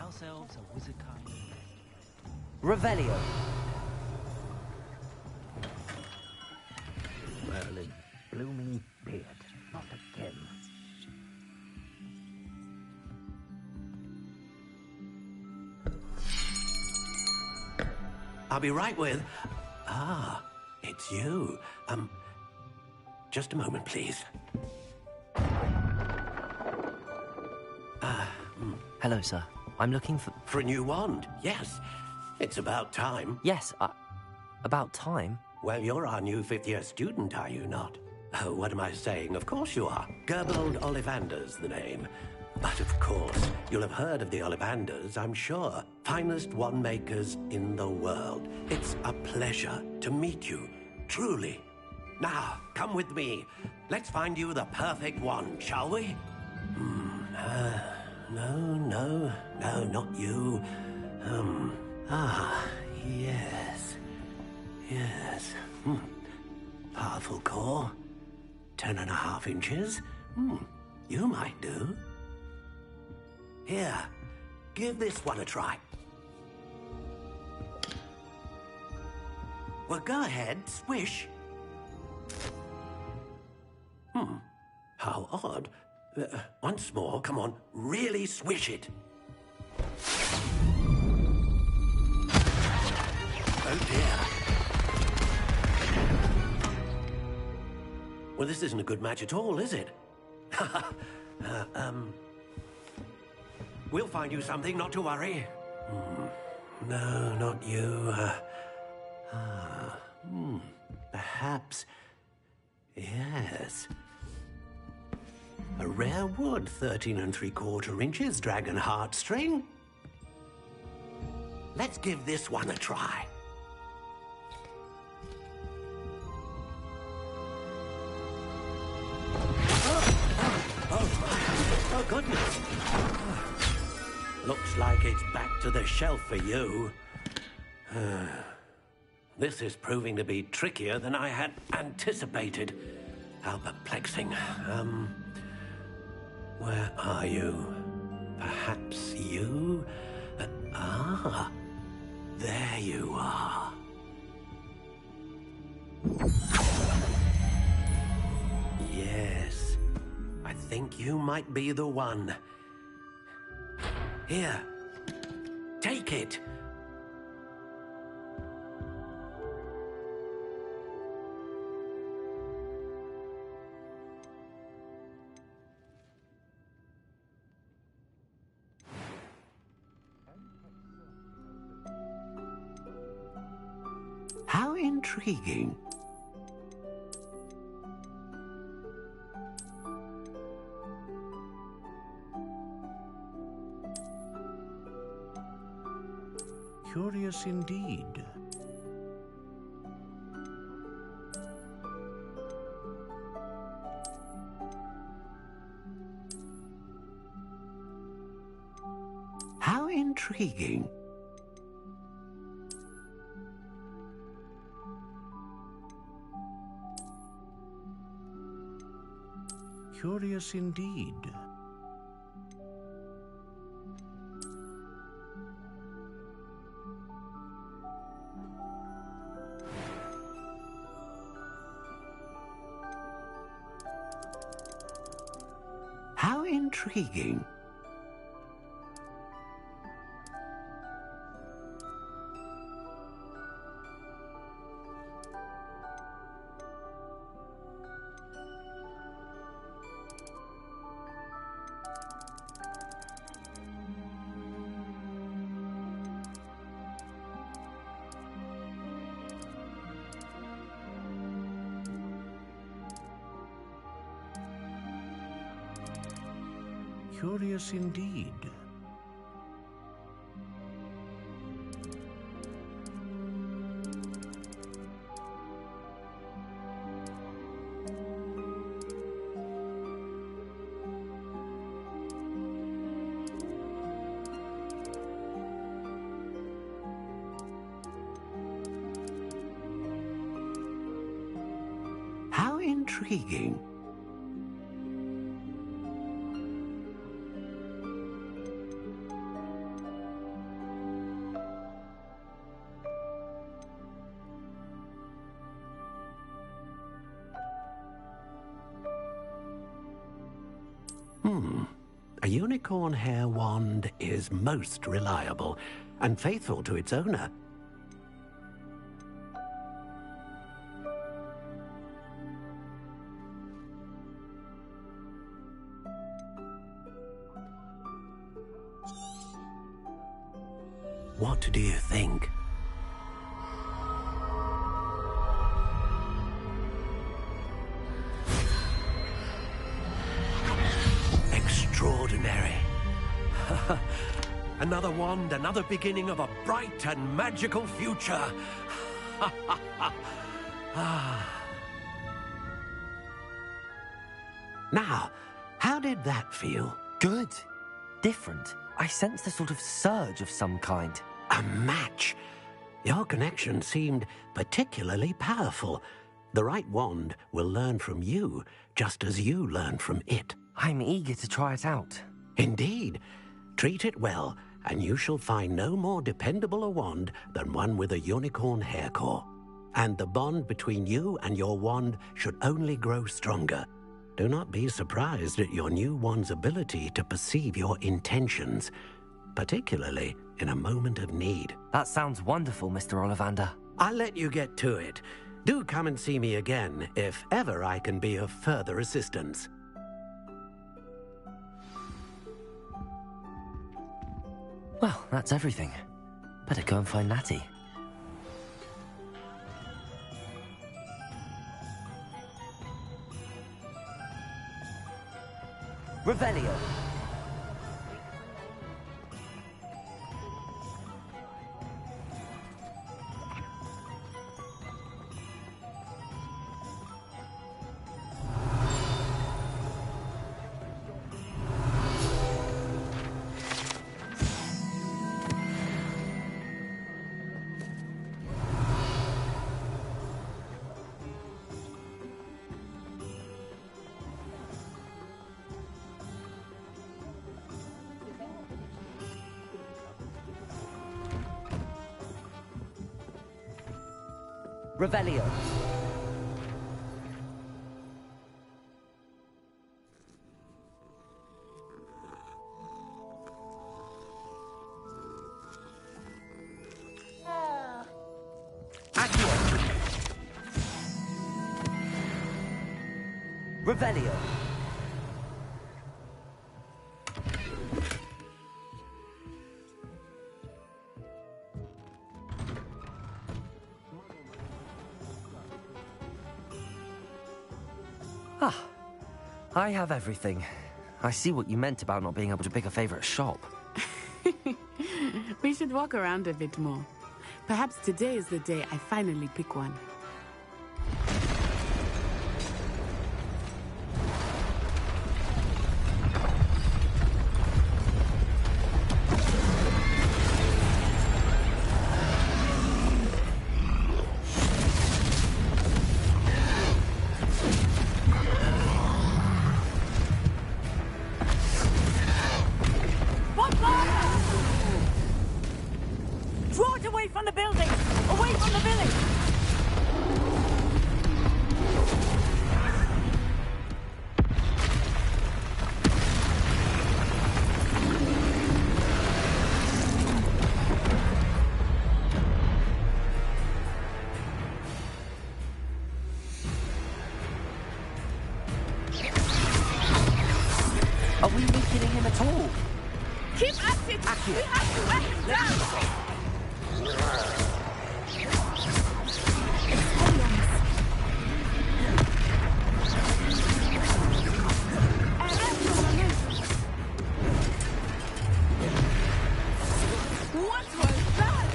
ourselves a wizard kind. Revelio. Merlin, blooming beard, not again. I'll be right with... Ah, it's you. Just a moment, please. Hello, sir. I'm looking for... For a new wand, yes. It's about time. Yes, about time? Well, you're our new fifth-year student, are you not? Oh, what am I saying? Of course you are. Gerbold Ollivander's the name. But of course, you'll have heard of the Ollivanders, I'm sure. Finest wand makers in the world. It's a pleasure to meet you, truly. Now, come with me. Let's find you the perfect wand, shall we? No, not you. Yes. Powerful core. 10.5 inches. You might do. Here, give this one a try. Well, go ahead, swish. How odd. Once more, come on, really swish it. Oh dear. Well, this isn't a good match at all, is it? We'll find you something, not to worry. No, not you. Perhaps... Yes. A rare wood, 13 3/4 inches, dragon heartstring. Let's give this one a try. Oh, goodness. Looks like it's back to the shelf for you. This is proving to be trickier than I had anticipated. How perplexing. Where are you? Perhaps you? There you are. Yes, I think you might be the one. Here, take it. How intriguing. Curious indeed. How intriguing. Curious indeed. How intriguing. Curious indeed. How intriguing. A unicorn hair wand is most reliable and faithful to its owner. What do you think? Extraordinary. Another wand, another beginning of a bright and magical future. Now, how did that feel? Good. Different. I sensed a sort of surge of some kind. A match. Your connection seemed particularly powerful. The right wand will learn from you, just as you learn from it. I'm eager to try it out. Indeed. Treat it well, and you shall find no more dependable a wand than one with a unicorn hair core. And the bond between you and your wand should only grow stronger. Do not be surprised at your new wand's ability to perceive your intentions, particularly in a moment of need. That sounds wonderful, Mr. Ollivander. I'll let you get to it. Do come and see me again if ever I can be of further assistance. Well, that's everything. Better go and find Natty. Revelio. Revelio. Accio. Revelio. Ah, I have everything. I see what you meant about not being able to pick a favorite shop. We should walk around a bit more. Perhaps today is the day I finally pick one. Draw it away from the building! Away from the village! Are we weakening him at all? Keep at it! Accio. We have to wear him down! What was that?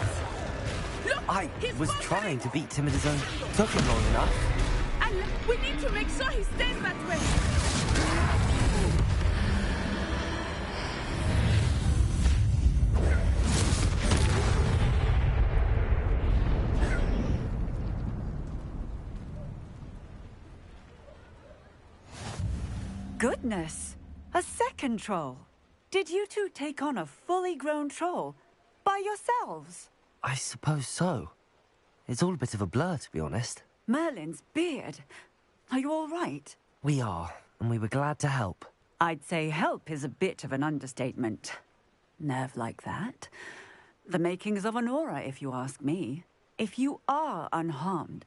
Look, I he's was wandering. trying to beat him at his own. Took him long enough. And we need to make sure he stays that way. Goodness! A second troll! Did you two take on a fully grown troll? By yourselves? I suppose so. It's all a bit of a blur, to be honest. Merlin's beard. Are you all right? We are, and we were glad to help. I'd say help is a bit of an understatement. Nerve like that. The makings of an aura, if you ask me. If you are unharmed,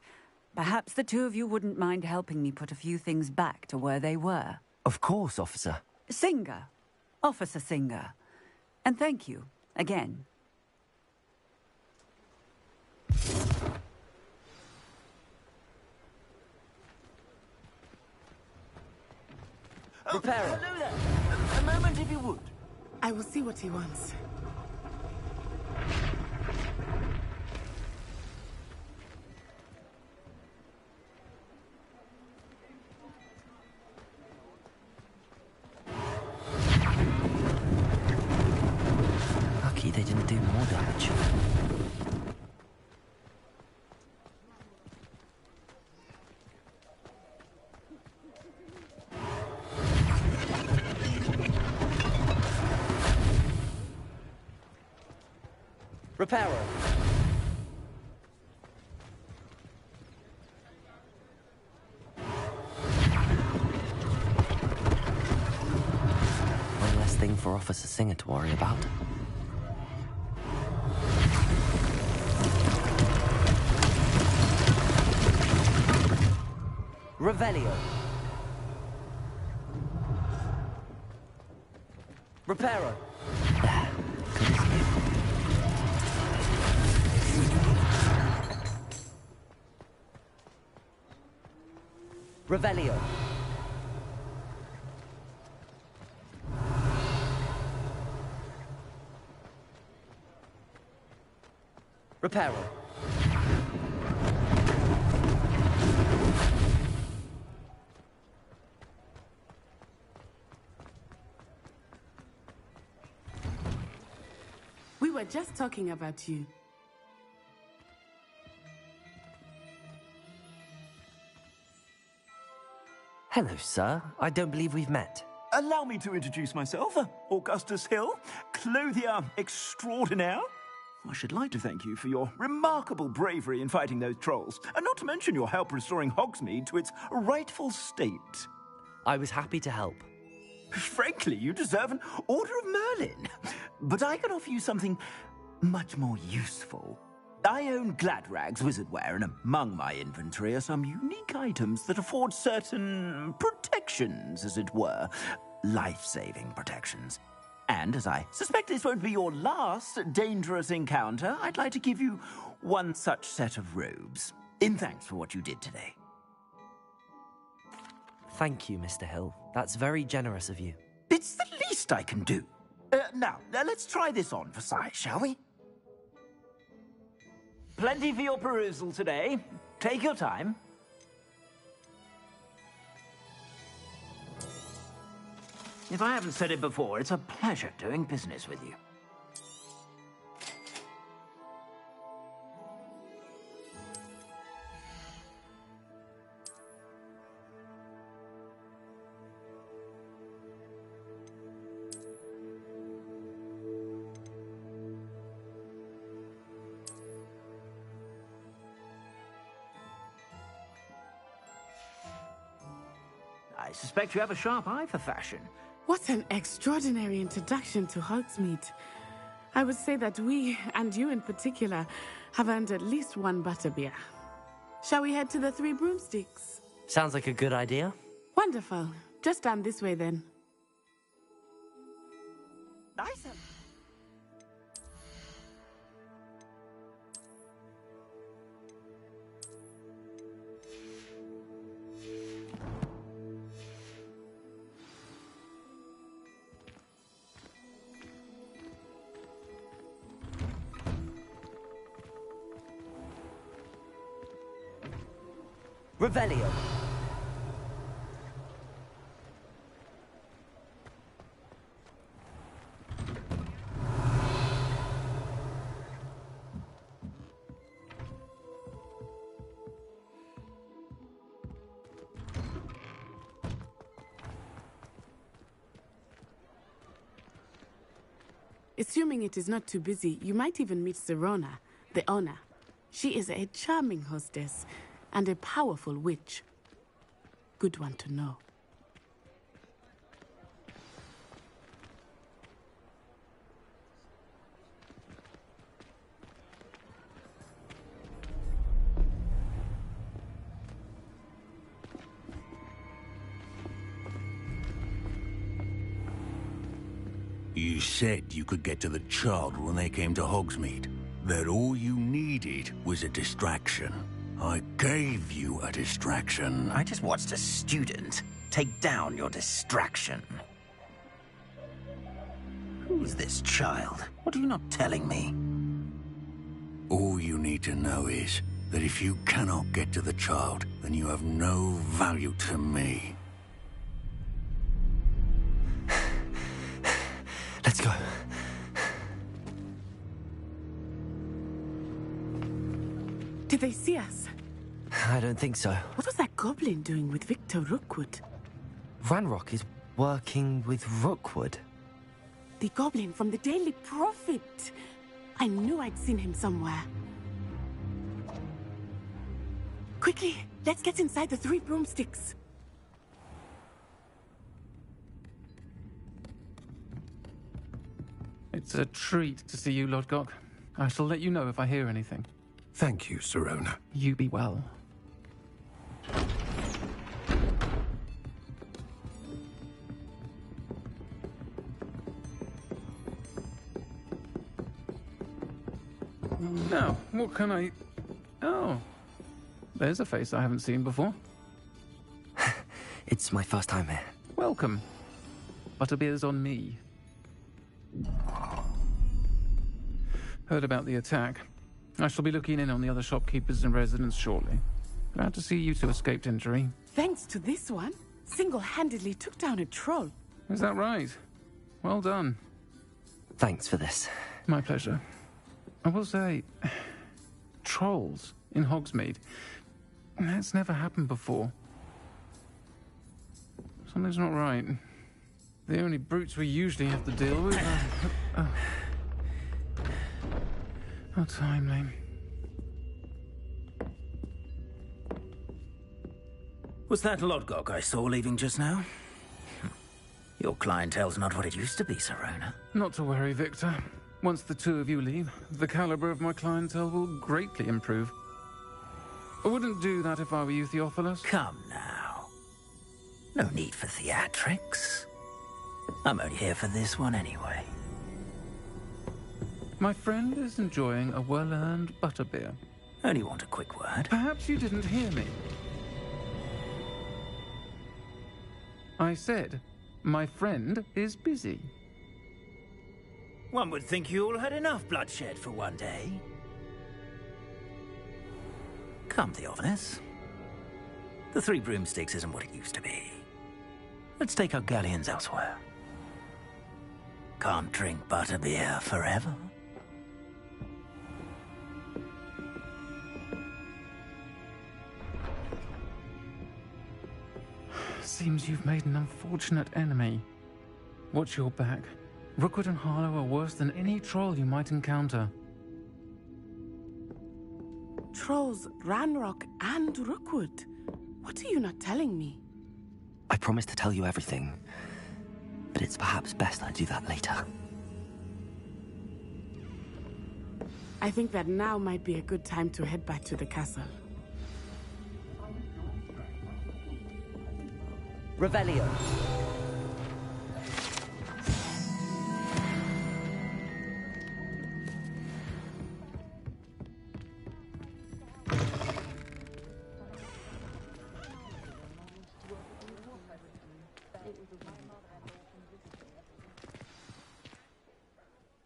perhaps the two of you wouldn't mind helping me put a few things back to where they were. Of course, officer. Singer. Officer Singer. And thank you, again. Repairer. Hello there. A moment, if you would. I will see what he wants. Lucky they didn't do more damage. Repairer. One less thing for Officer Singer to worry about. Revelio. Repairer. Good as new. Revelio. Repairer. We were just talking about you. Hello, sir. I don't believe we've met. Allow me to introduce myself, Augustus Hill, clothier extraordinaire. I should like to thank you for your remarkable bravery in fighting those trolls, and not to mention your help restoring Hogsmeade to its rightful state. I was happy to help. Frankly, you deserve an Order of Merlin. But I can offer you something much more useful. I own Gladrag's wizardware, and among my inventory are some unique items that afford certain protections, as it were. Life-saving protections. And as I suspect this won't be your last dangerous encounter, I'd like to give you one such set of robes, in thanks for what you did today. Thank you, Mr. Hill. That's very generous of you. It's the least I can do. Now, let's try this on for size, shall we? Plenty for your perusal today. Take your time. If I haven't said it before, it's a pleasure doing business with you. I suspect you have a sharp eye for fashion. What an extraordinary introduction to Hogsmeade. I would say that we, and you in particular, have earned at least one butterbeer. Shall we head to the Three Broomsticks? Sounds like a good idea. Wonderful. Just down this way then. Nice. Revelio. Assuming it is not too busy, you might even meet Serona, the owner. She is a charming hostess and a powerful witch. Good one to know. You said you could get to the child when they came to Hogsmeade. That all you needed was a distraction. I gave you a distraction. I just watched a student take down your distraction. Who's this child? What are you not telling me? All you need to know is that if you cannot get to the child, then you have no value to me. Let's go. Did they see us? I don't think so. What was that goblin doing with Victor Rookwood? Ranrock is working with Rookwood. The goblin from the Daily Prophet. I knew I'd seen him somewhere. Quickly, let's get inside the three broomsticks. It's a treat to see you, Lodgok. I shall let you know if I hear anything. Thank you, Sirona. You be well. Now, what can I... Oh, there's a face I haven't seen before. It's my first time here. Welcome. Butterbeer's on me. Heard about the attack. I shall be looking in on the other shopkeepers and residents shortly. Glad to see you two escaped injury. Thanks to this one, single-handedly took down a troll. Is that right? Well done. Thanks for this. My pleasure. I will say, trolls in Hogsmeade. That's never happened before. Something's not right. The only brutes we usually have to deal with are... How timely. Was that Lodgok I saw leaving just now? Your clientele's not what it used to be, Sirona. Not to worry, Victor. Once the two of you leave, the caliber of my clientele will greatly improve. I wouldn't do that if I were you, Theophilus. Come now. No need for theatrics. I'm only here for this one anyway. My friend is enjoying a well-earned butterbeer. Only want a quick word. Perhaps you didn't hear me. I said, my friend is busy. One would think you all had enough bloodshed for one day. Come, Theophilus. The Three Broomsticks isn't what it used to be. Let's take our galleons elsewhere. Can't drink butterbeer forever. Seems you've made an unfortunate enemy. Watch your back. Rookwood and Harlow are worse than any troll you might encounter. Trolls, Ranrock, and Rookwood. What are you not telling me? I promise to tell you everything, but it's perhaps best I do that later. I think that now might be a good time to head back to the castle. Revelio.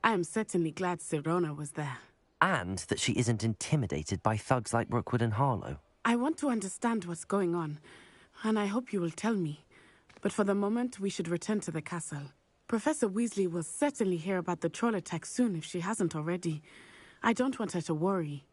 I am certainly glad Sirona was there. And that she isn't intimidated by thugs like Rookwood and Harlow. I want to understand what's going on, and I hope you will tell me. But for the moment, we should return to the castle. Professor Weasley will certainly hear about the troll attack soon if she hasn't already. I don't want her to worry.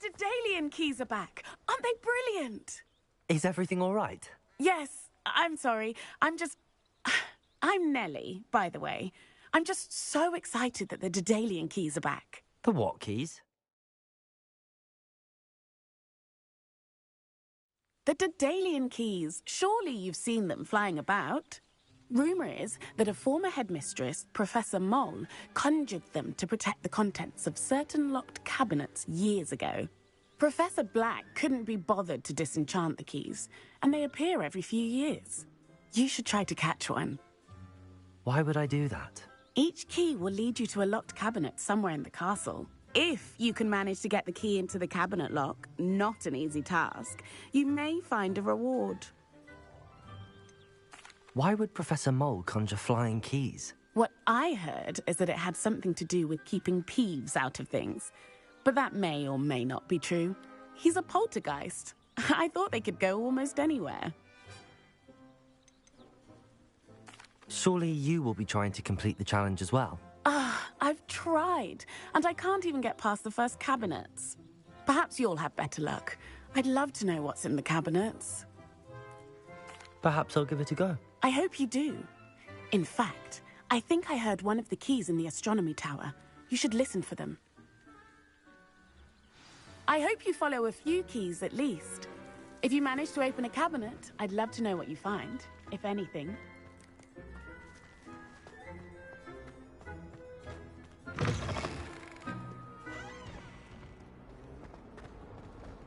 The Daedalian keys are back. Aren't they brilliant? Is everything all right? Yes, I'm sorry. I'm Nellie, by the way. I'm just so excited that the Daedalian keys are back. The what keys? The Daedalian keys. Surely you've seen them flying about. Rumour is that a former headmistress, Professor Mole, conjured them to protect the contents of certain locked cabinets years ago. Professor Black couldn't be bothered to disenchant the keys, and they appear every few years. You should try to catch one. Why would I do that? Each key will lead you to a locked cabinet somewhere in the castle. If you can manage to get the key into the cabinet lock, not an easy task, you may find a reward. Why would Professor Mole conjure flying keys? What I heard is that it had something to do with keeping Peeves out of things. But that may or may not be true. He's a poltergeist. I thought they could go almost anywhere. Surely you will be trying to complete the challenge as well. I've tried, and I can't even get past the first cabinets. Perhaps you'll have better luck. I'd love to know what's in the cabinets. Perhaps I'll give it a go. I hope you do. In fact, I think I heard one of the keys in the astronomy tower. You should listen for them. I hope you follow a few keys at least. If you manage to open a cabinet, I'd love to know what you find, if anything.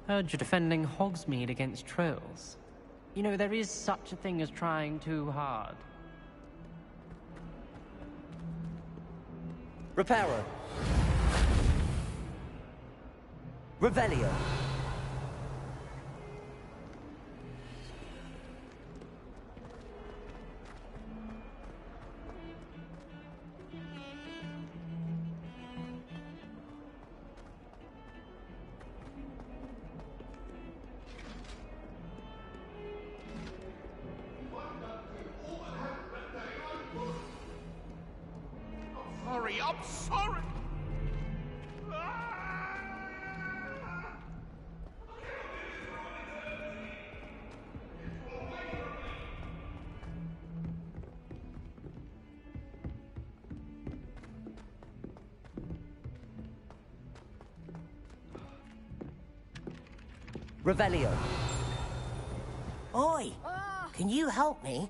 Heard you're defending Hogsmeade against trolls. You know, there is such a thing as trying too hard. Reparo. Revelio. I'm sorry. Revelio. Oi! Can you help me?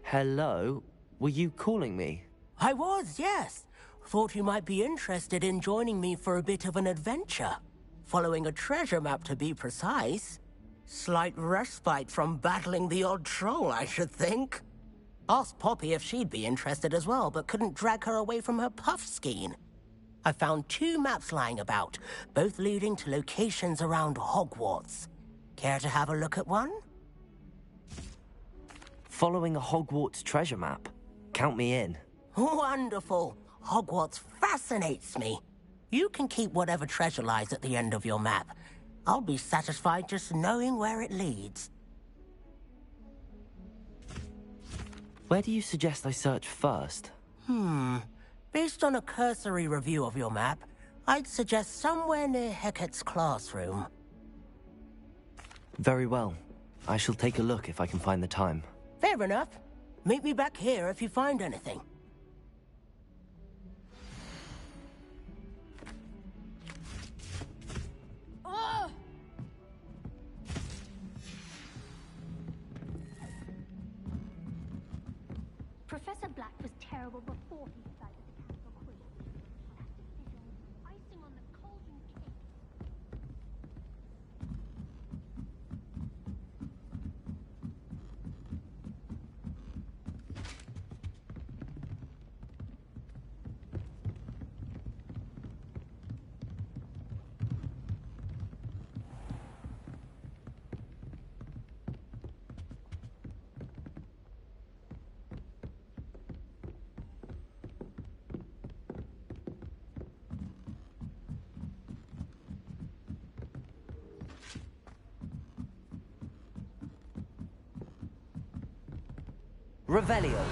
Hello? Were you calling me? I was, yes. Thought you might be interested in joining me for a bit of an adventure. Following a treasure map, to be precise. Slight respite from battling the odd troll, I should think. Asked Poppy if she'd be interested as well, but couldn't drag her away from her puff skein. I found 2 maps lying about, both leading to locations around Hogwarts. Care to have a look at one? Following a Hogwarts treasure map? Count me in. Wonderful. Hogwarts fascinates me. You can keep whatever treasure lies at the end of your map. I'll be satisfied just knowing where it leads. Where do you suggest I search first? Based on a cursory review of your map, I'd suggest somewhere near Hecat's classroom. Very well. I shall take a look if I can find the time. Fair enough. Meet me back here if you find anything. Professor Black was terrible before he decided to cancel Queen. That decision was icing on the cauldron cake. Revelio.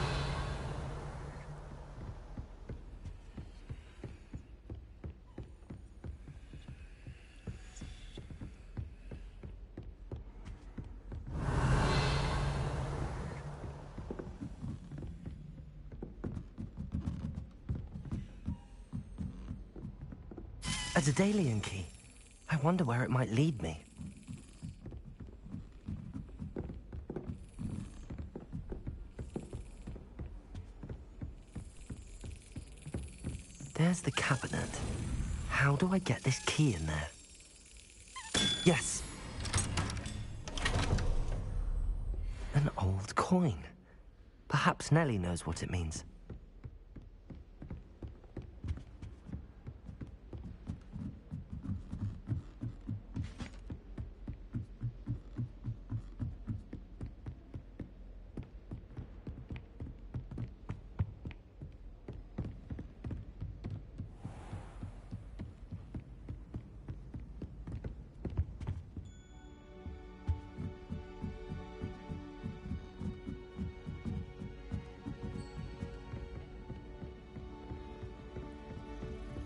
A Daedalian key. I wonder where it might lead me. There's the cabinet. How do I get this key in there? Yes! An old coin. Perhaps Nellie knows what it means.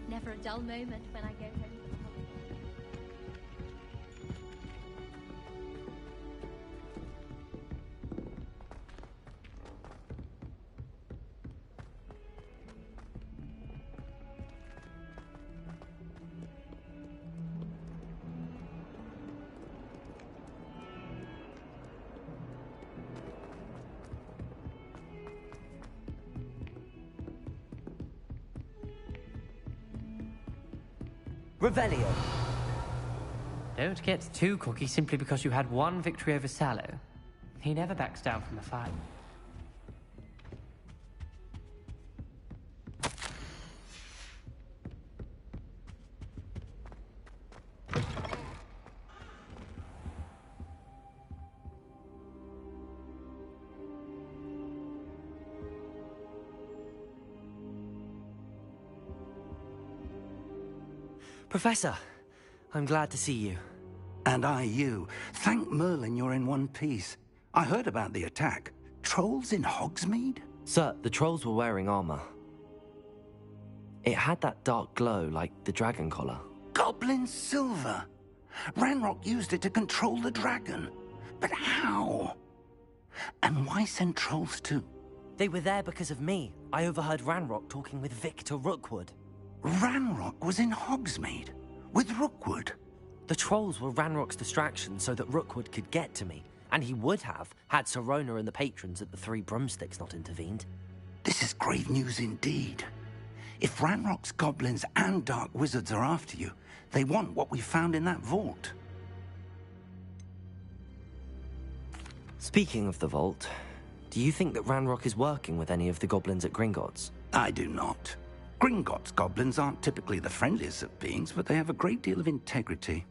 Never a dull moment when I go home for the holidays. Revelio. Don't get too cocky simply because you had one victory over Sallow. He never backs down from a fight. Professor, I'm glad to see you. And I you. Thank Merlin you're in one piece. I heard about the attack. Trolls in Hogsmeade? Sir, the trolls were wearing armor. It had that dark glow like the dragon collar. Goblin silver. Ranrock used it to control the dragon. But how? And why send trolls too? They were there because of me. I overheard Ranrock talking with Victor Rookwood. Ranrock was in Hogsmeade? With Rookwood? The trolls were Ranrock's distraction so that Rookwood could get to me. And he would have, had Sirona and the patrons at the Three Broomsticks not intervened. This is grave news indeed. If Ranrock's goblins and dark wizards are after you, they want what we found in that vault. Speaking of the vault, do you think that Ranrock is working with any of the goblins at Gringotts? I do not. Gringotts goblins aren't typically the friendliest of beings, but they have a great deal of integrity.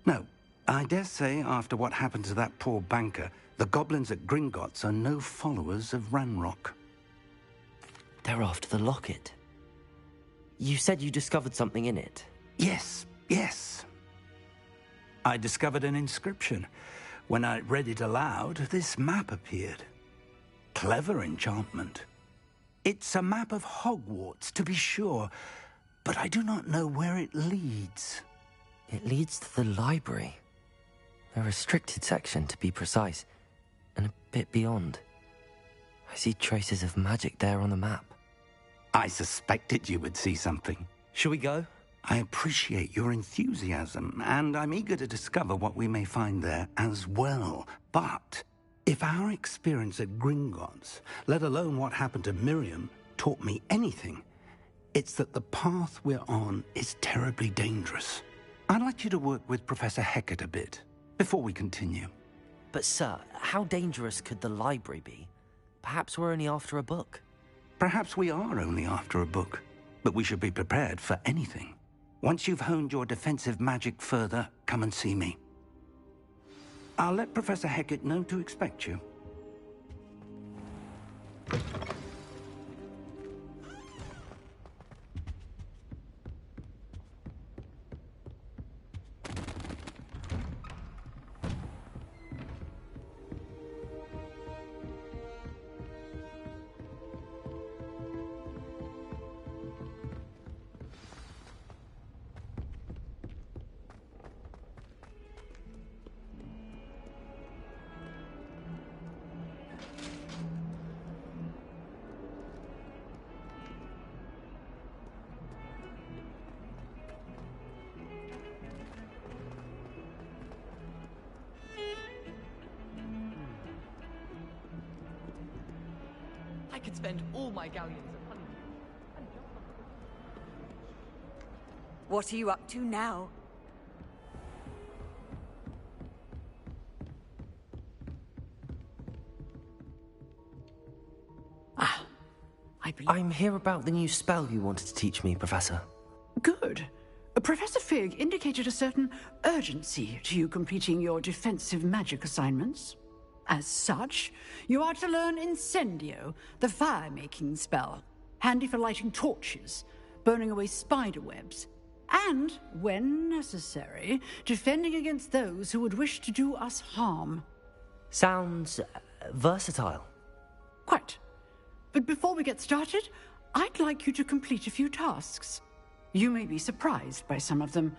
No, I dare say after what happened to that poor banker, the goblins at Gringotts are no followers of Ranrock. They're after the locket. You said you discovered something in it. Yes. I discovered an inscription. When I read it aloud, this map appeared. Clever enchantment. It's a map of Hogwarts, to be sure, but I do not know where it leads. It leads to the library. A restricted section, to be precise, and a bit beyond. I see traces of magic there on the map. I suspected you would see something. Shall we go? I appreciate your enthusiasm, and I'm eager to discover what we may find there as well. But if our experience at Gringotts, let alone what happened to Miriam, taught me anything, it's that the path we're on is terribly dangerous. I'd like you to work with Professor Hecat a bit, before we continue. But sir, how dangerous could the library be? Perhaps we're only after a book. Perhaps we are only after a book, but we should be prepared for anything. Once you've honed your defensive magic further, come and see me. I'll let Professor Hecat know to expect you. could spend all my galleons of honeydew. What are you up to now? I'm here about the new spell you wanted to teach me, Professor. Good. Professor Fig indicated a certain urgency to you completing your defensive magic assignments. As such, you are to learn Incendio, the fire-making spell, handy for lighting torches, burning away spider webs, and, when necessary, defending against those who would wish to do us harm. Sounds versatile. Quite. But before we get started, I'd like you to complete a few tasks. You may be surprised by some of them.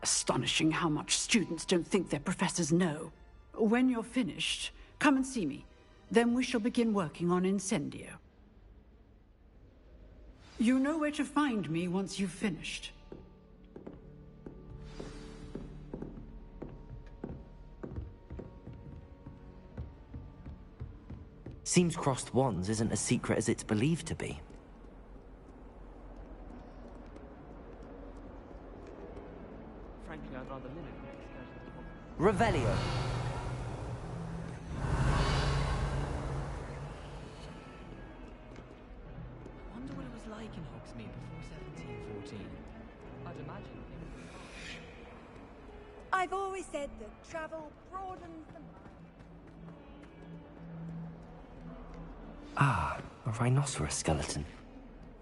Astonishing how much students don't think their professors know. When you're finished, come and see me. Then we shall begin working on Incendio. You know where to find me once you've finished. Seems crossed wands isn't as secret as it's believed to be. Frankly, I'd rather limit my excursions to Hogwarts. Revelio. I wonder what it was like in Hogsmeade before 1714. I'd imagine I've always said that travel broadens the mind. Ah, a rhinoceros skeleton.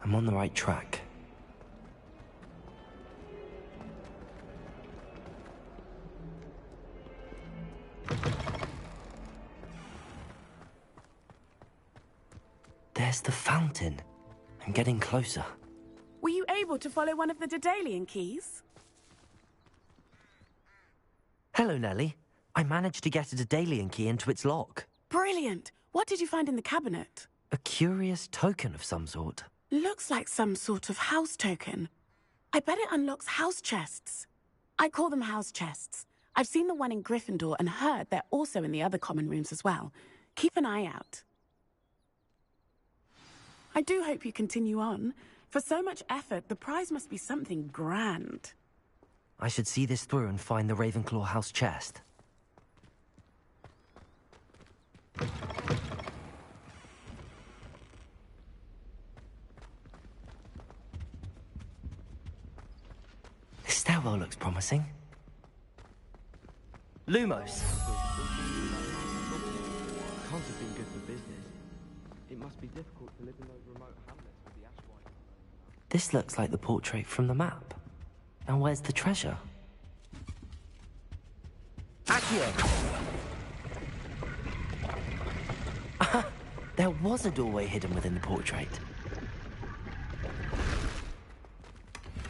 I'm on the right track. There's the fountain. I'm getting closer. Were you able to follow one of the Daedalian keys? Hello, Nellie. I managed to get a Daedalian key into its lock. Brilliant! What did you find in the cabinet? A curious token of some sort. Looks like some sort of house token. I bet it unlocks house chests. I call them house chests. I've seen the one in Gryffindor and heard they're also in the other common rooms as well. Keep an eye out. I do hope you continue on. For so much effort, the prize must be something grand. I should see this through and find the Ravenclaw house chest. This stairwell looks promising. Lumos! Can't have been good for business. It must be difficult to live in those remote hamlets with the Ashwine. This looks like the portrait from the map. Now where's the treasure? Accio! There was a doorway hidden within the portrait.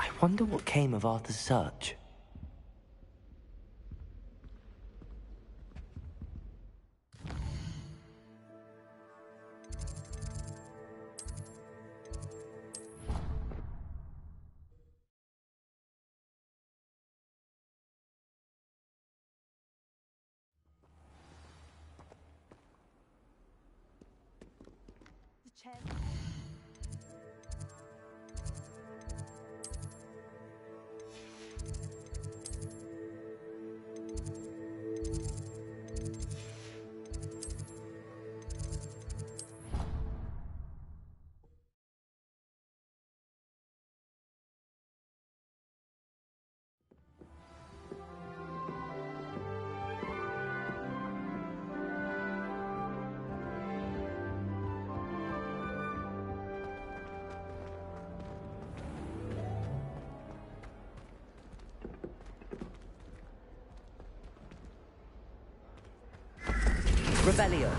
I wonder what came of Arthur's search. Revelio.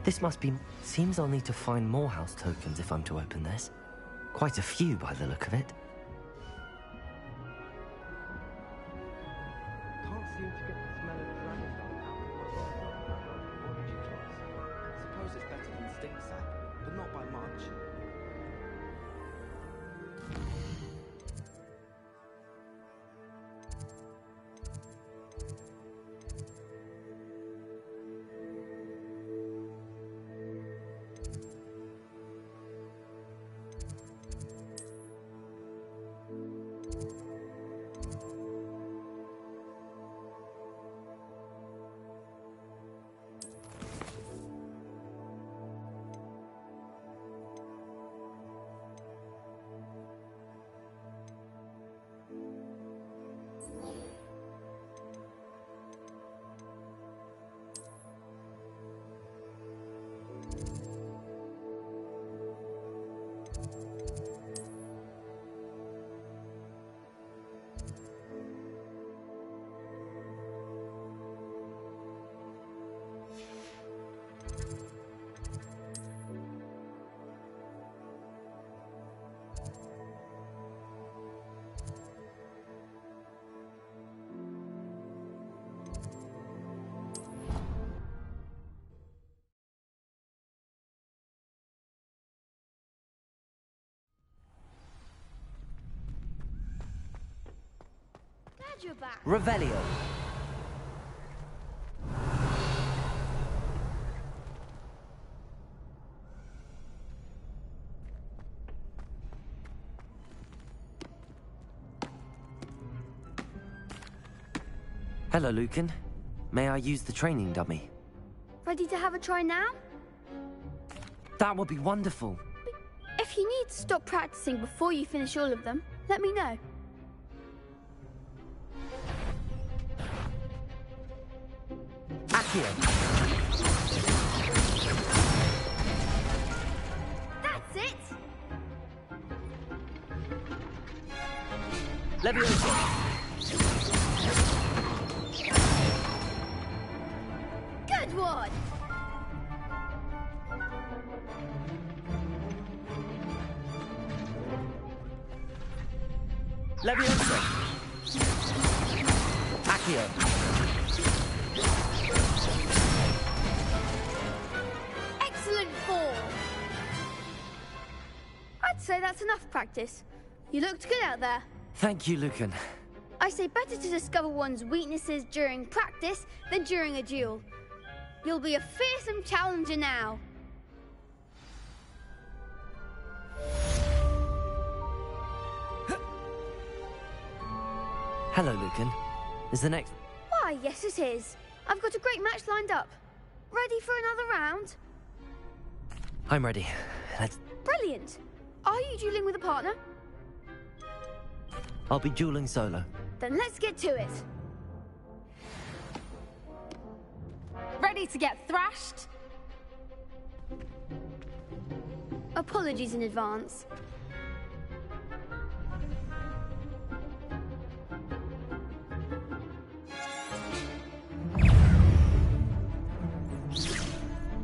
This must be... Seems I'll need to find more house tokens if I'm to open this. Quite a few by the look of it. Can't seem to get the smell of dragon dung out of my body. What did you try? glad you're back. Revelio. Hello, Lucan. May I use the training dummy? Ready to have a try now? That would be wonderful. If you need to stop practicing before you finish all of them, let me know. Accio. That's it! Leviosa. Good one! Leviosa. Accio. Excellent fall! I'd say that's enough practice. You looked good out there. Thank you, Lucan. I say better to discover one's weaknesses during practice than during a duel. You'll be a fearsome challenger now. Hello, Lucan. Is the next... Why, yes it is. I've got a great match lined up. Ready for another round? I'm ready. Let's... Brilliant. Are you dueling with a partner? I'll be dueling solo. Then let's get to it. Ready to get thrashed? Apologies in advance.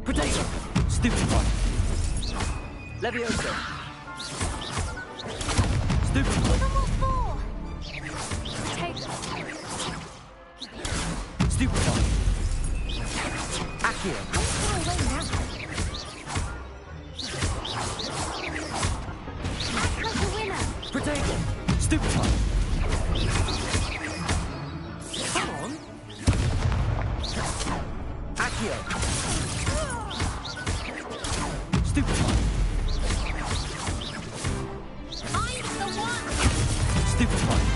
Potato! Stupid one! Leviosa! Stupid one! Potato! Stupid one! Accio! Act like a winner! Potato! Stupid one! Come on! Accio! Stupid one! I'm the one! Stupid one!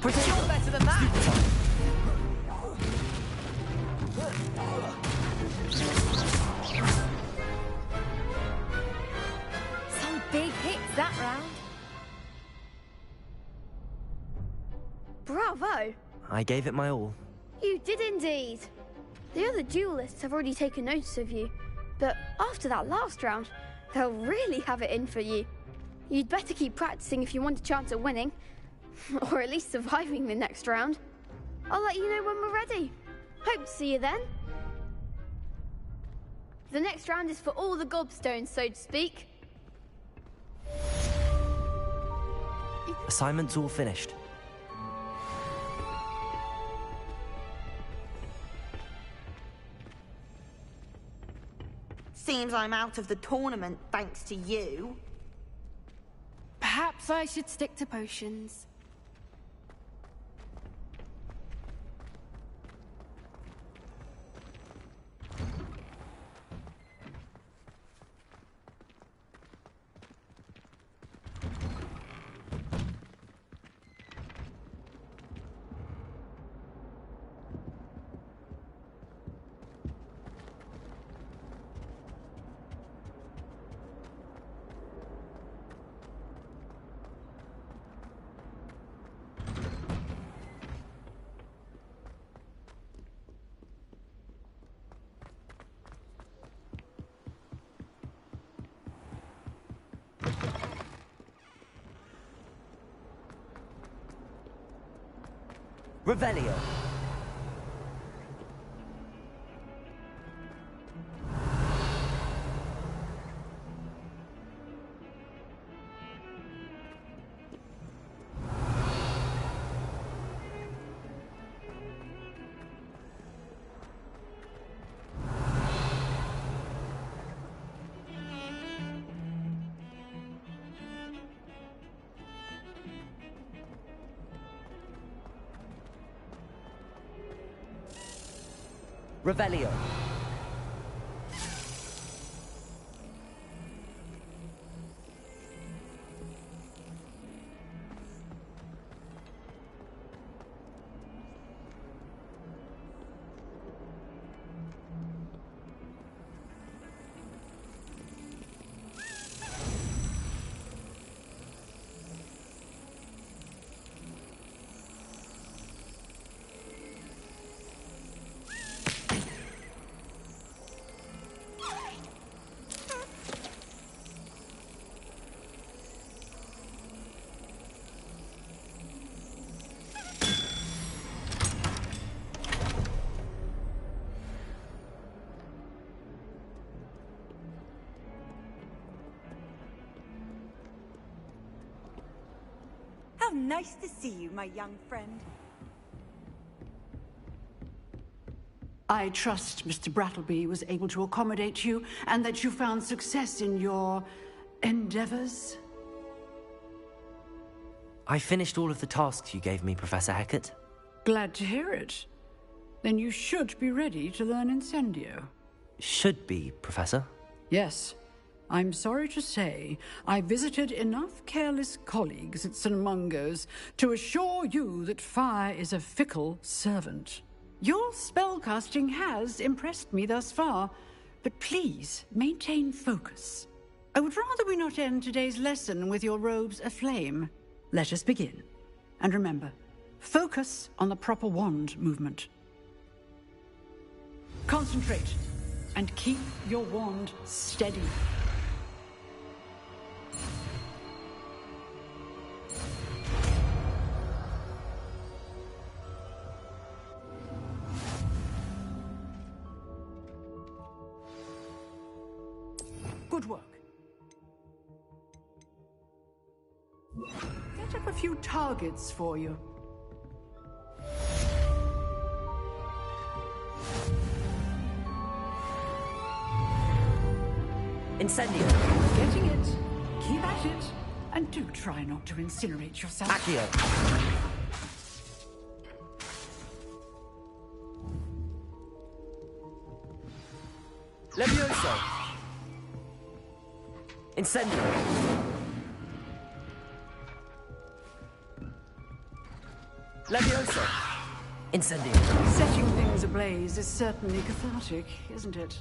Potato! You're better than that! Stupid one! Some big hits that round. Bravo! I gave it my all. You did indeed. The other duelists have already taken notice of you, but after that last round, they'll really have it in for you. You'd better keep practicing if you want a chance at winning, or at least surviving the next round. I'll let you know when we're ready. Hope to see you then. The next round is for all the gobstones, so to speak. Assignment's all finished. Seems I'm out of the tournament thanks to you. Perhaps I should stick to potions. Revelio. Revelio. How nice to see you, my young friend. I trust Mr. Brattleby was able to accommodate you and that you found success in your endeavors. I finished all of the tasks you gave me, Professor Hecat. Glad to hear it. Then you should be ready to learn Incendio. Should be, Professor. Yes. I'm sorry to say, I visited enough careless colleagues at St. Mungo's to assure you that fire is a fickle servant. Your spellcasting has impressed me thus far, but please maintain focus. I would rather we not end today's lesson with your robes aflame. Let us begin. And remember, focus on the proper wand movement. Concentrate, and keep your wand steady. Good work. Set up a few targets for you. Incendio. Getting it. Keep at it. And do try not to incinerate yourself. Accio. Levioso. Incendio. Levioso. Incendio. Setting things ablaze is certainly cathartic, isn't it?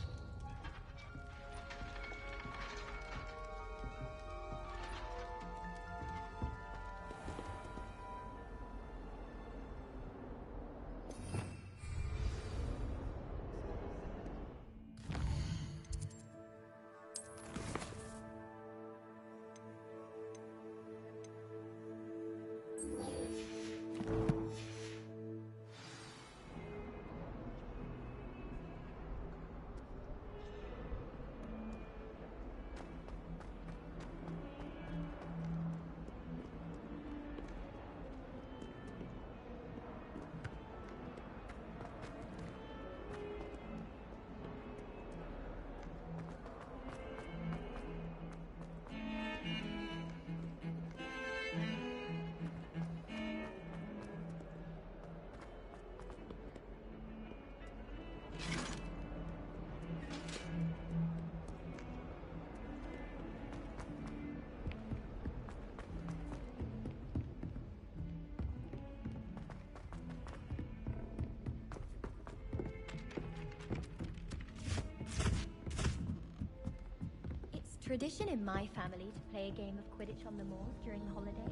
Tradition in my family to play a game of Quidditch on the moors during the holiday.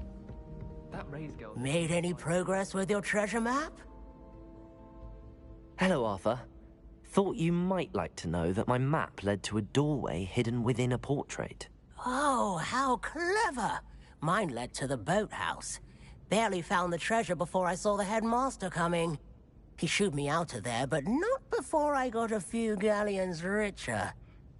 That Ray's girl. Made any progress with your treasure map? Hello, Arthur. Thought you might like to know that my map led to a doorway hidden within a portrait. Oh, how clever! Mine led to the boathouse. Barely found the treasure before I saw the headmaster coming. He shooed me out of there, but not before I got a few galleons richer.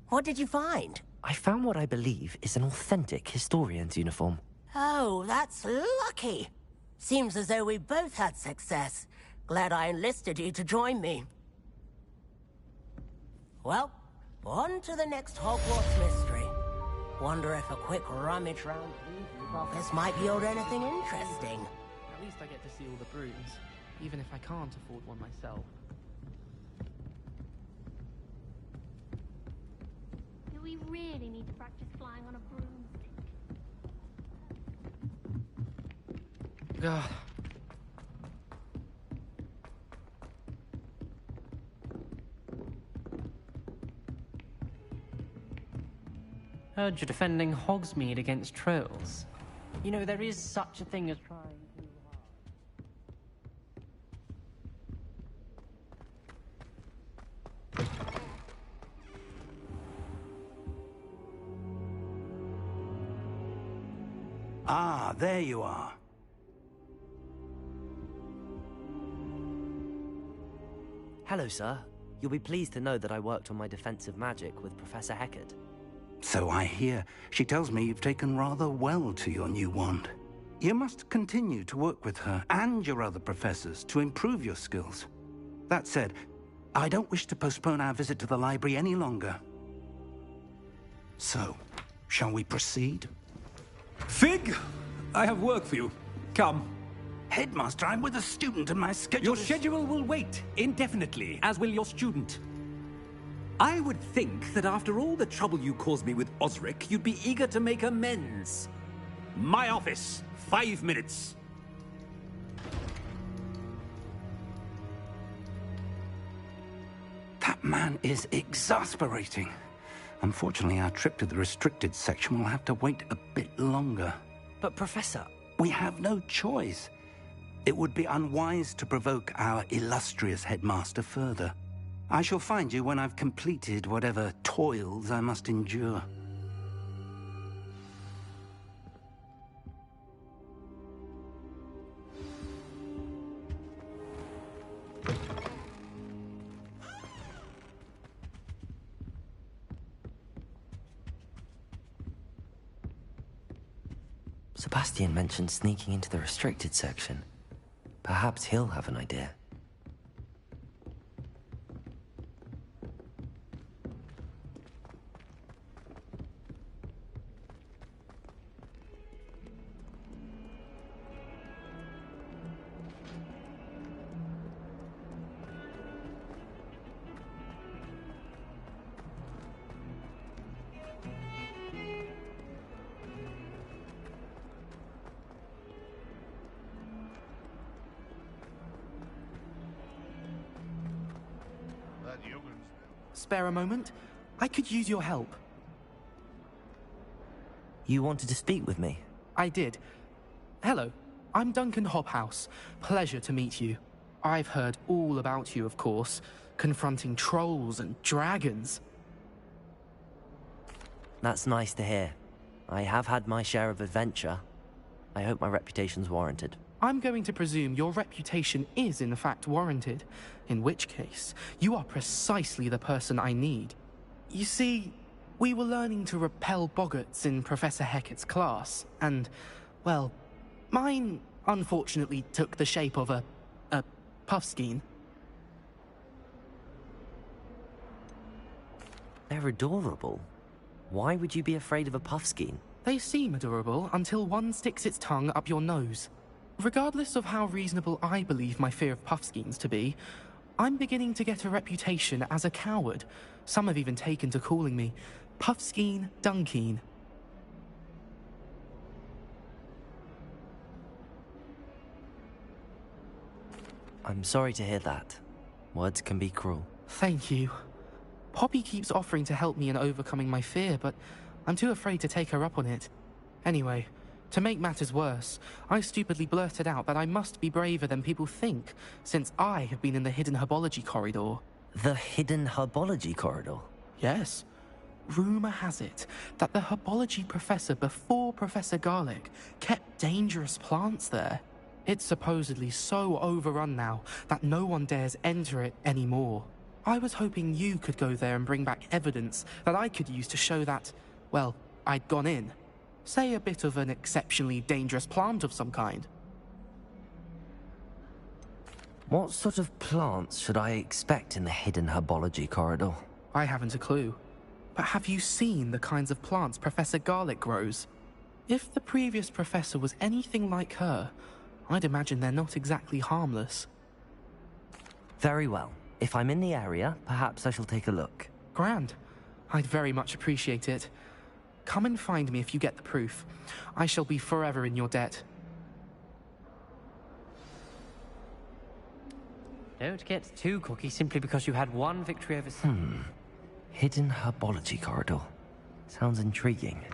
What did you find? I found what I believe is an authentic historian's uniform. Oh, that's lucky. Seems as though we both had success. Glad I enlisted you to join me. Well, on to the next Hogwarts mystery. Wonder if a quick rummage round the office might yield anything interesting. At least I get to see all the brooms, even if I can't afford one myself. we really need to practice flying on a broomstick? God. Heard you're defending Hogsmeade against trolls. You know, there is such a thing as trying too hard. Ah, there you are. Hello, sir. You'll be pleased to know that I worked on my defensive magic with Professor Hecat. So I hear. She tells me you've taken rather well to your new wand. You must continue to work with her and your other professors to improve your skills. That said, I don't wish to postpone our visit to the library any longer. So, shall we proceed? Fig! I have work for you. Come. Headmaster, I'm with a student and my schedule Your schedule will wait indefinitely, as will your student. I would think that after all the trouble you caused me with Osric, you'd be eager to make amends. My office, 5 minutes. That man is exasperating. Unfortunately, our trip to the restricted section will have to wait a bit longer. But, Professor... We have no choice. It would be unwise to provoke our illustrious headmaster further. I shall find you when I've completed whatever toils I must endure. Sebastian mentioned sneaking into the restricted section. Perhaps he'll have an idea. Spare a moment? I could use your help. You wanted to speak with me? I did. Hello, I'm Duncan Hobhouse. Pleasure to meet you. I've heard all about you, of course, confronting trolls and dragons. That's nice to hear. I have had my share of adventure. I hope my reputation's warranted. I'm going to presume your reputation is in fact warranted, in which case, you are precisely the person I need. You see, we were learning to repel boggarts in Professor Hecat's class, and, well, mine unfortunately took the shape of a puffskein. They're adorable. Why would you be afraid of a puffskein? They seem adorable until one sticks its tongue up your nose. Regardless of how reasonable I believe my fear of puffskeins to be, I'm beginning to get a reputation as a coward. Some have even taken to calling me Puffskein Dunkeen. I'm sorry to hear that. Words can be cruel. Thank you. Poppy keeps offering to help me in overcoming my fear, but I'm too afraid to take her up on it. Anyway, to make matters worse, I stupidly blurted out that I must be braver than people think, since I have been in the hidden herbology corridor. The hidden herbology corridor? Yes. Rumour has it that the herbology professor before Professor Garlic kept dangerous plants there. It's supposedly so overrun now that no one dares enter it anymore. I was hoping you could go there and bring back evidence that I could use to show that, well, I'd gone in. Say a bit of an exceptionally dangerous plant of some kind. What sort of plants should I expect in the hidden herbology corridor? I haven't a clue. But have you seen the kinds of plants Professor Garlic grows? If the previous professor was anything like her, I'd imagine they're not exactly harmless. Very well. If I'm in the area, perhaps I shall take a look. Grand. I'd very much appreciate it. Come and find me if you get the proof. I shall be forever in your debt. Don't get too cocky simply because you had one victory over... Hidden herbology corridor. Sounds intriguing.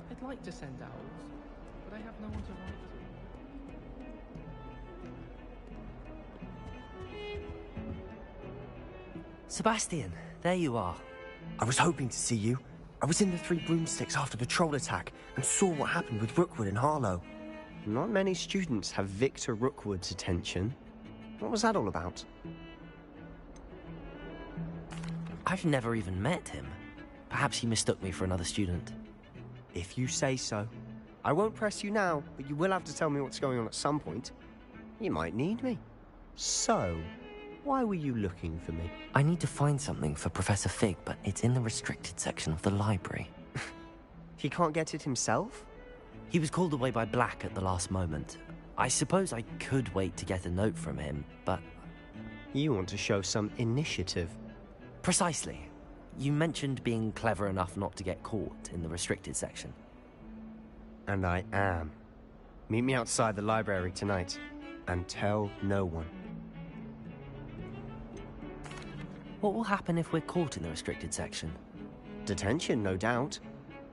I'd like to send owls, but I have no one to write to. Sebastian, there you are. I was hoping to see you. I was in the Three Broomsticks after the troll attack and saw what happened with Rookwood and Harlow. Not many students have Victor Rookwood's attention. What was that all about? I've never even met him. Perhaps he mistook me for another student. If you say so. I won't press you now, but you will have to tell me what's going on at some point. You might need me. So, why were you looking for me? I need to find something for Professor Fig, but it's in the restricted section of the library. He can't get it himself? He was called away by Black at the last moment. I suppose I could wait to get a note from him, but... You want to show some initiative. Precisely. You mentioned being clever enough not to get caught in the restricted section. And I am. Meet me outside the library tonight, and tell no one. What will happen if we're caught in the restricted section? Detention, no doubt.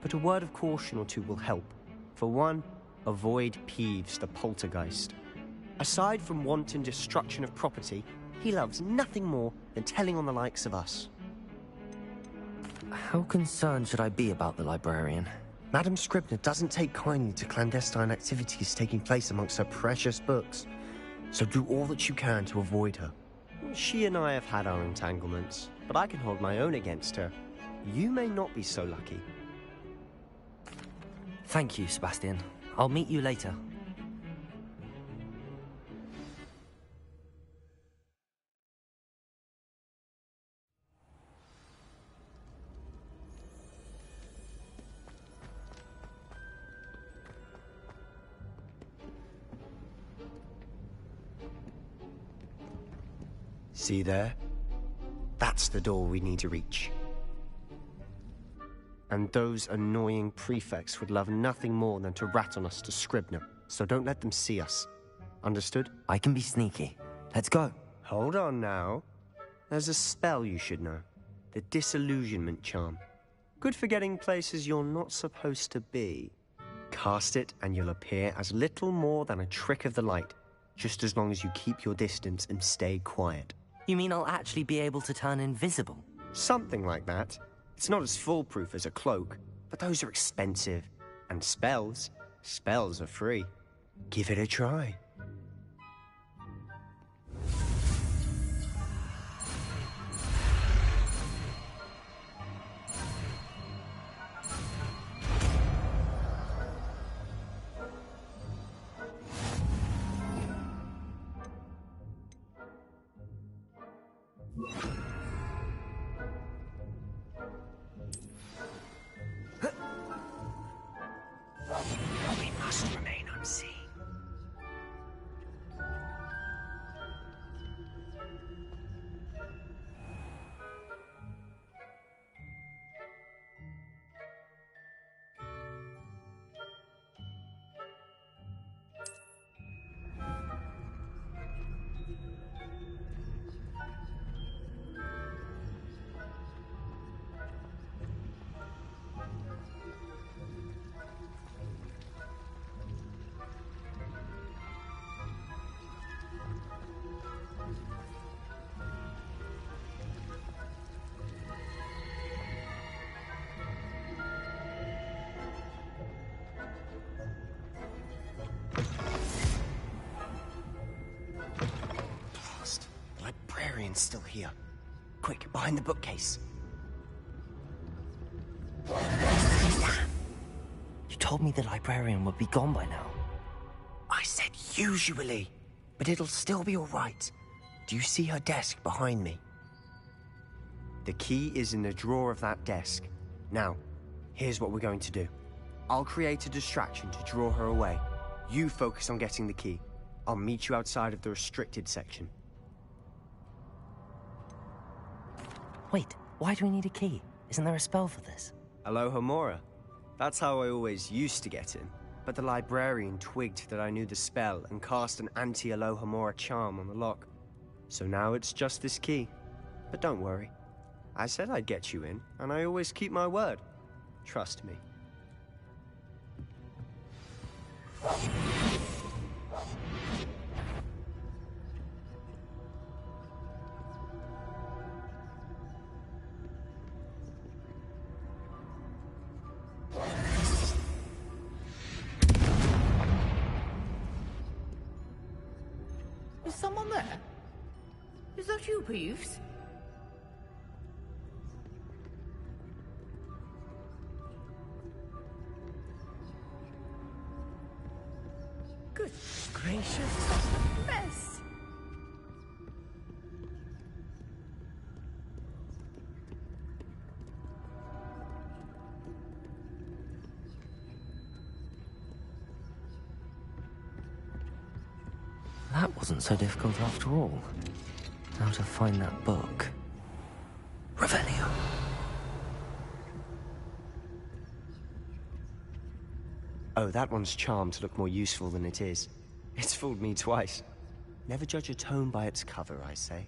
But a word of caution or two will help. For one, avoid Peeves, the poltergeist. Aside from wanton destruction of property, he loves nothing more than telling on the likes of us. How concerned should I be about the librarian? Madame Scribner doesn't take kindly to clandestine activities taking place amongst her precious books. So do all that you can to avoid her. She and I have had our entanglements, but I can hold my own against her. You may not be so lucky. Thank you, Sebastian. I'll meet you later. See there? That's the door we need to reach. And those annoying prefects would love nothing more than to rat on us to Scribner, so don't let them see us. Understood? I can be sneaky. Let's go. Hold on now. There's a spell you should know. The Disillusionment Charm. Good for getting places you're not supposed to be. Cast it and you'll appear as little more than a trick of the light, just as long as you keep your distance and stay quiet. You mean I'll actually be able to turn invisible? Something like that. It's not as foolproof as a cloak, but those are expensive. And spells are free. Give it a try. librarian's still here. Quick, behind the bookcase. You told me the librarian would be gone by now. I said usually, but it'll still be all right. Do you see her desk behind me? The key is in the drawer of that desk. Now, here's what we're going to do. I'll create a distraction to draw her away. You focus on getting the key. I'll meet you outside of the restricted section. Wait, why do we need a key? Isn't there a spell for this? Alohomora. That's how I always used to get in. But the librarian twigged that I knew the spell and cast an anti-Alohomora charm on the lock. So now it's just this key. But don't worry. I said I'd get you in, and I always keep my word. Trust me. Is someone there? Is that you, Peeves? Good gracious. Mess. That wasn't so difficult after all. How to find that book. Revelio. Oh, that one's charmed to look more useful than it is. It's fooled me twice. Never judge a tome by its cover, I say.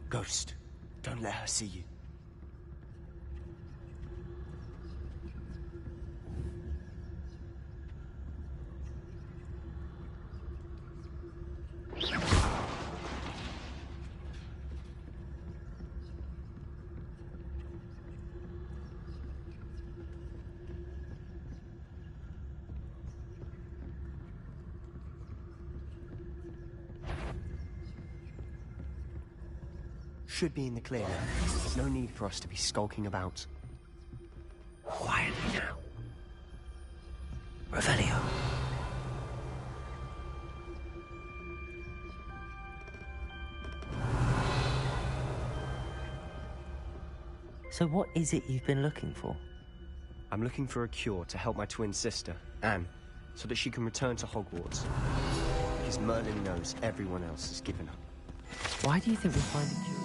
Ghost, don't let her see you. Should be in the clear now. There's no need for us to be skulking about. Quietly now. Revelio. So what is it you've been looking for? I'm looking for a cure to help my twin sister, Anne, so that she can return to Hogwarts. Because Merlin knows everyone else has given up. Why do you think we'll find a cure?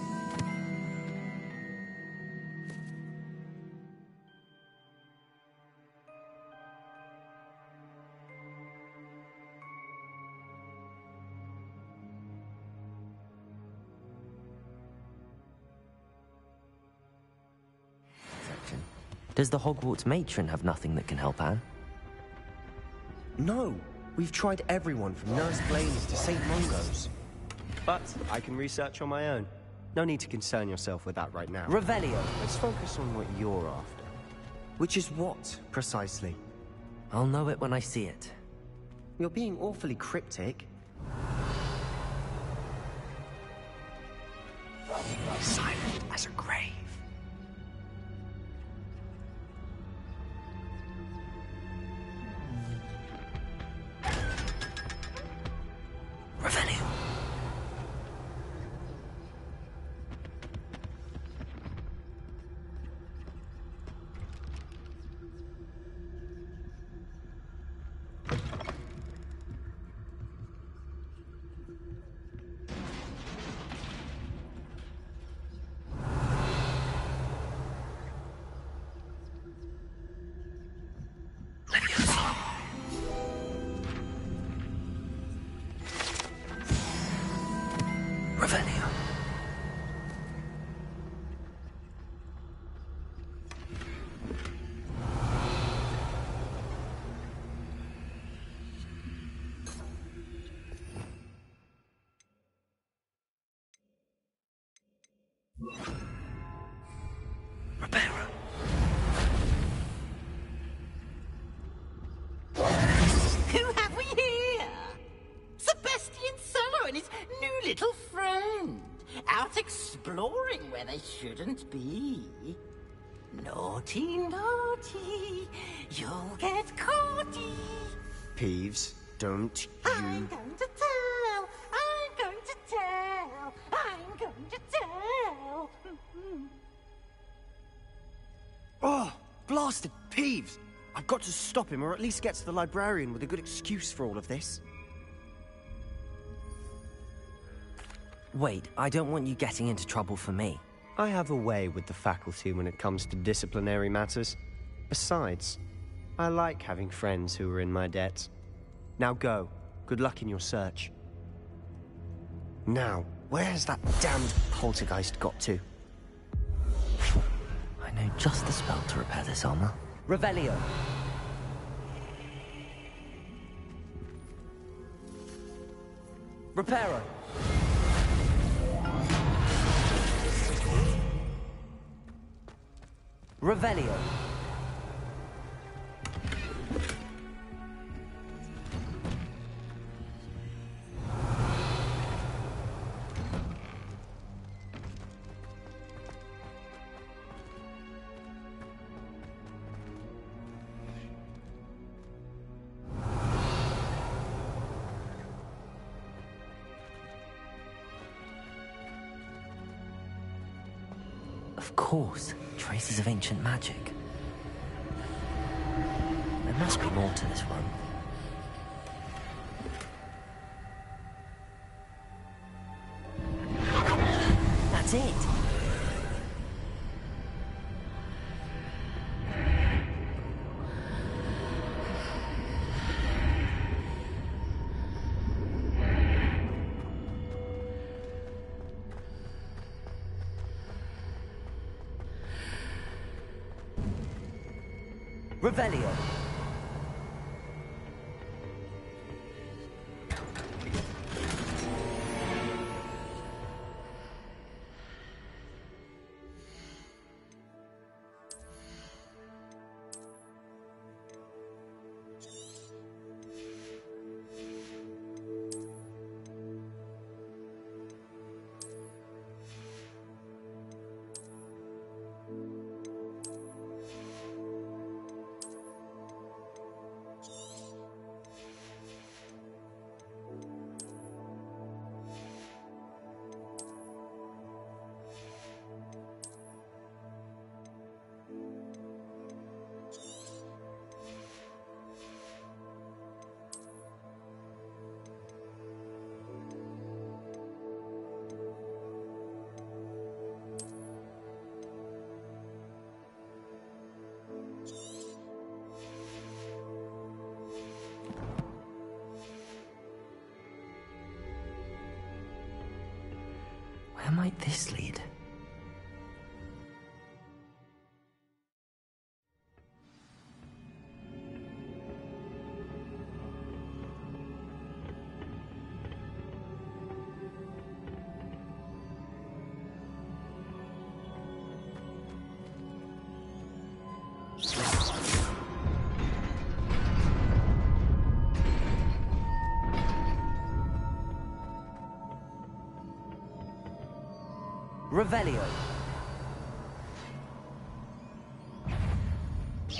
Does the Hogwarts matron have nothing that can help Anne? No! We've tried everyone from Nurse Blaine to St. Mungo's. But I can research on my own. No need to concern yourself with that right now. Revelio! Let's focus on what you're after. Which is what, precisely? I'll know it when I see it. You're being awfully cryptic. Silent as a grave. Revelio. exploring where they shouldn't be. Naughty, naughty, you'll get caughty. Peeves, don't you... I'm going to tell, I'm going to tell, I'm going to tell. Oh, blasted Peeves! I've got to stop him, or at least get to the librarian with a good excuse for all of this. Wait, I don't want you getting into trouble for me. I have a way with the faculty when it comes to disciplinary matters. Besides, I like having friends who are in my debt. Now go. Good luck in your search. Now, where's that damned poltergeist got to? I know just the spell to repair this armor. Revelio! Reparo! Revelio! Of course, traces of ancient magic. There must be more to this room. That's it! Revelio. Where might this lead? Revelio.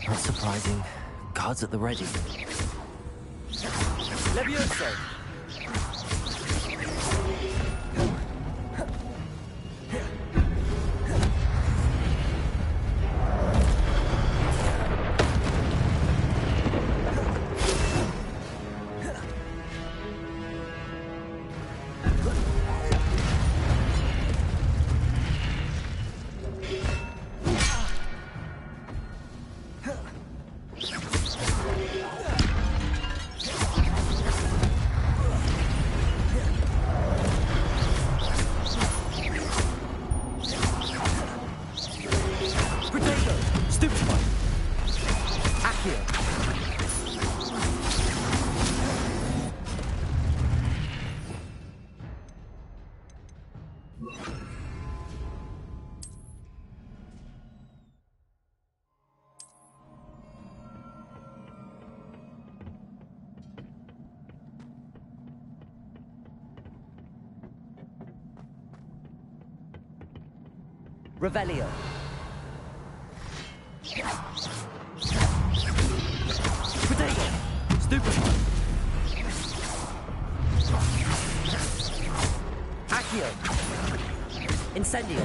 Not surprising. Guards at the ready. Levioso. Revelio. Protego. Stupefy. Accio. Incendio.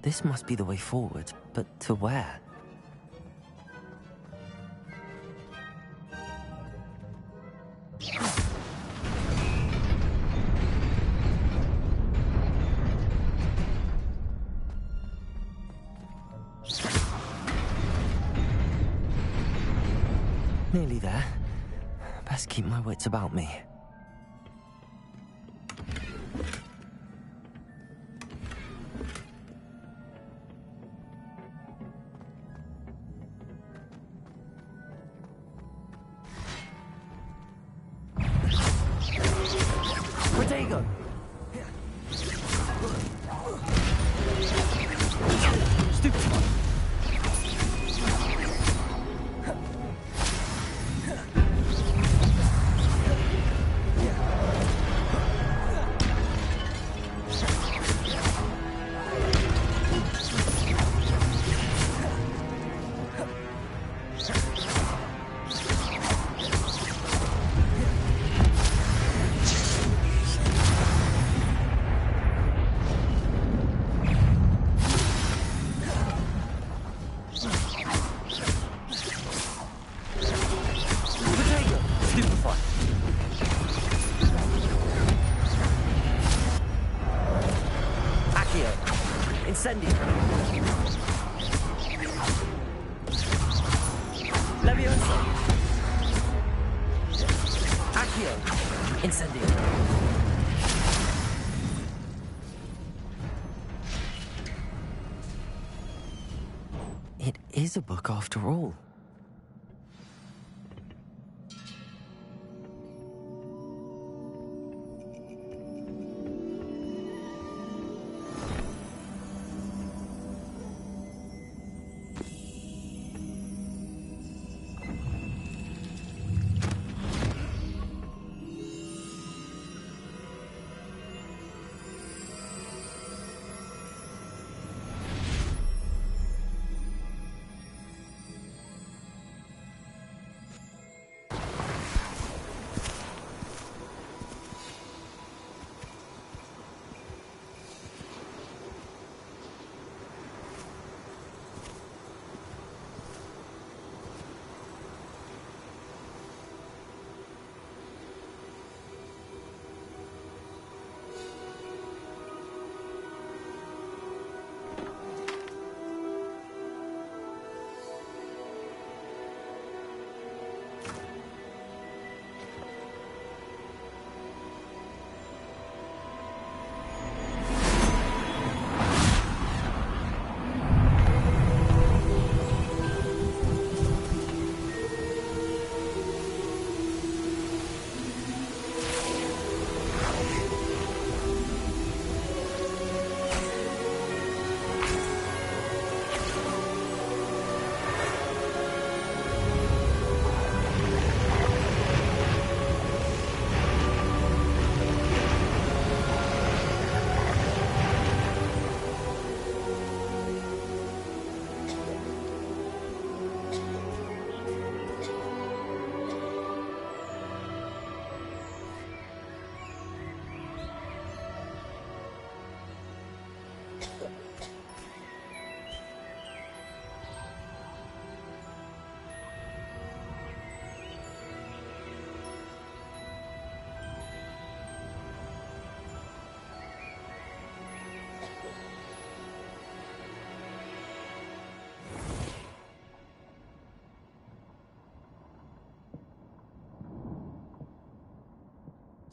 This must be the way forward, but to where? Nearly there. Best keep my wits about me. Protego! Stupefy! Incendio. Leviosa. Accio. Incendio. It is a book after all.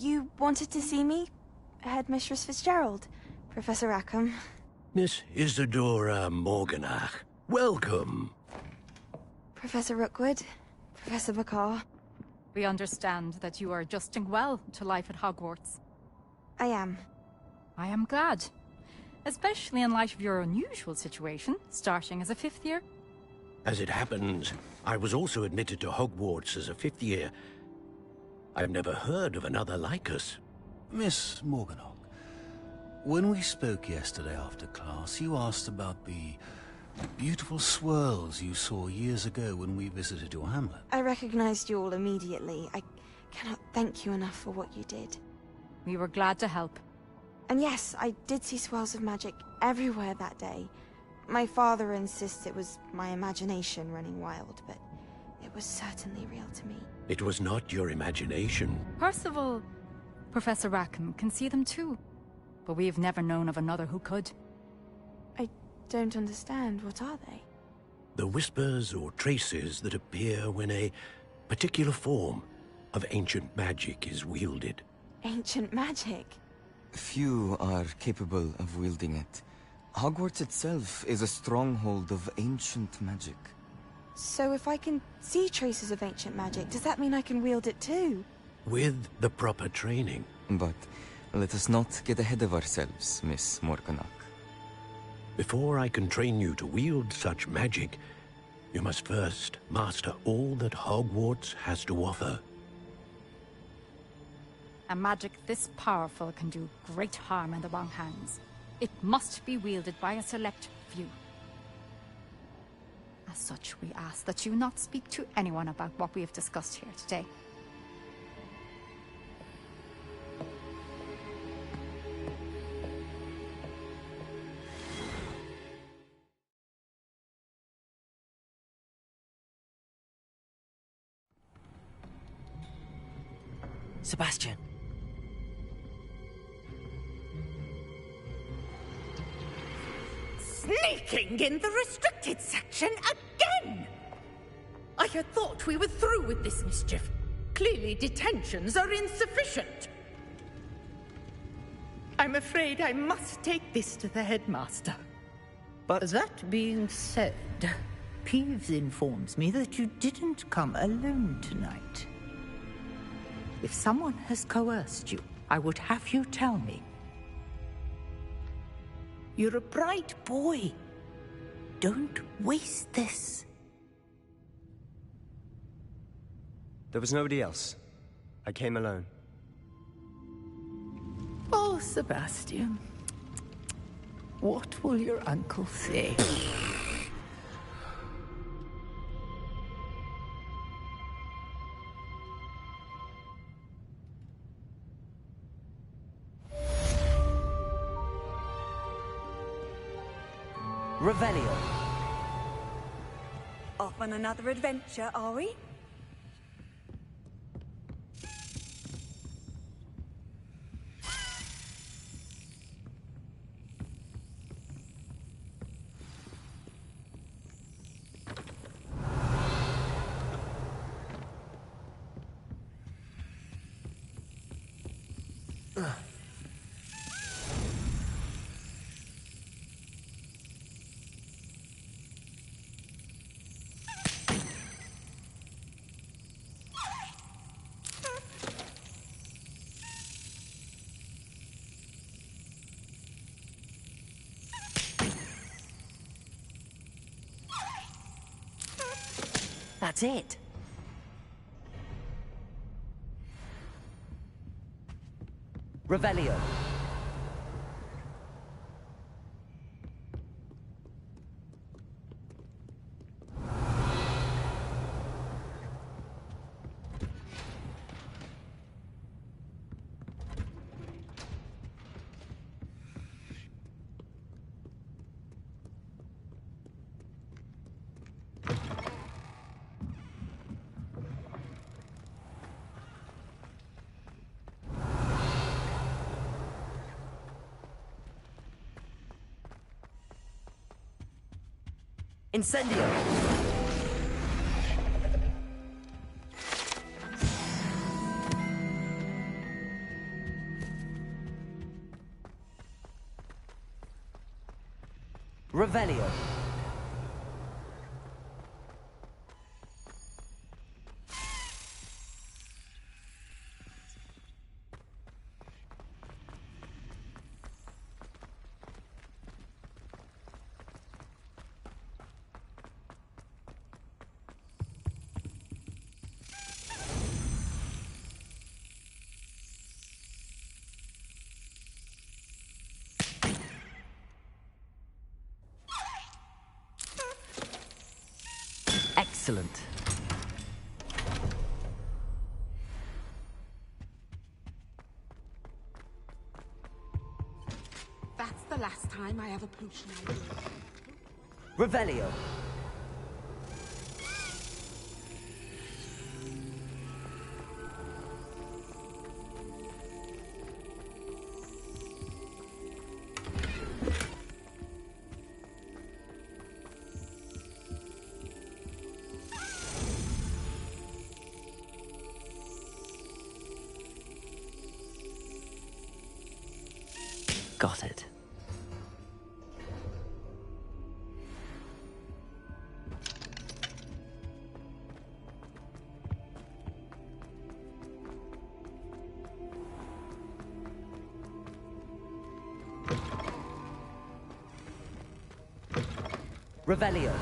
You wanted to see me? Headmistress Fitzgerald, Professor Rackham. Miss Isadora Morganach, welcome. Professor Rookwood, Professor Bakar. We understand that you are adjusting well to life at Hogwarts. I am. I am glad. Especially in light of your unusual situation, starting as a 5th year. As it happens, I was also admitted to Hogwarts as a 5th year. I've never heard of another like us. Miss Morganach, when we spoke yesterday after class, you asked about the beautiful swirls you saw years ago when we visited your hamlet. I recognized you all immediately. I cannot thank you enough for what you did. We were glad to help. And yes, I did see swirls of magic everywhere that day. My father insists it was my imagination running wild, but it was certainly real to me. It was not your imagination. Percival, Professor Rackham can see them too. But we have never known of another who could. I don't understand. What are they? The whispers or traces that appear when a particular form of ancient magic is wielded. Ancient magic? Few are capable of wielding it. Hogwarts itself is a stronghold of ancient magic. So if I can see traces of ancient magic, does that mean I can wield it too? With the proper training. But let us not get ahead of ourselves, Miss Morganach. Before I can train you to wield such magic, you must first master all that Hogwarts has to offer. A magic this powerful can do great harm in the wrong hands. It must be wielded by a select few. As such, we ask that you not speak to anyone about what we have discussed here today. Sebastian. Sneaking in the restricted section again! I had thought we were through with this mischief. Clearly detentions are insufficient. I'm afraid I must take this to the headmaster. But that being said, Peeves informs me that you didn't come alone tonight. If someone has coerced you, I would have you tell me. You're a bright boy. Don't waste this. There was nobody else. I came alone. Oh, Sebastian. What will your uncle say? Revelio. Off on another adventure, are we? That's it. Revelio. Incendio! Revelio. Excellent. That's the last time I have a potion idea. Revelio. Got it. Revelio.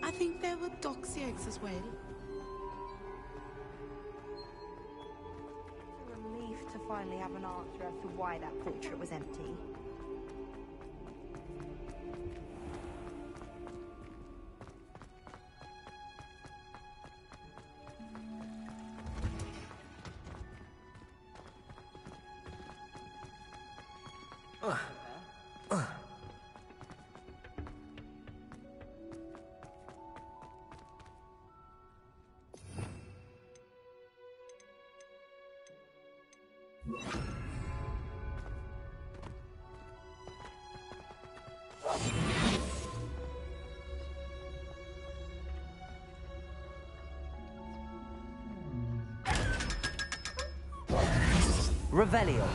I think there were doxy eggs as well. It's a relief to finally have an answer as to why that portrait was empty. Revelio.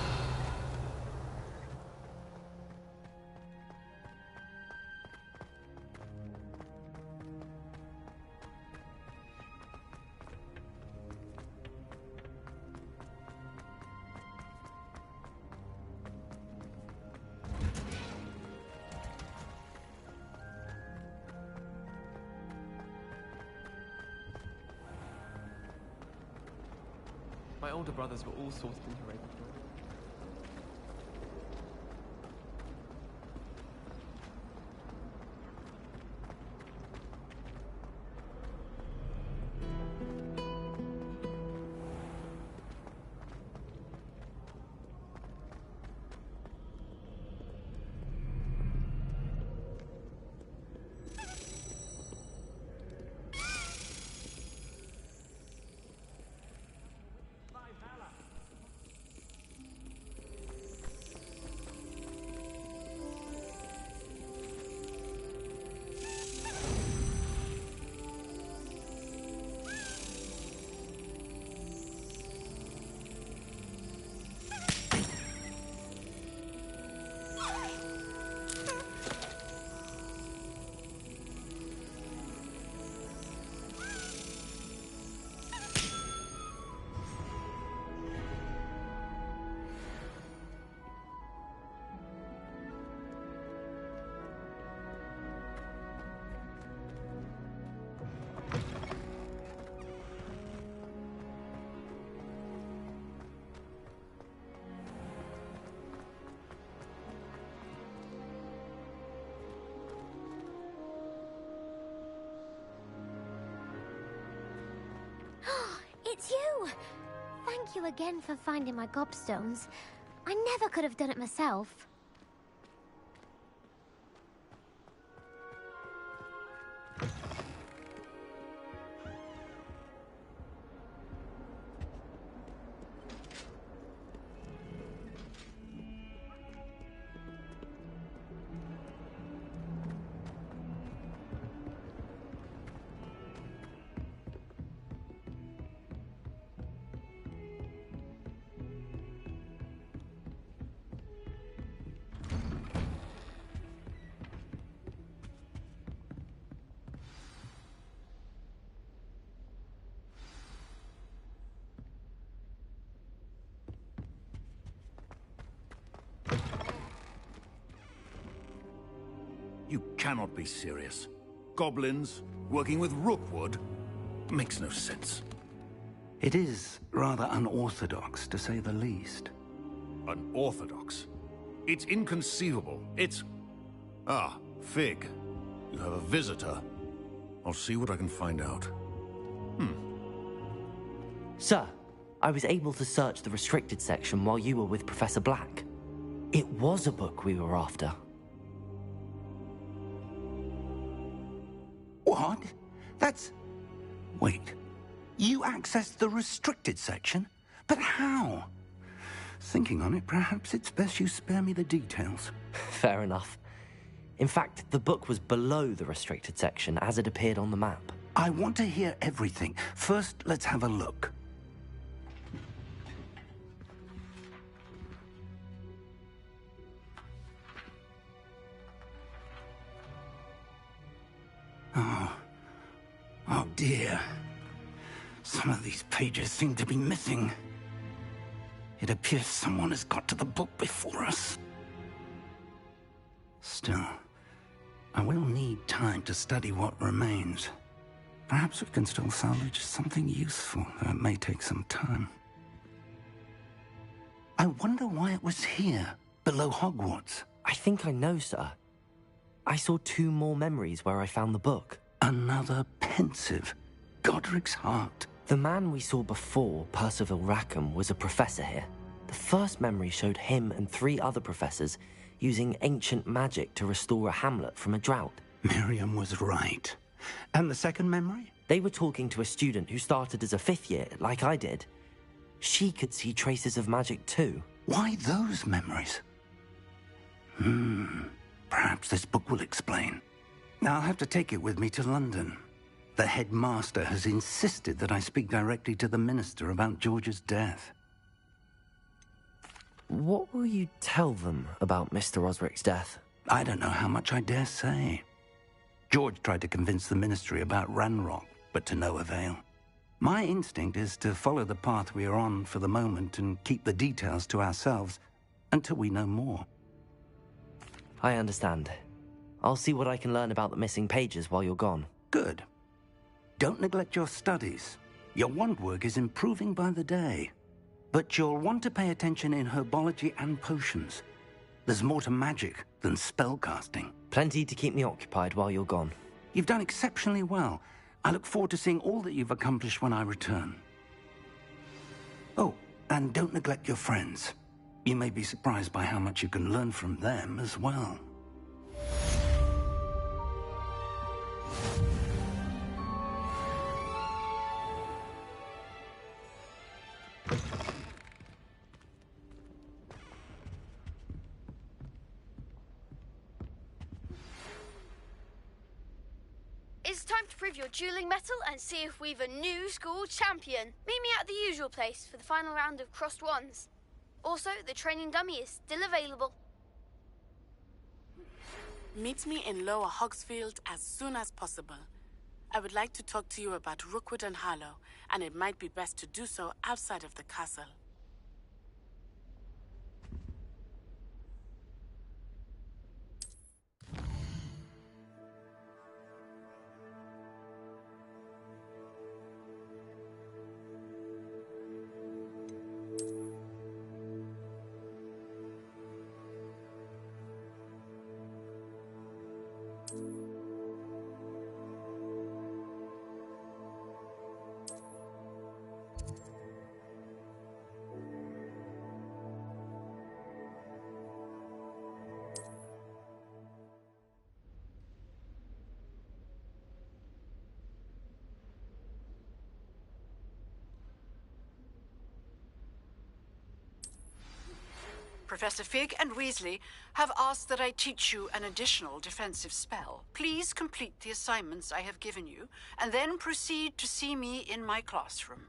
My older brothers were all sorted into Ravenclaw. It's you! Thank you again for finding my gobstones. I never could have done it myself. You cannot be serious. Goblins working with Rookwood? Makes no sense. It is rather unorthodox, to say the least. Unorthodox? It's inconceivable. It's... Ah, Fig. You have a visitor. I'll see what I can find out. Sir, I was able to search the restricted section while you were with Professor Black. It was a book we were after. What? That's... Wait. You accessed the restricted section? But how? Thinking on it, perhaps it's best you spare me the details. Fair enough. In fact, the book was below the restricted section as it appeared on the map. I want to hear everything. First, let's have a look. Oh dear. Some of these pages seem to be missing. It appears someone has got to the book before us. Still, I will need time to study what remains. Perhaps we can still salvage something useful, though it may take some time. I wonder why it was here, below Hogwarts. I think I know, sir. I saw 2 more memories where I found the book. Another pensive. Godric's heart. The man we saw before, Percival Rackham, was a professor here. The first memory showed him and 3 other professors using ancient magic to restore a hamlet from a drought. Miriam was right. And the second memory? They were talking to a student who started as a 5th year, like I did. She could see traces of magic too. Why those memories? Perhaps this book will explain. Now I'll have to take it with me to London. The headmaster has insisted that I speak directly to the minister about George's death. What will you tell them about Mr. Osric's death? I don't know how much I dare say. George tried to convince the ministry about Ranrock, but to no avail. My instinct is to follow the path we are on for the moment and keep the details to ourselves until we know more. I understand. I'll see what I can learn about the missing pages while you're gone. Good. Don't neglect your studies. Your wand work is improving by the day. But you'll want to pay attention in herbology and potions. There's more to magic than spellcasting. Plenty to keep me occupied while you're gone. You've done exceptionally well. I look forward to seeing all that you've accomplished when I return. Oh, and don't neglect your friends. You may be surprised by how much you can learn from them as well. It's time to prove your dueling mettle and see if we've a new school champion. Meet me at the usual place for the final round of crossed wands. Also, the training dummy is still available. Meet me in Lower Hogsfield as soon as possible. I would like to talk to you about Rookwood and Harlow, and it might be best to do so outside of the castle. Professor Fig and Weasley have asked that I teach you an additional defensive spell. Please complete the assignments I have given you, and then proceed to see me in my classroom.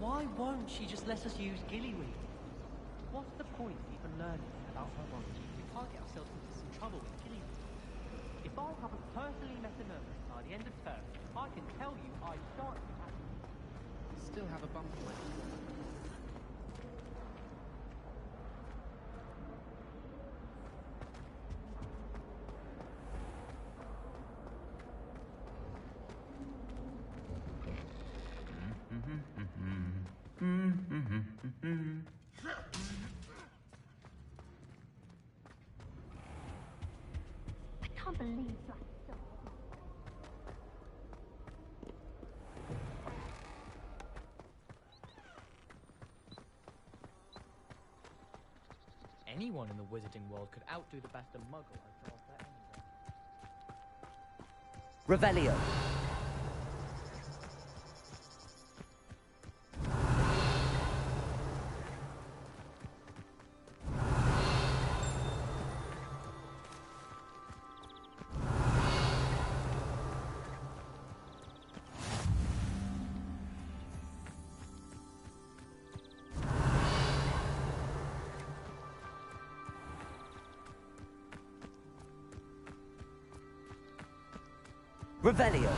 Why won't she just let us use Gillyweed? What's the point of even learning about herbology if we can't get ourselves into some trouble with Gillyweed? If I haven't personally met a herbalist by the end of term, I can tell you I shan't be happy. Still have a bump on my I can't believe that. Anyone in the wizarding world could outdo the best of Muggle. I draw that anyway. Revelio. Revelio.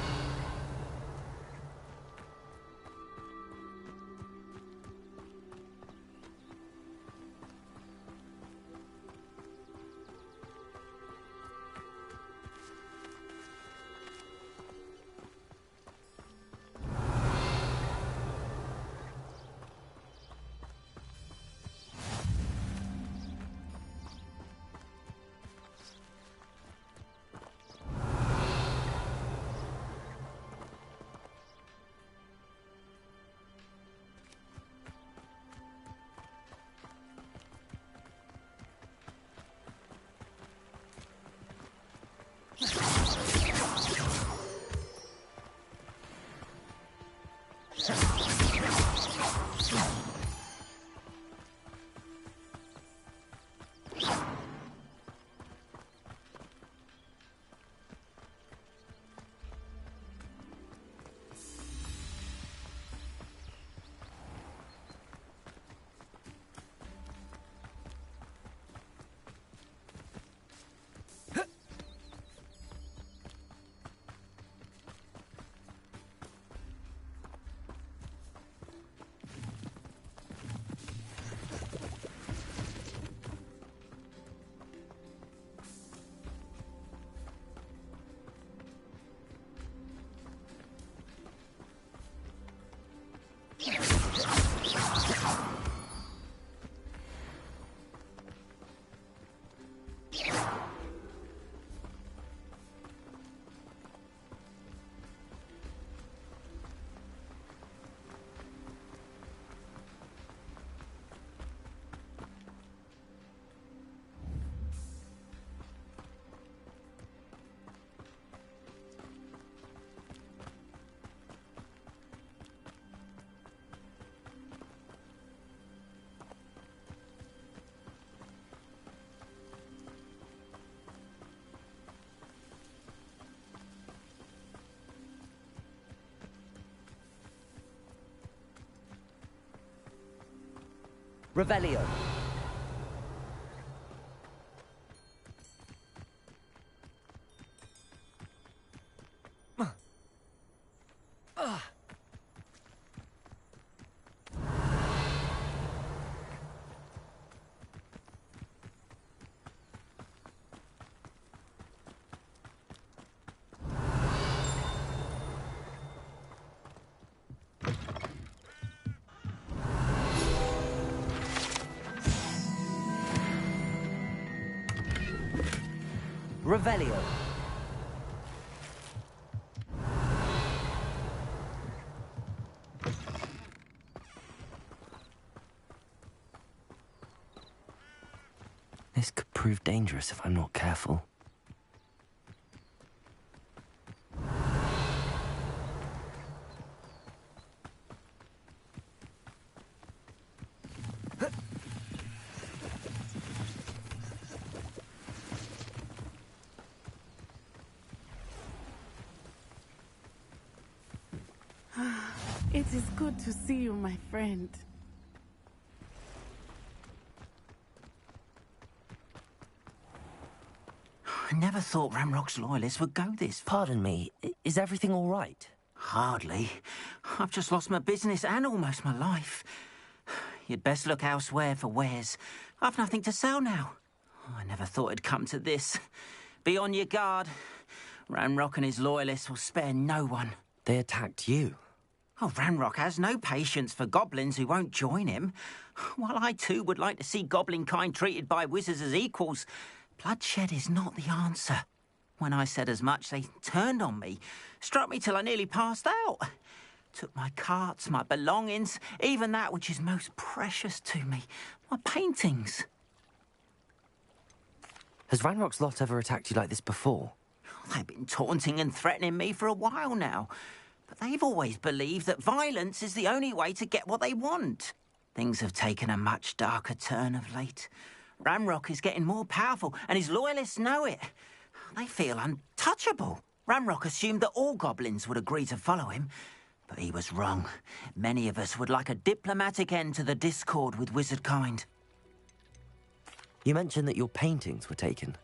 Revelio. Revelio. This could prove dangerous if I'm not careful. It is good to see you, my friend. I never thought Ramrock's loyalists would go this far. Pardon me, is everything all right? Hardly. I've just lost my business and almost my life. You'd best look elsewhere for wares. I've nothing to sell now. I never thought it'd come to this. Be on your guard. Ramrock and his loyalists will spare no one. They attacked you. Oh, Ranrock has no patience for goblins who won't join him. While I too would like to see goblin kind treated by wizards as equals, bloodshed is not the answer. When I said as much, they turned on me, struck me till I nearly passed out. Took my carts, my belongings, even that which is most precious to me, my paintings. Has Ranrock's lot ever attacked you like this before? They've been taunting and threatening me for a while now. But they've always believed that violence is the only way to get what they want. Things have taken a much darker turn of late. Ramrock is getting more powerful, and his loyalists know it. They feel untouchable. Ramrock assumed that all goblins would agree to follow him, but he was wrong. Many of us would like a diplomatic end to the discord with wizard kind. You mentioned that your paintings were taken.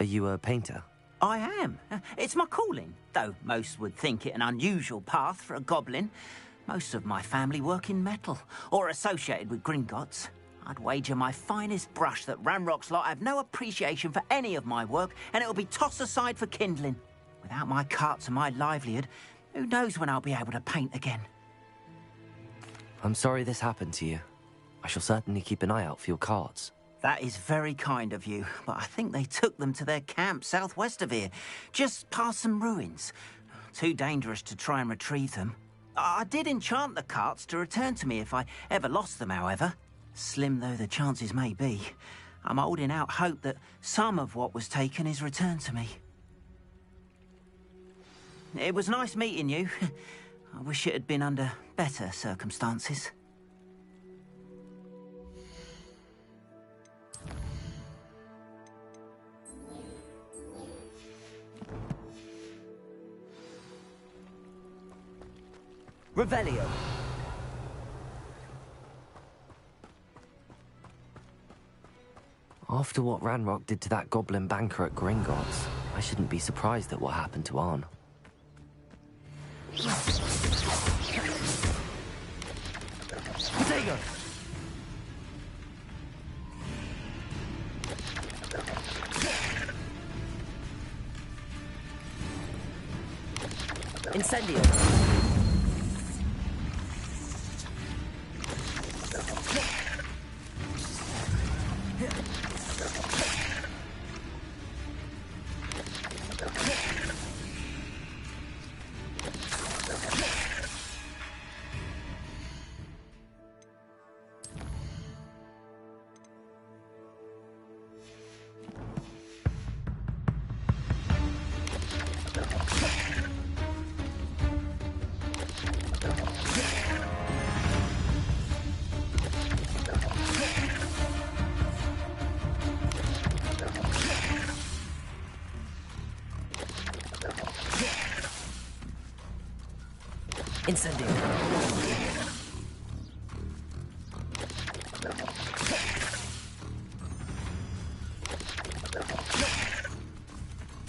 Are you a painter? I am. It's my calling, though most would think it an unusual path for a goblin. Most of my family work in metal, or associated with Gringotts. I'd wager my finest brush that Ramrock's lot have no appreciation for any of my work, and it'll be tossed aside for kindling. Without my carts and my livelihood, who knows when I'll be able to paint again. I'm sorry this happened to you. I shall certainly keep an eye out for your carts. That is very kind of you, but I think they took them to their camp southwest of here, just past some ruins. Too dangerous to try and retrieve them. I did enchant the carts to return to me if I ever lost them, however. Slim though the chances may be, I'm holding out hope that some of what was taken is returned to me. It was nice meeting you. I wish it had been under better circumstances. Revelio. After what Ranrock did to that goblin banker at Gringotts, I shouldn't be surprised at what happened to Arn. Potato! Incendio! Incendio.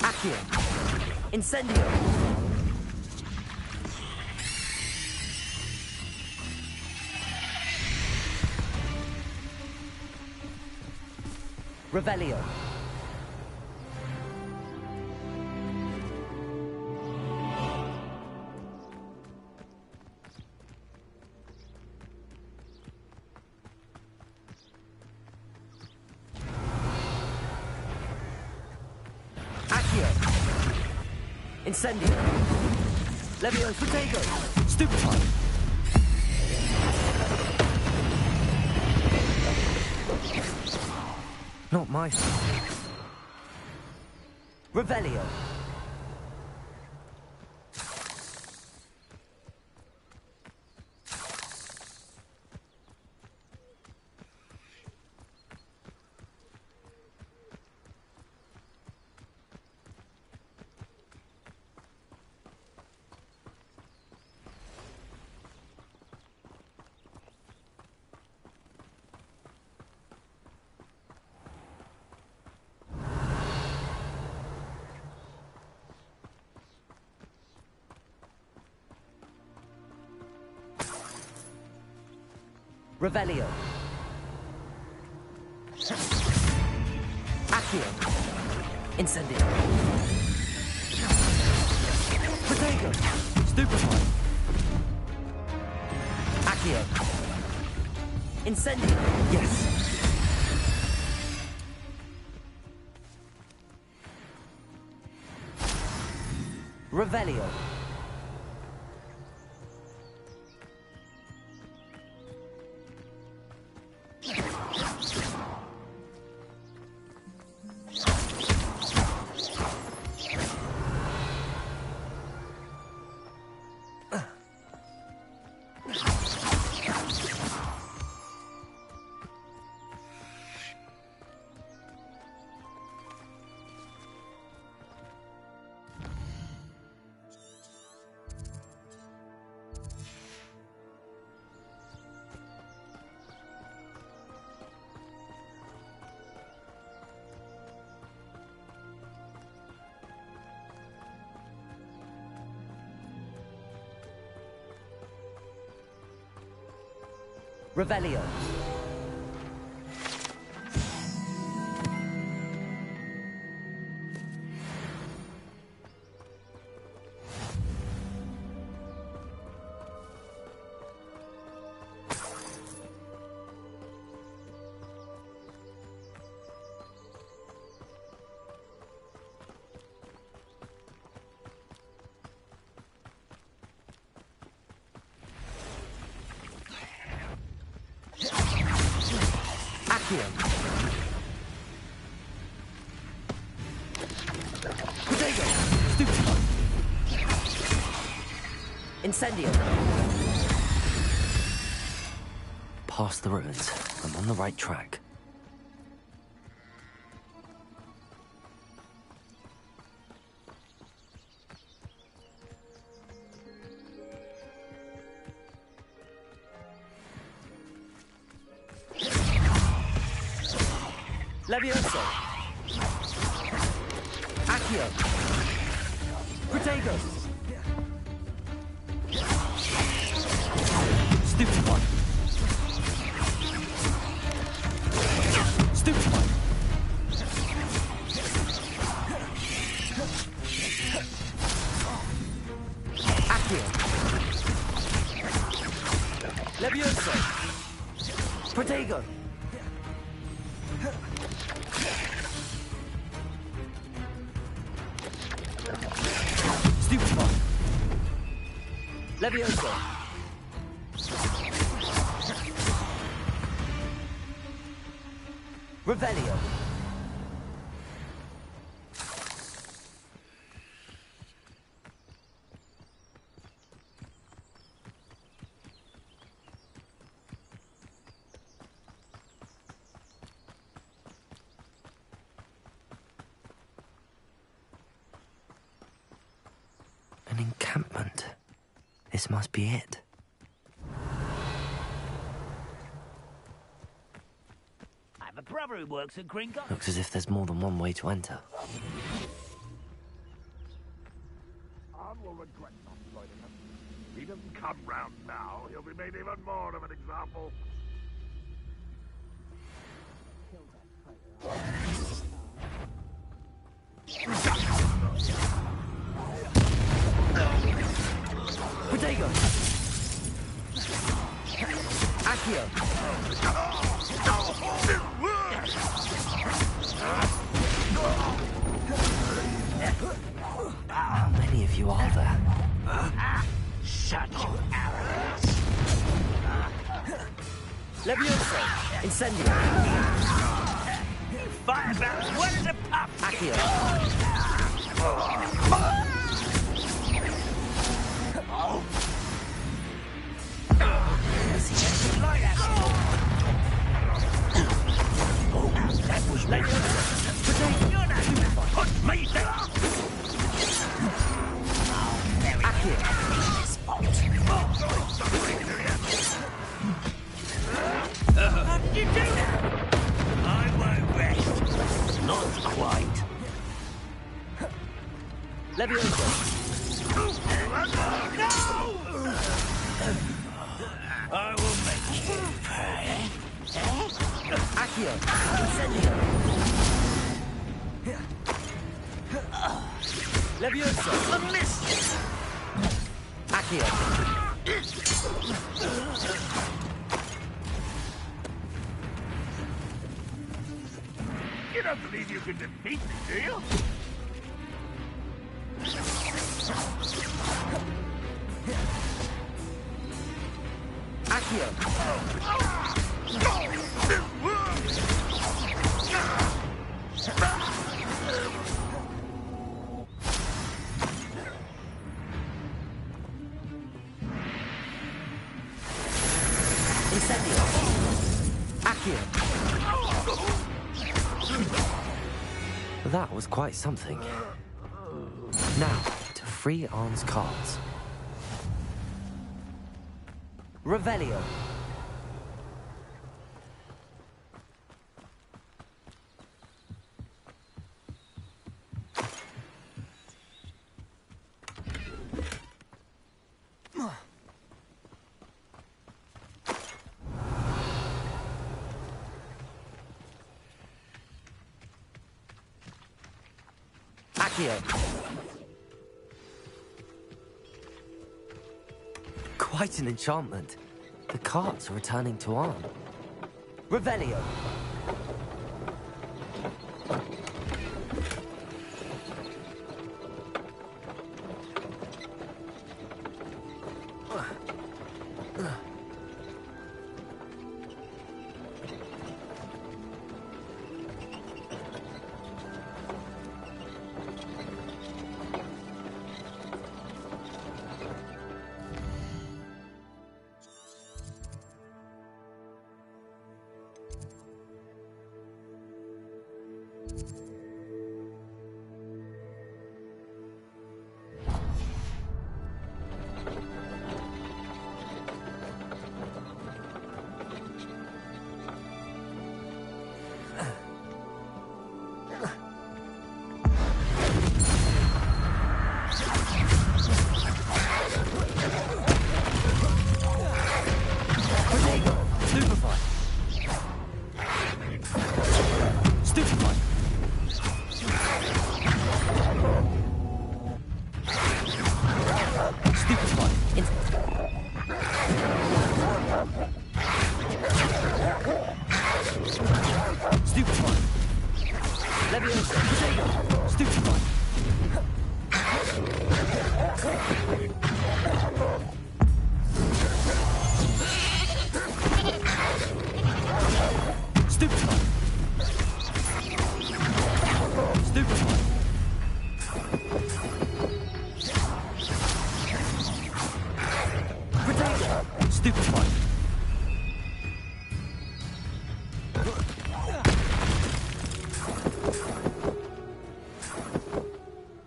Accio. Incendio. Revelio. Accio. Incendio. Levio Futego. Stupefy. Not my fault. Revelio. Revelio. Accio. Incendio. Protego. Stupefy. Accio. Incendio. Yes. Revelio. Revelio. Accio. Protego. Stupefy. Incendio. Past the ruins. I'm on the right track. Levioso. Accio. Protego. Stupefy. Stupefy. Accio. Levioso. Protego. Stupefy. Levioso. Revelio. An encampment. This must be it. I have a brother who works at Gringotts. Looks as if there's more than one way to enter. Arn will regret not joining us. If he doesn't come round now, he'll be made even more of an example. Protego! Accio! How many of you are there? Shut your arrows! Levioso! Incendio! Fire about well as a pup! Accio! That was Levioso! Put me down! Accio! How did you do that? I won't rest. Not quite. Levioso! No! I will make you pay. Accio! Incendio! Levioso! A miss! Accio! You don't believe you can defeat me, do you? Accio! Incendio! Accio! That was quite something. Now, to free Arn's cards. Revelio. Accio. Quite an enchantment. The cards are returning to Arn. Revelio.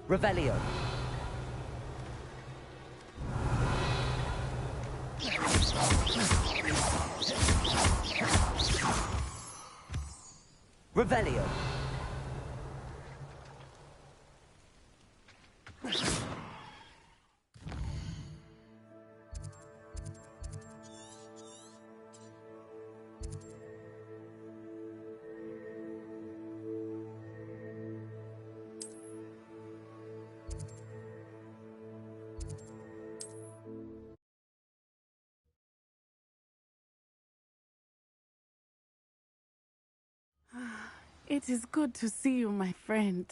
Revelio. Revelio. It is good to see you, my friend.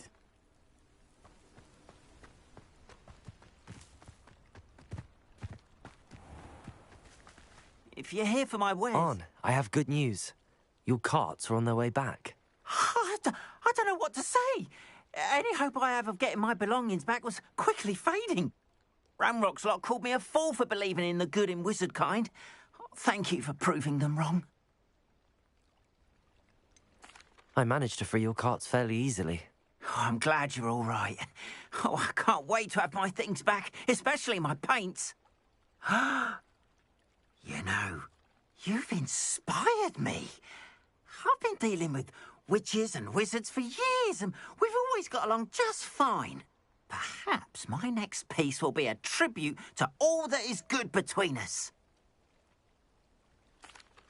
If you're here for my wares... On, I have good news. Your carts are on their way back. I don't know what to say. Any hope I have of getting my belongings back was quickly fading. Ramrock's lot called me a fool for believing in the good in wizard kind. Thank you for proving them wrong. I managed to free your carts fairly easily. Oh, I'm glad you're all right. Oh, I can't wait to have my things back, especially my paints. You know, you've inspired me. I've been dealing with witches and wizards for years, and we've always got along just fine. Perhaps my next piece will be a tribute to all that is good between us.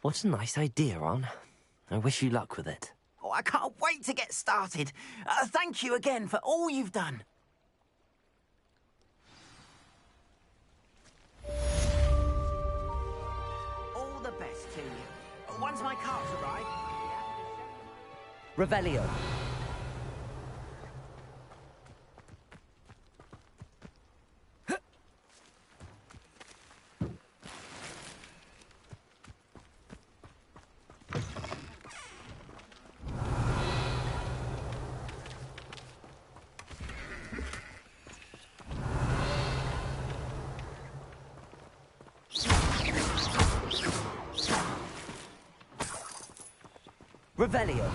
What a nice idea, Ron. I wish you luck with it. Oh, I can't wait to get started. Thank you again for all you've done. All the best to you. Once my carts arrive... Revelio. Revelio.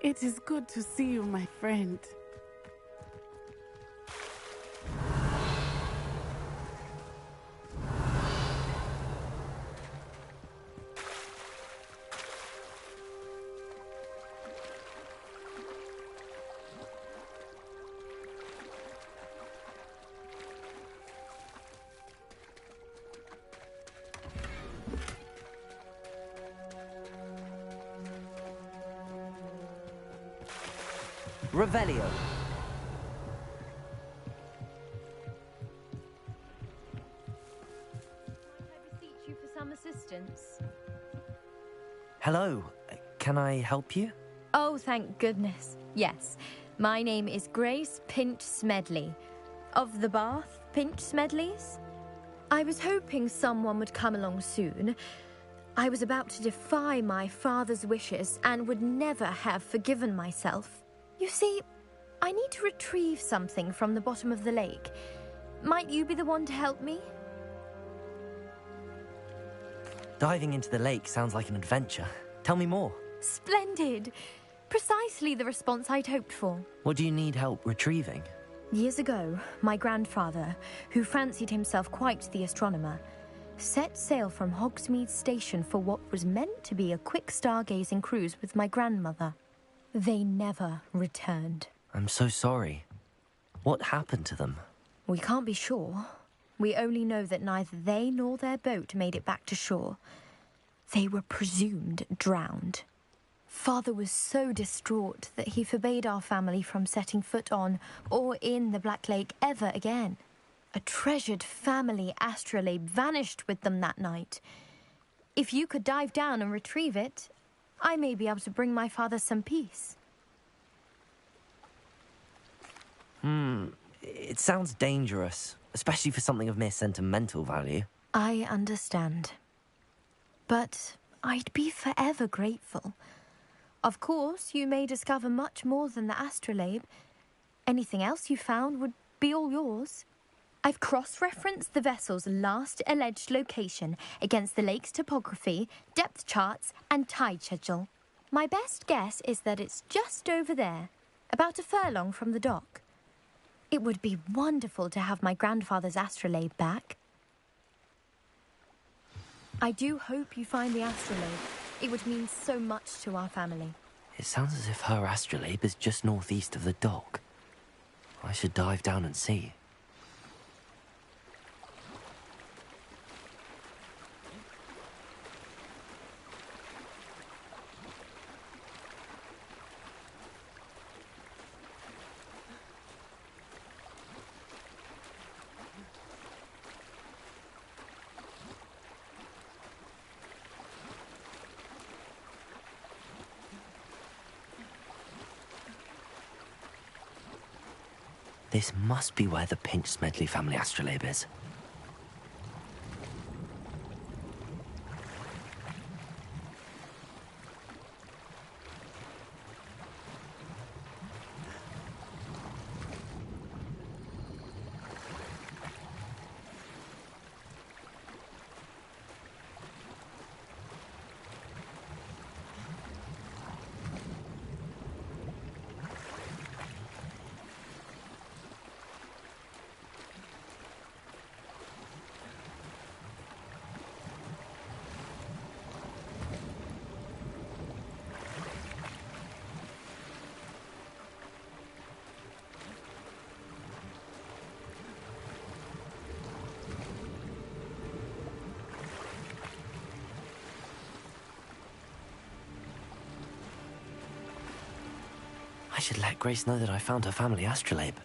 It is good to see you, my friend. Revelio. I beseech you for some assistance. Hello. Can I help you? Oh, thank goodness. Yes. My name is Grace Pinch Smedley. Of the Bath Pinch Smedleys? I was hoping someone would come along soon. I was about to defy my father's wishes and would never have forgiven myself. You see, I need to retrieve something from the bottom of the lake. Might you be the one to help me? Diving into the lake sounds like an adventure. Tell me more. Splendid! Precisely the response I'd hoped for. What do you need help retrieving? Years ago, my grandfather, who fancied himself quite the astronomer, set sail from Hogsmeade Station for what was meant to be a quick stargazing cruise with my grandmother. They never returned. I'm so sorry. What happened to them? We can't be sure. We only know that neither they nor their boat made it back to shore. They were presumed drowned. Father was so distraught that he forbade our family from setting foot on or in the Black Lake ever again. A treasured family astrolabe vanished with them that night. If you could dive down and retrieve it, I may be able to bring my father some peace. It sounds dangerous, especially for something of mere sentimental value. I understand. But I'd be forever grateful. Of course, you may discover much more than the astrolabe. Anything else you found would be all yours. I've cross-referenced the vessel's last alleged location against the lake's topography, depth charts, and tide schedule. My best guess is that it's just over there, about a furlong from the dock. It would be wonderful to have my grandfather's astrolabe back. I do hope you find the astrolabe. It would mean so much to our family. It sounds as if her astrolabe is just northeast of the dock. I should dive down and see. This must be where the Pinch Smedley family astrolabe is. I should let Grace know that I found her family astrolabe.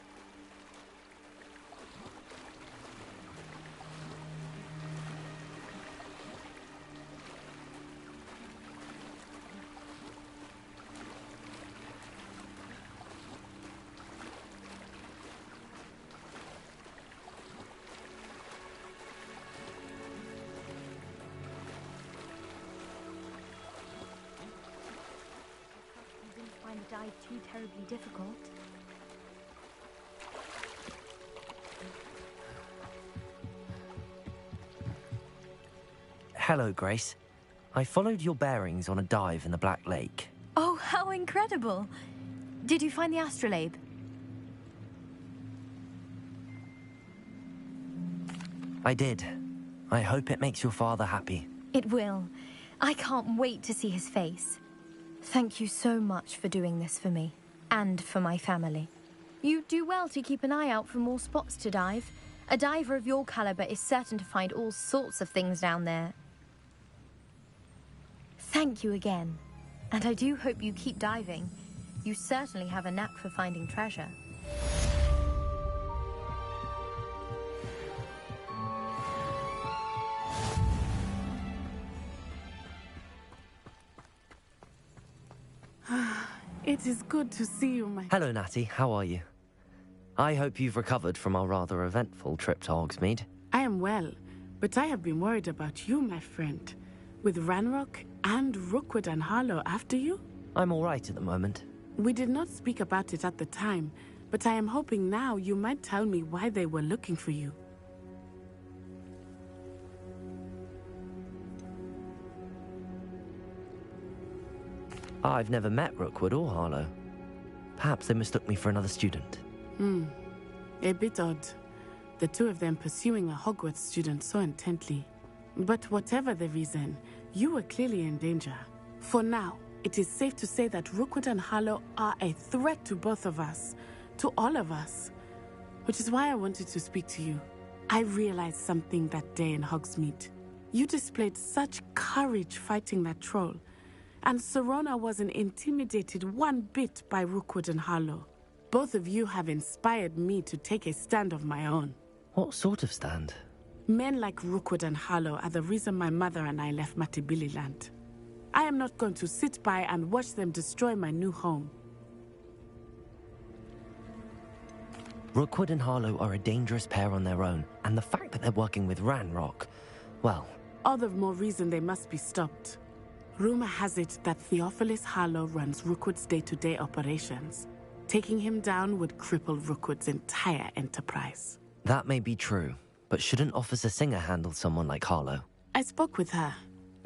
Find the dive too terribly difficult. Hello, Grace. I followed your bearings on a dive in the Black Lake. Oh, how incredible! Did you find the astrolabe? I did. I hope it makes your father happy. It will. I can't wait to see his face. Thank you so much for doing this for me, and for my family. You do well to keep an eye out for more spots to dive. A diver of your caliber is certain to find all sorts of things down there. Thank you again, and I do hope you keep diving. You certainly have a knack for finding treasure. It is good to see you, my... Hello, Natty. How are you? I hope you've recovered from our rather eventful trip to Hogsmeade. I am well, but I have been worried about you, my friend. With Ranrock and Rookwood and Harlow after you? I'm all right at the moment. We did not speak about it at the time, but I am hoping now you might tell me why they were looking for you. I've never met Rookwood or Harlow. Perhaps they mistook me for another student. A bit odd. The two of them pursuing a Hogwarts student so intently. But whatever the reason, you were clearly in danger. For now, it is safe to say that Rookwood and Harlow are a threat to both of us. To all of us. Which is why I wanted to speak to you. I realized something that day in Hogsmeade. You displayed such courage fighting that troll. And Serona wasn't intimidated one bit by Rookwood and Harlow. Both of you have inspired me to take a stand of my own. What sort of stand? Men like Rookwood and Harlow are the reason my mother and I left Matibili Land. I am not going to sit by and watch them destroy my new home. Rookwood and Harlow are a dangerous pair on their own, and the fact that they're working with Ranrock, well... All the more reason they must be stopped. Rumor has it that Theophilus Harlow runs Rookwood's day-to-day operations. Taking him down would cripple Rookwood's entire enterprise. That may be true, but shouldn't Officer Singer handle someone like Harlow? I spoke with her.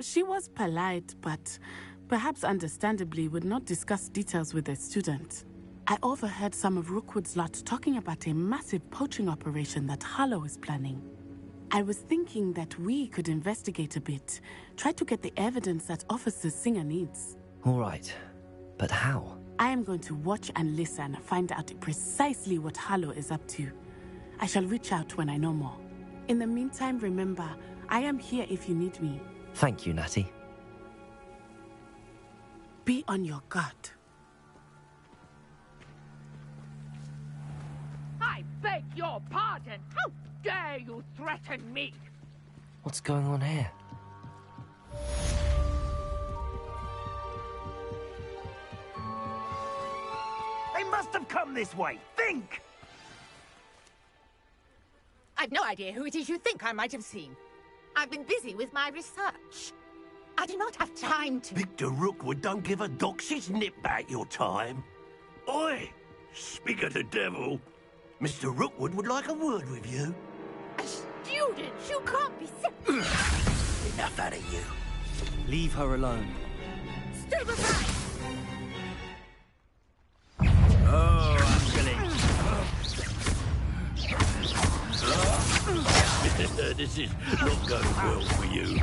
She was polite, but perhaps understandably would not discuss details with a student. I overheard some of Rookwood's lot talking about a massive poaching operation that Harlow is planning. I was thinking that we could investigate a bit, try to get the evidence that Officer Singer needs. All right, but how? I am going to watch and listen, find out precisely what Harlow is up to. I shall reach out when I know more. In the meantime, remember, I am here if you need me. Thank you, Natty. Be on your guard. I beg your pardon. How dare you threaten me? What's going on here? They must have come this way. Think! I've no idea who it is you think I might have seen. I've been busy with my research. I do not have time to... Victor Rookwood don't give a doxy's nip back your time. Oi! Speak of the devil. Mr. Rookwood would like a word with you. A student? You can't be sick. Enough out of you. Leave her alone. Stay aside! Oh, Uncle. This is not going well for you.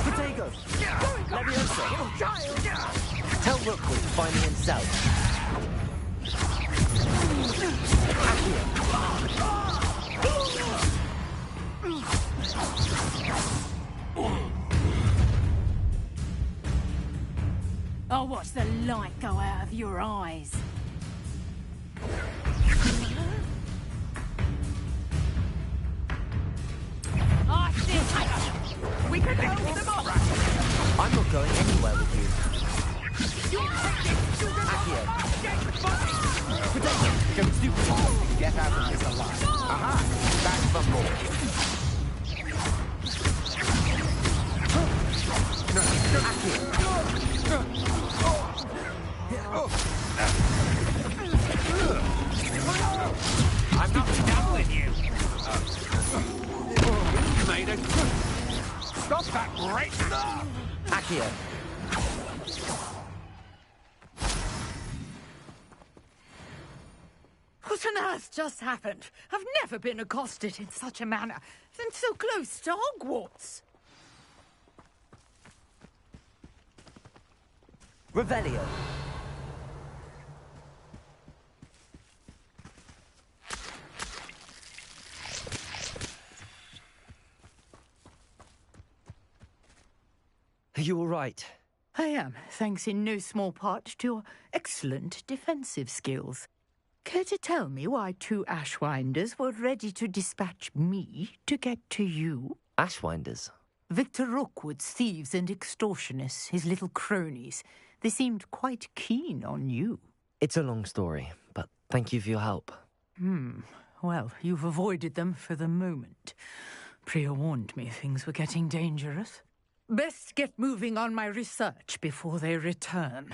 Potato! Levioso! Tell Rookwood to find me himself. I'll watch the light go out of your eyes. We can hold them off! I'm not going anywhere with you. Accio! Potato! Don't stupid you can get out of this alive. Aha! Back for more. I'm not done with you. You made it. Stop that great stuff! Accio! What on earth just happened? I've never been accosted in such a manner, and so close to Hogwarts. Revelio! Are you all right? I am, thanks in no small part to your excellent defensive skills. Care to tell me why two Ashwinders were ready to dispatch me to get to you? Ashwinders? Victor Rookwood's thieves and extortionists, his little cronies. They seemed quite keen on you. It's a long story, but thank you for your help. Well, you've avoided them for the moment. Priya warned me things were getting dangerous. Best get moving on my research before they return.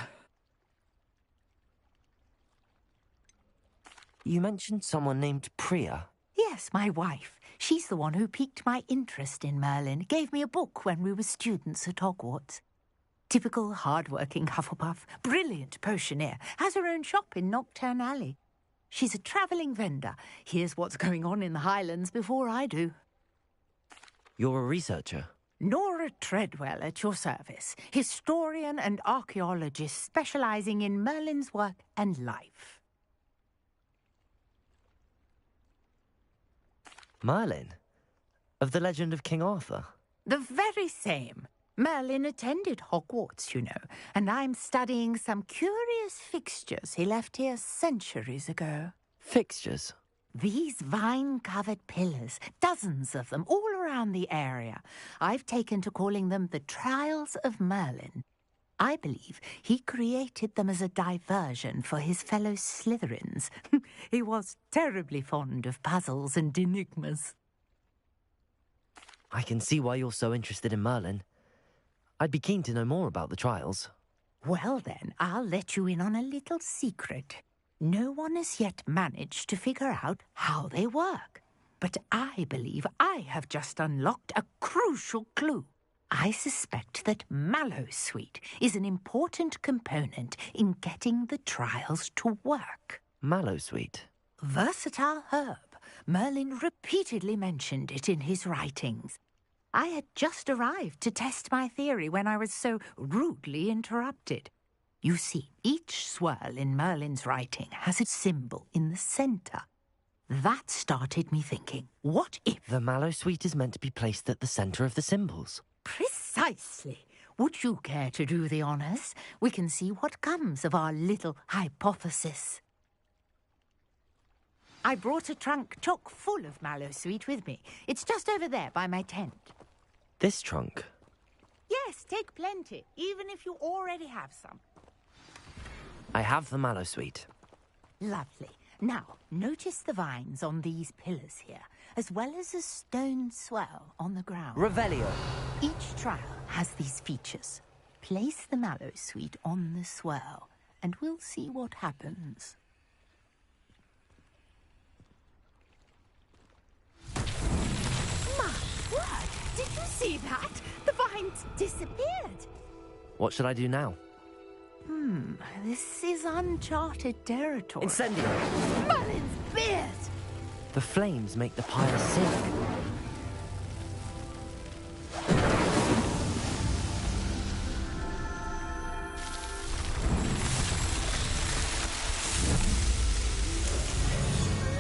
You mentioned someone named Priya. Yes, my wife. She's the one who piqued my interest in Merlin. Gave me a book when we were students at Hogwarts. Typical hard-working Hufflepuff, brilliant potioneer, has her own shop in Knockturn Alley. She's a travelling vendor. Hears what's going on in the Highlands before I do. You're a researcher? Nora Treadwell at your service, historian and archaeologist specialising in Merlin's work and life. Merlin? Of the legend of King Arthur? The very same. Merlin attended Hogwarts, you know, and I'm studying some curious fixtures he left here centuries ago. Fixtures? These vine-covered pillars, dozens of them, all around the area. I've taken to calling them the Trials of Merlin. I believe he created them as a diversion for his fellow Slytherins. He was terribly fond of puzzles and enigmas. I can see why you're so interested in Merlin. I'd be keen to know more about the trials. Well then, I'll let you in on a little secret. No one has yet managed to figure out how they work. But I believe I have just unlocked a crucial clue. I suspect that mallowsweet is an important component in getting the trials to work. Mallowsweet? Versatile herb. Merlin repeatedly mentioned it in his writings. I had just arrived to test my theory when I was so rudely interrupted. You see, each swirl in Merlin's writing has a symbol in the centre. That started me thinking, what if... The mallowsweet is meant to be placed at the centre of the symbols. Precisely. Would you care to do the honours? We can see what comes of our little hypothesis. I brought a trunk chock full of mallowsweet with me. It's just over there by my tent. This trunk? Yes, take plenty, even if you already have some. I have the mallowsweet. Lovely. Now, notice the vines on these pillars here, as well as a stone swell on the ground. Revelio. Each trial has these features. Place the mallowsweet on the swell, and we'll see what happens. My word! Did you see that? The vines disappeared. What should I do now? This is uncharted territory. Incendio! Merlin's beard! The flames make the pyre sink.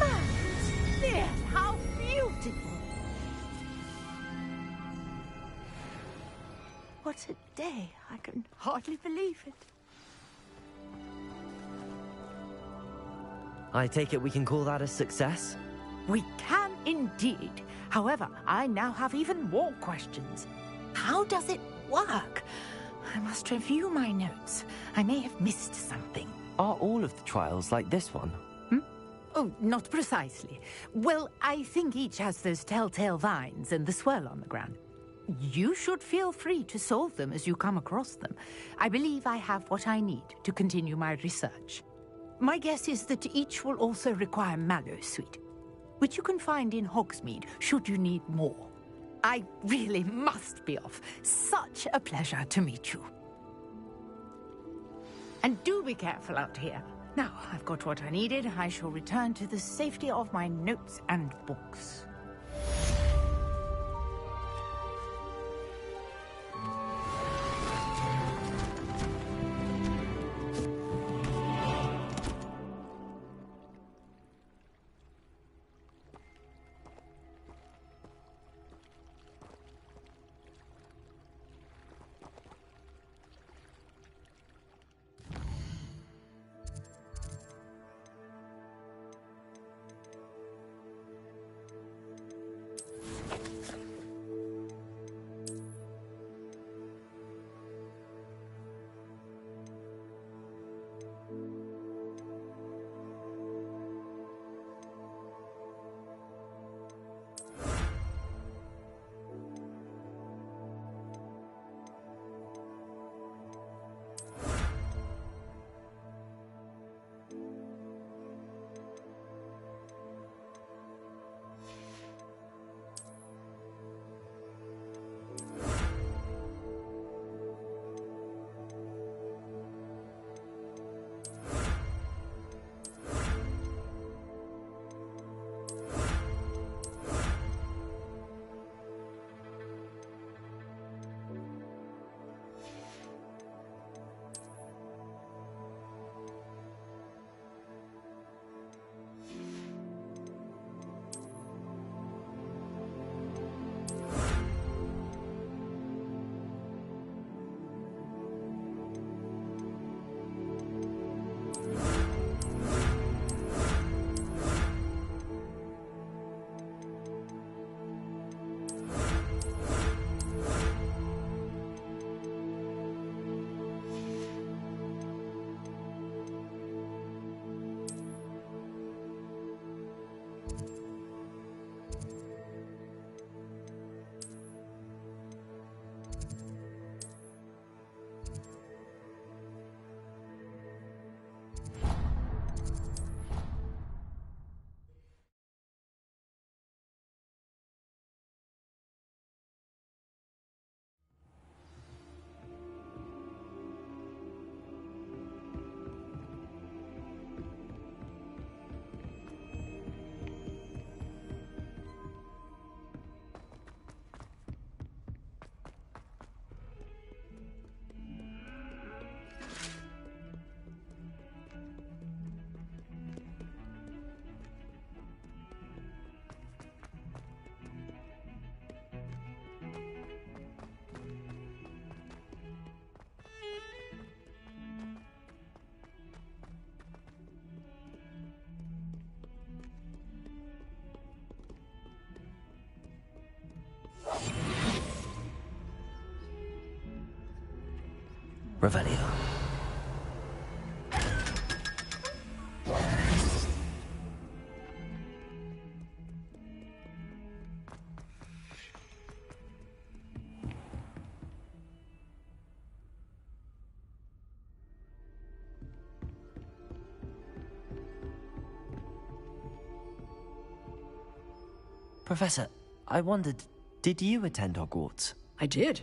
Merlin's beard! How beautiful! What a day! I can hardly believe it. I take it we can call that a success? We can indeed. However, I now have even more questions. How does it work? I must review my notes. I may have missed something. Are all of the trials like this one? Oh, not precisely. Well, I think each has those telltale vines and the swirl on the ground. You should feel free to solve them as you come across them. I believe I have what I need to continue my research. My guess is that each will also require mallowsweet, which you can find in Hogsmeade should you need more. I really must be off. Such a pleasure to meet you. And do be careful out here. Now, I've got what I needed. I shall return to the safety of my notes and books. Revelio. Professor, I wondered, did you attend Hogwarts? I did.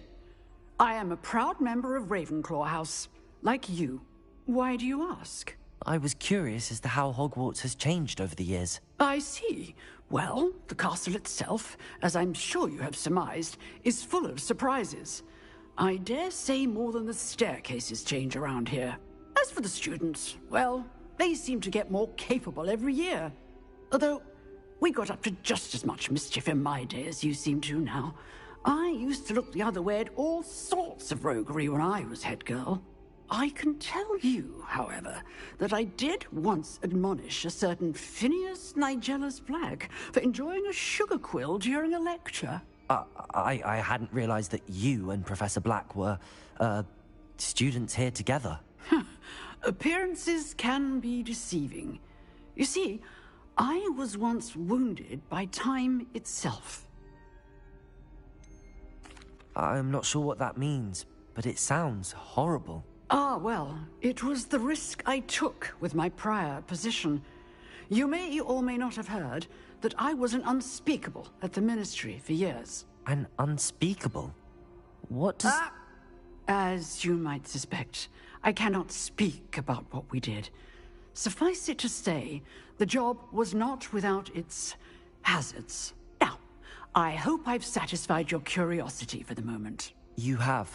I am a proud member of Ravenclaw House, like you. Why do you ask? I was curious as to how Hogwarts has changed over the years. I see. Well, the castle itself, as I'm sure you have surmised, is full of surprises. I dare say more than the staircases change around here. As for the students, well, they seem to get more capable every year. Although, we got up to just as much mischief in my day as you seem to now. I used to look the other way at all sorts of roguery when I was head girl. I can tell you, however, that I did once admonish a certain Phineas Nigellus Black for enjoying a sugar quill during a lecture. I hadn't realized that you and Professor Black were, students here together. Appearances can be deceiving. You see, I was once wounded by time itself. I'm not sure what that means, but it sounds horrible. Ah, well, it was the risk I took with my prior position. You may or may not have heard that I was an unspeakable at the Ministry for years. An unspeakable? What does... As you might suspect, I cannot speak about what we did. Suffice it to say, the job was not without its hazards. Now, I hope I've satisfied your curiosity for the moment. You have.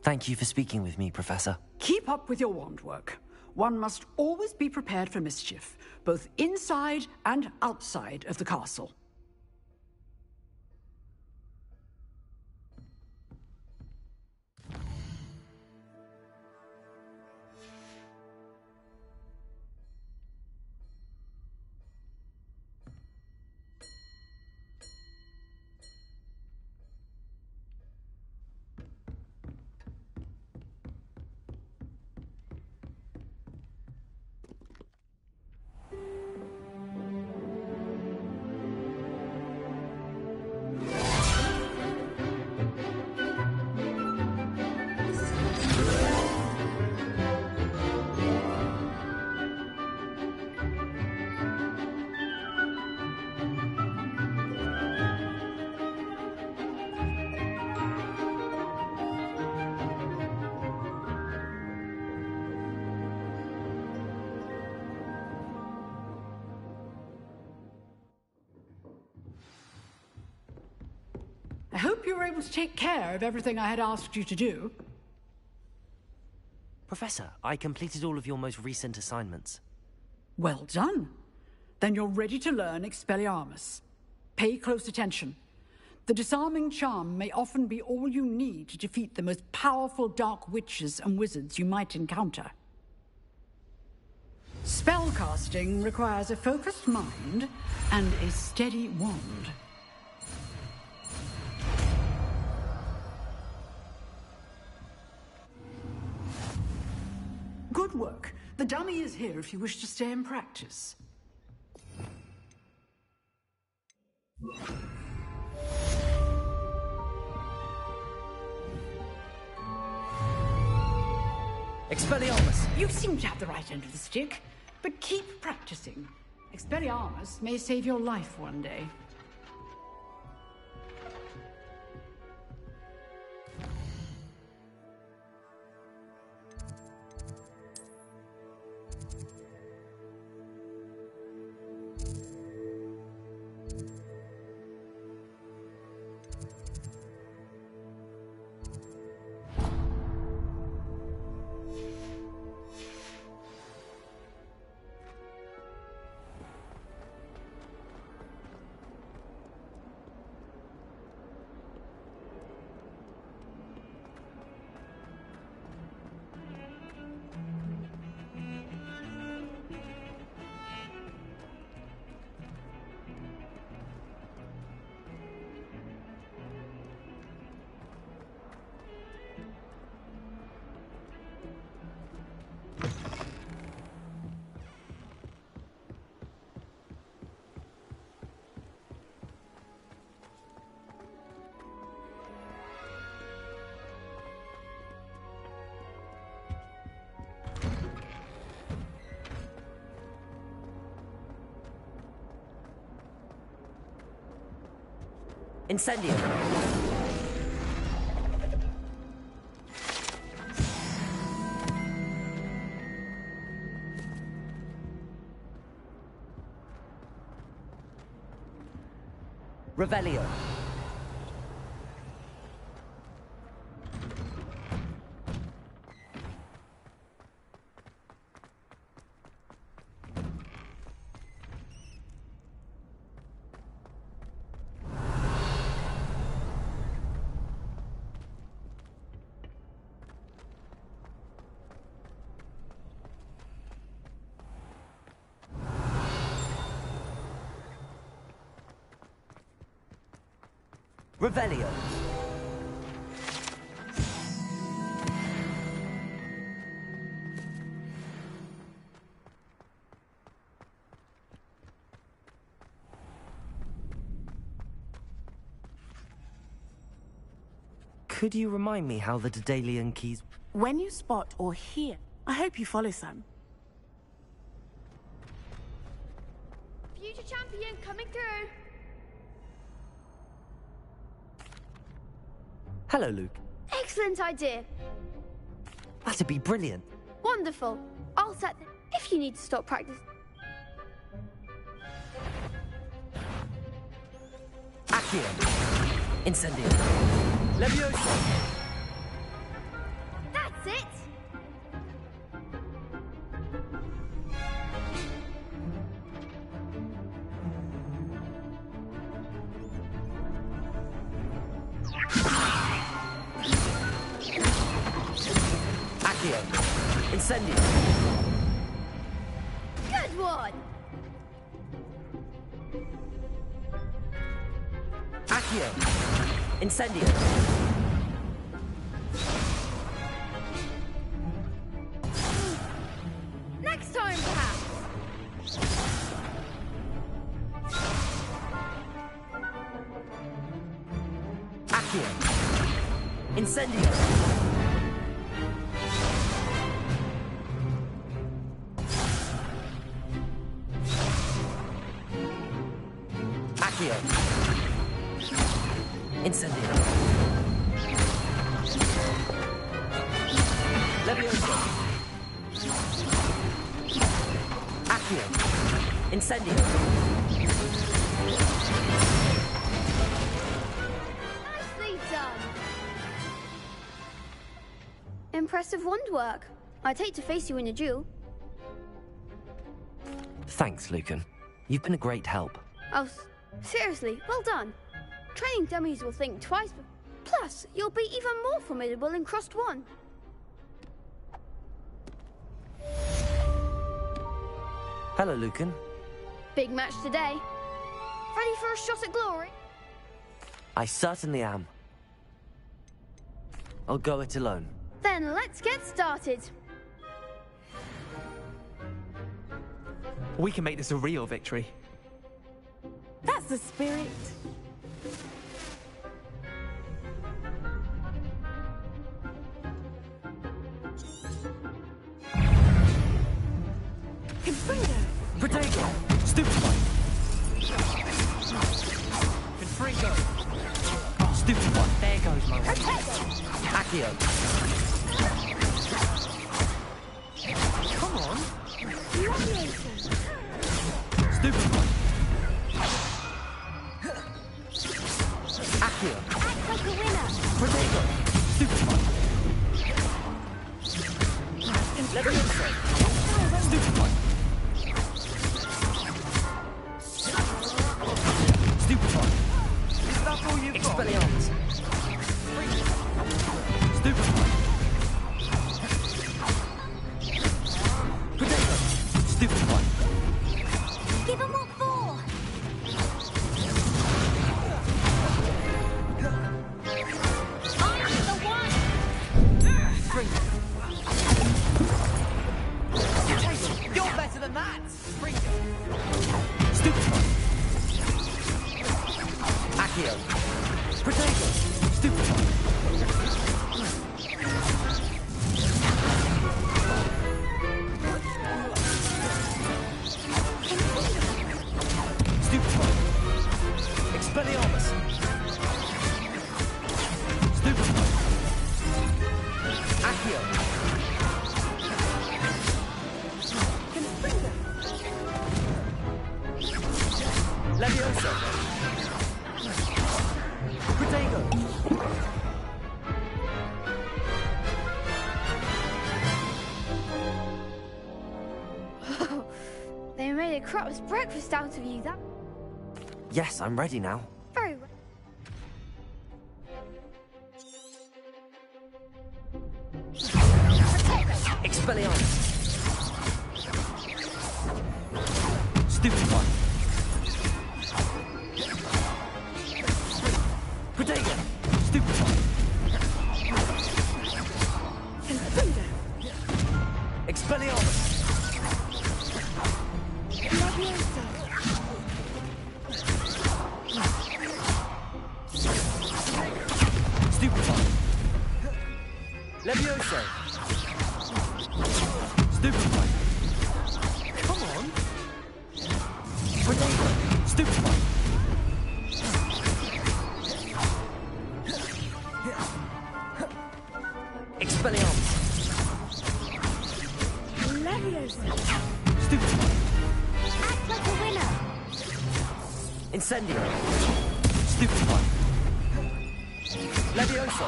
Thank you for speaking with me, Professor. Keep up with your wand work. One must always be prepared for mischief, both inside and outside of the castle. I hope you were able to take care of everything I had asked you to do. Professor, I completed all of your most recent assignments. Well done. Then you're ready to learn Expelliarmus. Pay close attention. The disarming charm may often be all you need to defeat the most powerful dark witches and wizards you might encounter. Spellcasting requires a focused mind and a steady wand. Good work. The dummy is here if you wish to stay and practice. Expelliarmus! You seem to have the right end of the stick, but keep practicing. Expelliarmus may save your life one day. Incendio! Revelio! Revelio! Could you remind me how the Daedalian keys... When you spot or hear, I hope you follow some. Future champion coming through. Hello, Luke. Excellent idea. That'd be brilliant. Wonderful. I'll set them if you need to stop practice. Accio! Incendio! Levioso! That's it! Accio! Incendio! Good one! Accio! Incendio! Next time, perhaps. Accio! Incendio! Accio! Incendio! Levioso! Accio! Incendio! Nicely done. Impressive wand work. I'd hate to face you in a duel. Thanks, Lucan. You've been a great help. Oh, seriously, well done. Training dummies will think twice, but plus, you'll be even more formidable in Crossed One. Hello, Lucan. Big match today. Ready for a shot at glory? I certainly am. I'll go it alone. Then let's get started. We can make this a real victory. That's the spirit. Confringo! Protego! Stupefy! Confringo! Stupefy! There goes my one. Accio! Come on! Stupefy! Accio! Act like a winner! Protego! Stupefy! Levioso! Stupefy! Stupefy! Is that all you've got? Expelliarmus! Stupefy! Protego! Stupefy! Give him what for! I'm the one! Spring! You're better than that! Spring! Stupefy! Accio! Protego! Stupefy! Stupefy! Expelliarmus! Leviosa! Protego! They made a crop's breakfast out of you, that... Yes, I'm ready now. Very well. Expelliarmus! Stupefy! Protego! Stupefy! Expelliarmus! Stupefy! Levioso! Stupefy! Come on! Protego! Stupefy! Expelliarmus! Leviosa! Stupefy! Act like a winner! Incendio! Stupefy! Levioso!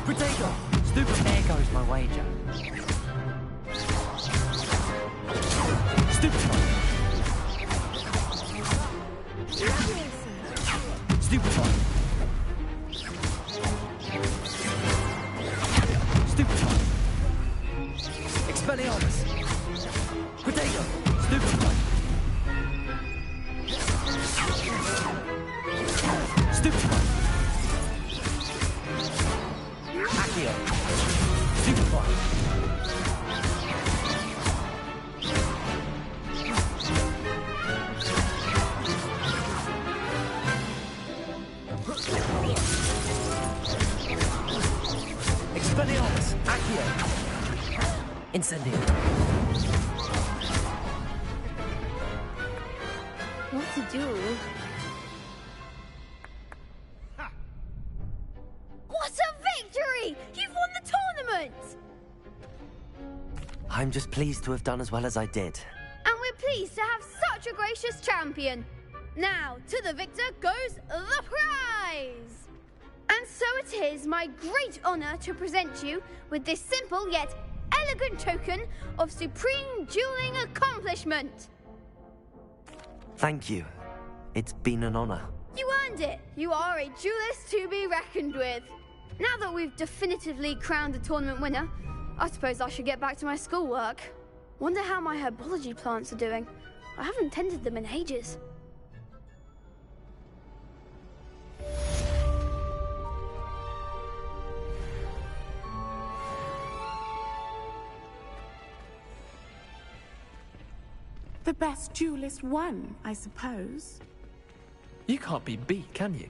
Protego! Stupefy! There goes my wager. Stupefy! Stupefy! Stupefy! Expelliarmus! Protego! Stupefy! Stupefy! Accio! Stupefy! Expelliarmus! Accio! Incendio! What to do? What a victory! You've won the tournament! I'm just pleased to have done as well as I did. And we're pleased to have such a gracious champion. Now, to the victor goes the prize! And so it is my great honour to present you with this simple yet elegant token of supreme dueling accomplishment. Thank you. It's been an honor. You earned it. You are a duelist to be reckoned with. Now that we've definitively crowned the tournament winner, I suppose I should get back to my schoolwork. Wonder how my herbology plants are doing. I haven't tended them in ages. The best duelist won, I suppose. You can't be beat, can you?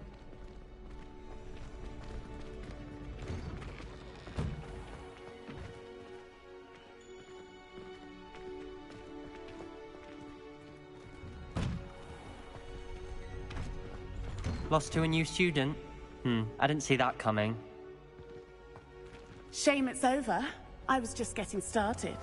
Lost to a new student? I didn't see that coming. Shame it's over. I was just getting started.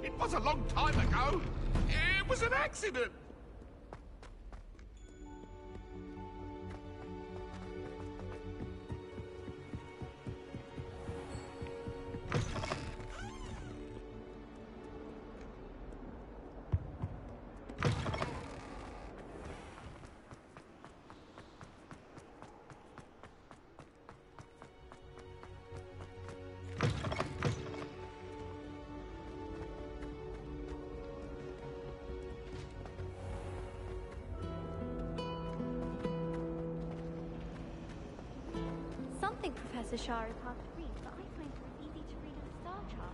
It was a long time ago. It was an accident. something Professor Shari can't read, but I find her as easy to read as a star chart.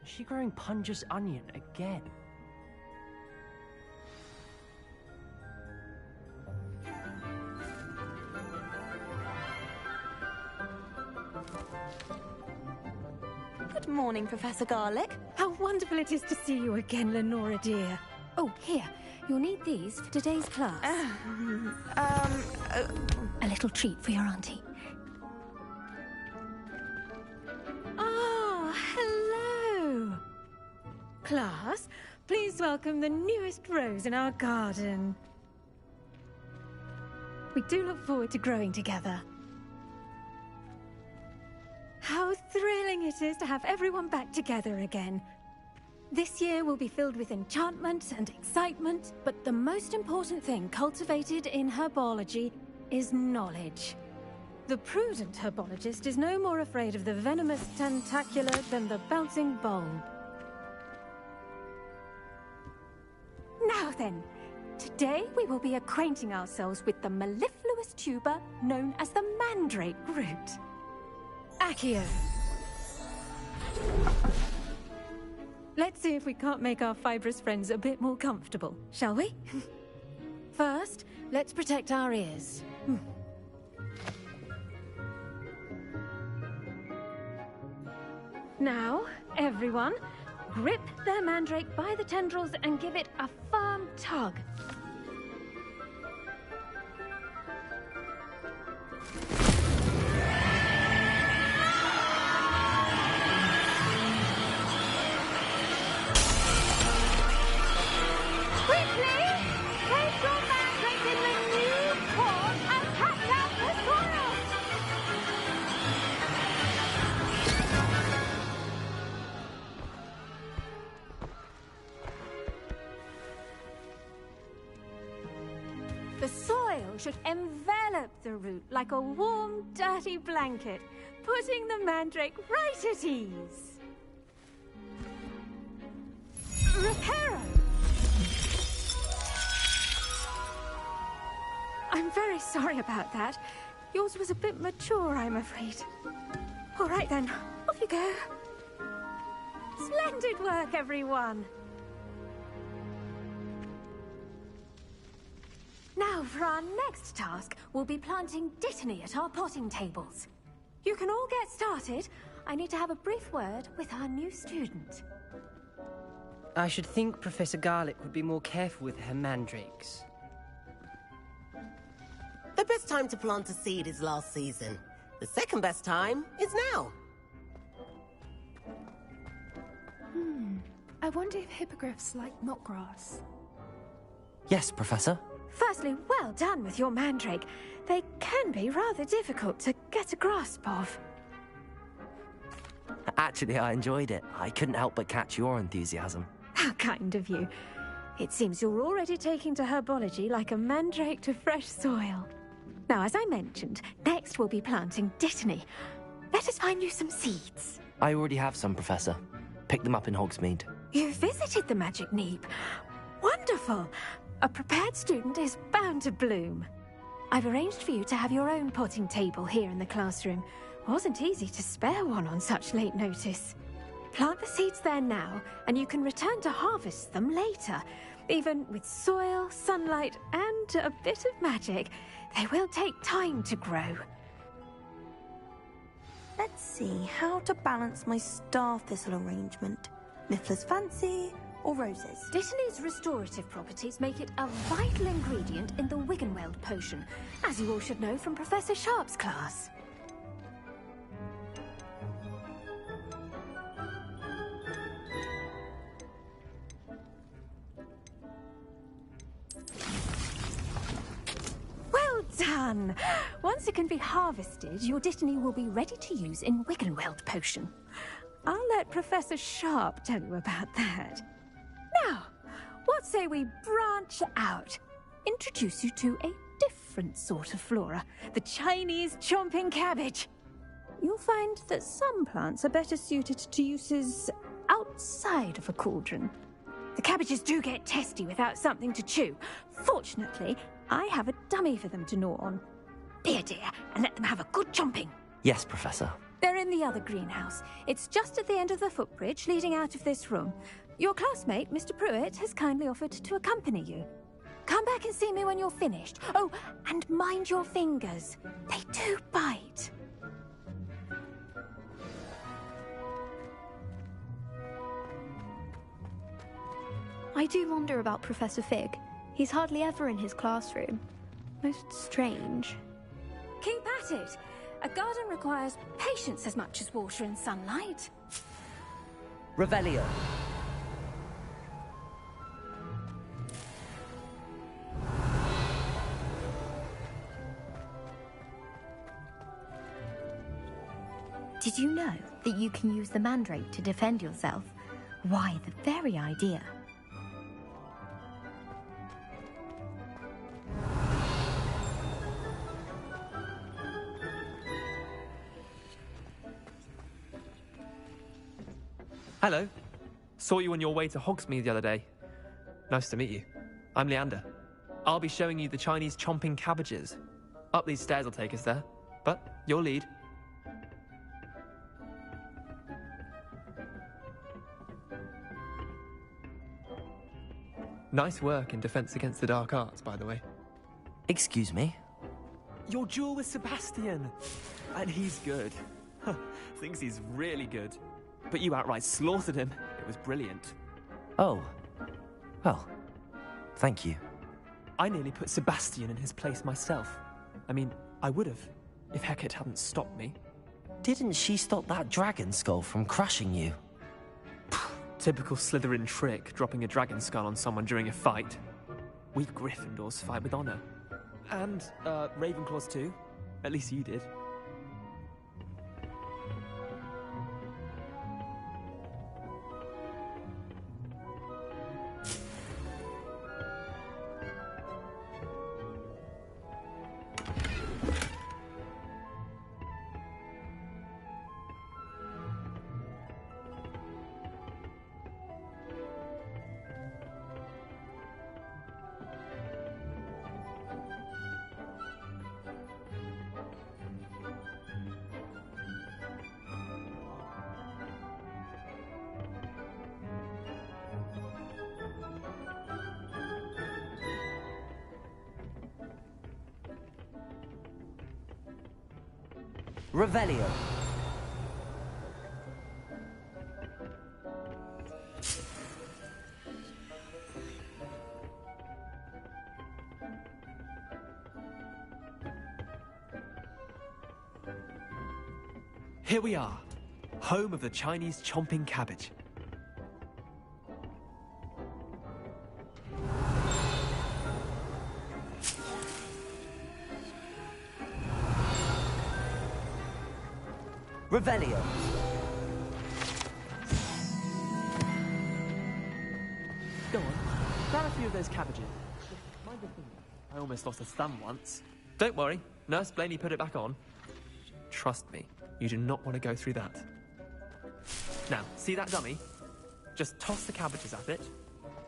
Is she growing Punja's onion again? Good morning, Professor Garlick. How wonderful it is to see you again, Lenora dear. Oh, here. You'll need these for today's class. A little treat for your auntie. Ah, hello. Class, please welcome the newest rose in our garden. We do look forward to growing together. How thrilling it is to have everyone back together again. This year will be filled with enchantment and excitement, but the most important thing cultivated in herbology is knowledge. The prudent herbologist is no more afraid of the venomous tentacular than the bouncing bulb. Now then, today we will be acquainting ourselves with the mellifluous tuber known as the mandrake root. Accio. Let's see if we can't make our fibrous friends a bit more comfortable, shall we? First, let's protect our ears. Now, everyone, grip their mandrake by the tendrils and give it a firm tug. The soil should envelop the root like a warm, dirty blanket, putting the mandrake right at ease. Reparo! I'm very sorry about that. Yours was a bit mature, I'm afraid. All right then, off you go. Splendid work, everyone! Now, for our next task, we'll be planting Dittany at our potting tables. You can all get started. I need to have a brief word with our new student. I should think Professor Garlick would be more careful with her mandrakes. The best time to plant a seed is last season. The second best time is now. I wonder if hippogriffs like knotgrass. Yes, Professor. Firstly, well done with your mandrake. They can be rather difficult to get a grasp of. Actually, I enjoyed it. I couldn't help but catch your enthusiasm. How kind of you. It seems you're already taking to herbology like a mandrake to fresh soil. Now, as I mentioned, next we'll be planting dittany. Let us find you some seeds. I already have some, Professor. Picked them up in Hogsmeade. You visited the Magic Neep. Wonderful! A prepared student is bound to bloom. I've arranged for you to have your own potting table here in the classroom. Wasn't easy to spare one on such late notice. Plant the seeds there now, and you can return to harvest them later. Even with soil, sunlight, and a bit of magic, they will take time to grow. Let's see how to balance my star thistle arrangement. Miffler's fancy or roses? Dittany's restorative properties make it a vital ingredient in the Wiggenweld potion, as you all should know from Professor Sharp's class. Well done! Once it can be harvested, your dittany will be ready to use in Wiggenweld potion. I'll let Professor Sharp tell you about that. Now, what say we branch out? Introduce you to a different sort of flora, the Chinese chomping cabbage. You'll find that some plants are better suited to uses outside of a cauldron. The cabbages do get testy without something to chew. Fortunately, I have a dummy for them to gnaw on. Be a dear and let them have a good chomping. Yes, Professor. They're in the other greenhouse. It's just at the end of the footbridge leading out of this room. Your classmate, Mr. Pruitt, has kindly offered to accompany you. Come back and see me when you're finished. Oh, and mind your fingers. They do bite. I do wonder about Professor Fig. He's hardly ever in his classroom. Most strange. Keep at it. A garden requires patience as much as water and sunlight. Revelio. Did you know that you can use the mandrake to defend yourself? Why, the very idea. Hello. Saw you on your way to Hogsmeade the other day. Nice to meet you. I'm Leander. I'll be showing you the Chinese chomping cabbages. Up these stairs will take us there, but your lead. Nice work in Defense Against the Dark Arts, by the way. Excuse me? Your duel with Sebastian! And he's good. Thinks he's really good. But you outright slaughtered him. It was brilliant. Oh. Well, thank you. I nearly put Sebastian in his place myself. I mean, I would have, if Hecate hadn't stopped me. Didn't she stop that dragon skull from crushing you? Typical Slytherin trick, dropping a dragon skull on someone during a fight. We Gryffindors fight with honor. And, Ravenclaws too. At least you did. Revelio. Here we are, home of the Chinese chomping cabbage. Revelio. Go on, grab a few of those cabbages. Mind your fingers. I almost lost a thumb once. Don't worry, Nurse Blaney put it back on. Trust me, you do not want to go through that. Now, see that dummy? Just toss the cabbages at it,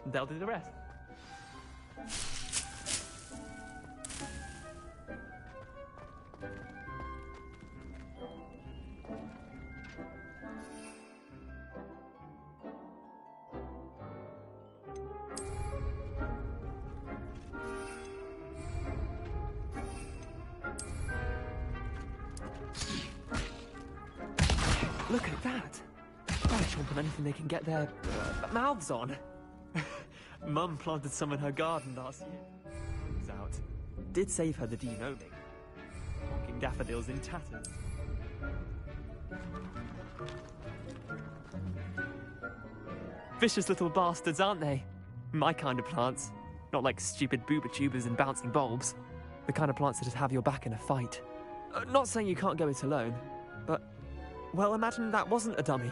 and they'll do the rest. Look at that! They're chomping anything they can get their mouths on. Mum planted some in her garden last year. It's out. Did save her the denoming. Honking daffodils in tatters. Vicious little bastards, aren't they? My kind of plants. Not like stupid booba tubers and bouncing bulbs. The kind of plants that just have your back in a fight. Not saying you can't go it alone, but... well, imagine that wasn't a dummy.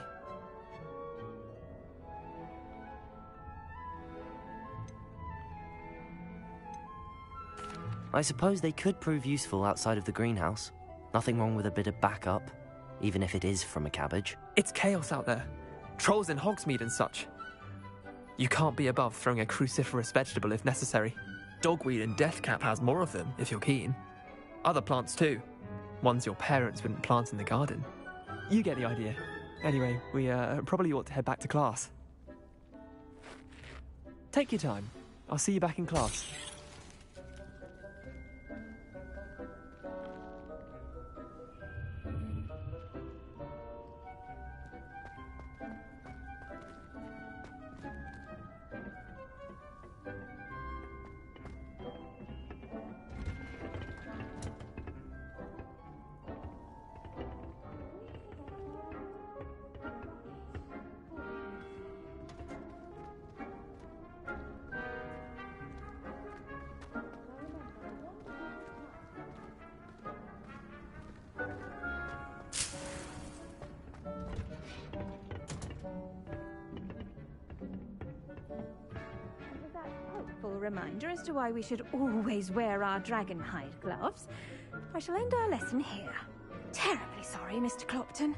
I suppose they could prove useful outside of the greenhouse. Nothing wrong with a bit of backup, even if it is from a cabbage. It's chaos out there. Trolls in Hogsmeade and such. You can't be above throwing a cruciferous vegetable if necessary. Dogweed and deathcap has more of them, if you're keen. Other plants too. Ones your parents wouldn't plant in the garden. You get the idea. Anyway, we probably ought to head back to class. Take your time. I'll see you back in class. Reminder as to why we should always wear our dragonhide gloves. I shall end our lesson here. Terribly sorry, Mr. Clopton.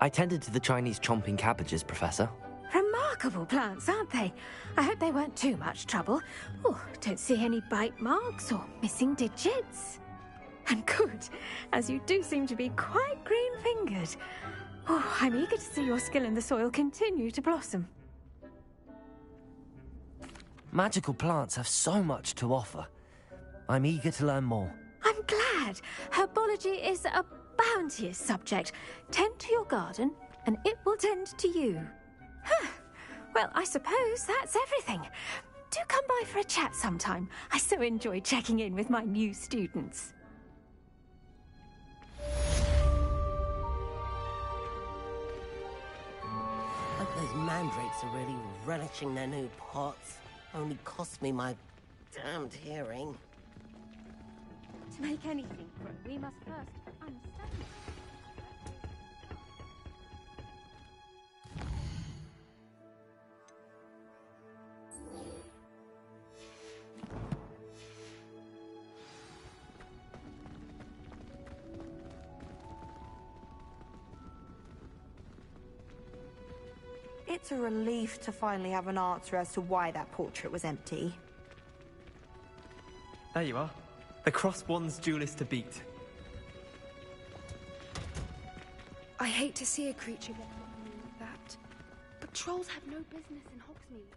I tended to the Chinese chomping cabbages, Professor. Remarkable plants, aren't they? I hope they weren't too much trouble. Oh, don't see any bite marks or missing digits. And good, as you do seem to be quite green-fingered. Oh, I'm eager to see your skill in the soil continue to blossom. Magical plants have so much to offer. I'm eager to learn more. I'm glad. Herbology is a bounteous subject. Tend to your garden, and it will tend to you. Huh. Well, I suppose that's everything. Do come by for a chat sometime. I so enjoy checking in with my new students. Hope those mandrakes are really relishing their new pots. Only cost me my damned hearing. To make anything grow, we must first understand it. It's a relief to finally have an answer as to why that portrait was empty. There you are. The Crosswands duelist to beat. I hate to see a creature get like that, but trolls have no business in Hogsmeade.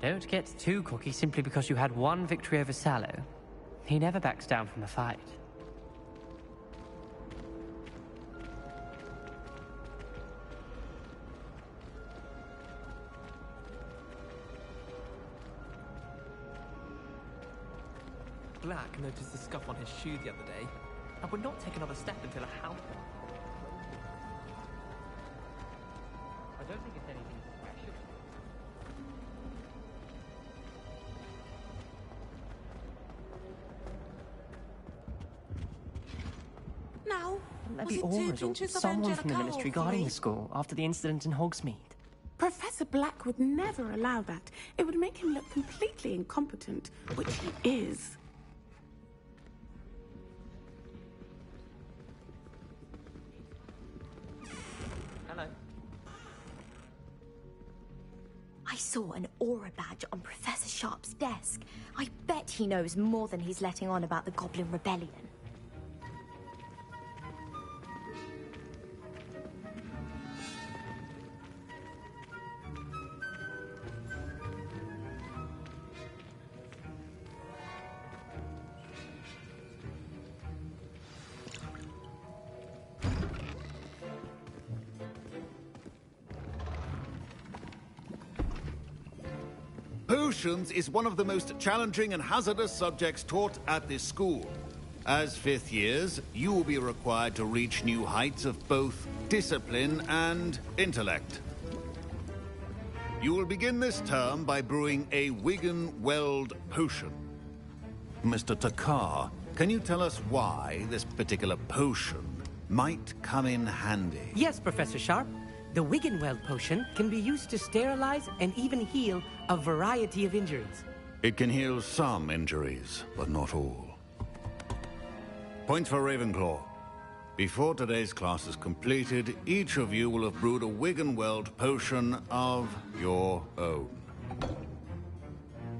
Don't get too cocky simply because you had one victory over Sallow. He never backs down from a fight. Black noticed the scuff on his shoe the other day and would not take another step until a hound. I don't think it's anything special. Now, There was be it 2 auras or pinches of someone from the Angelica ministry or guarding 3? the school after the incident in Hogsmeade. Professor Black would never allow that. It would make him look completely incompetent, which he is. Hello. I saw an aura badge on Professor Sharp's desk. I bet he knows more than he's letting on about the Goblin Rebellion. Potions is one of the most challenging and hazardous subjects taught at this school. As 5th years, you will be required to reach new heights of both discipline and intellect. You will begin this term by brewing a Wigan-Weld potion. Mr. Takar, can you tell us why this particular potion might come in handy? Yes, Professor Sharp. The Wiggenweld potion can be used to sterilize and even heal a variety of injuries. It can heal some injuries, but not all. Points for Ravenclaw. Before today's class is completed, each of you will have brewed a Wiggenweld potion of your own.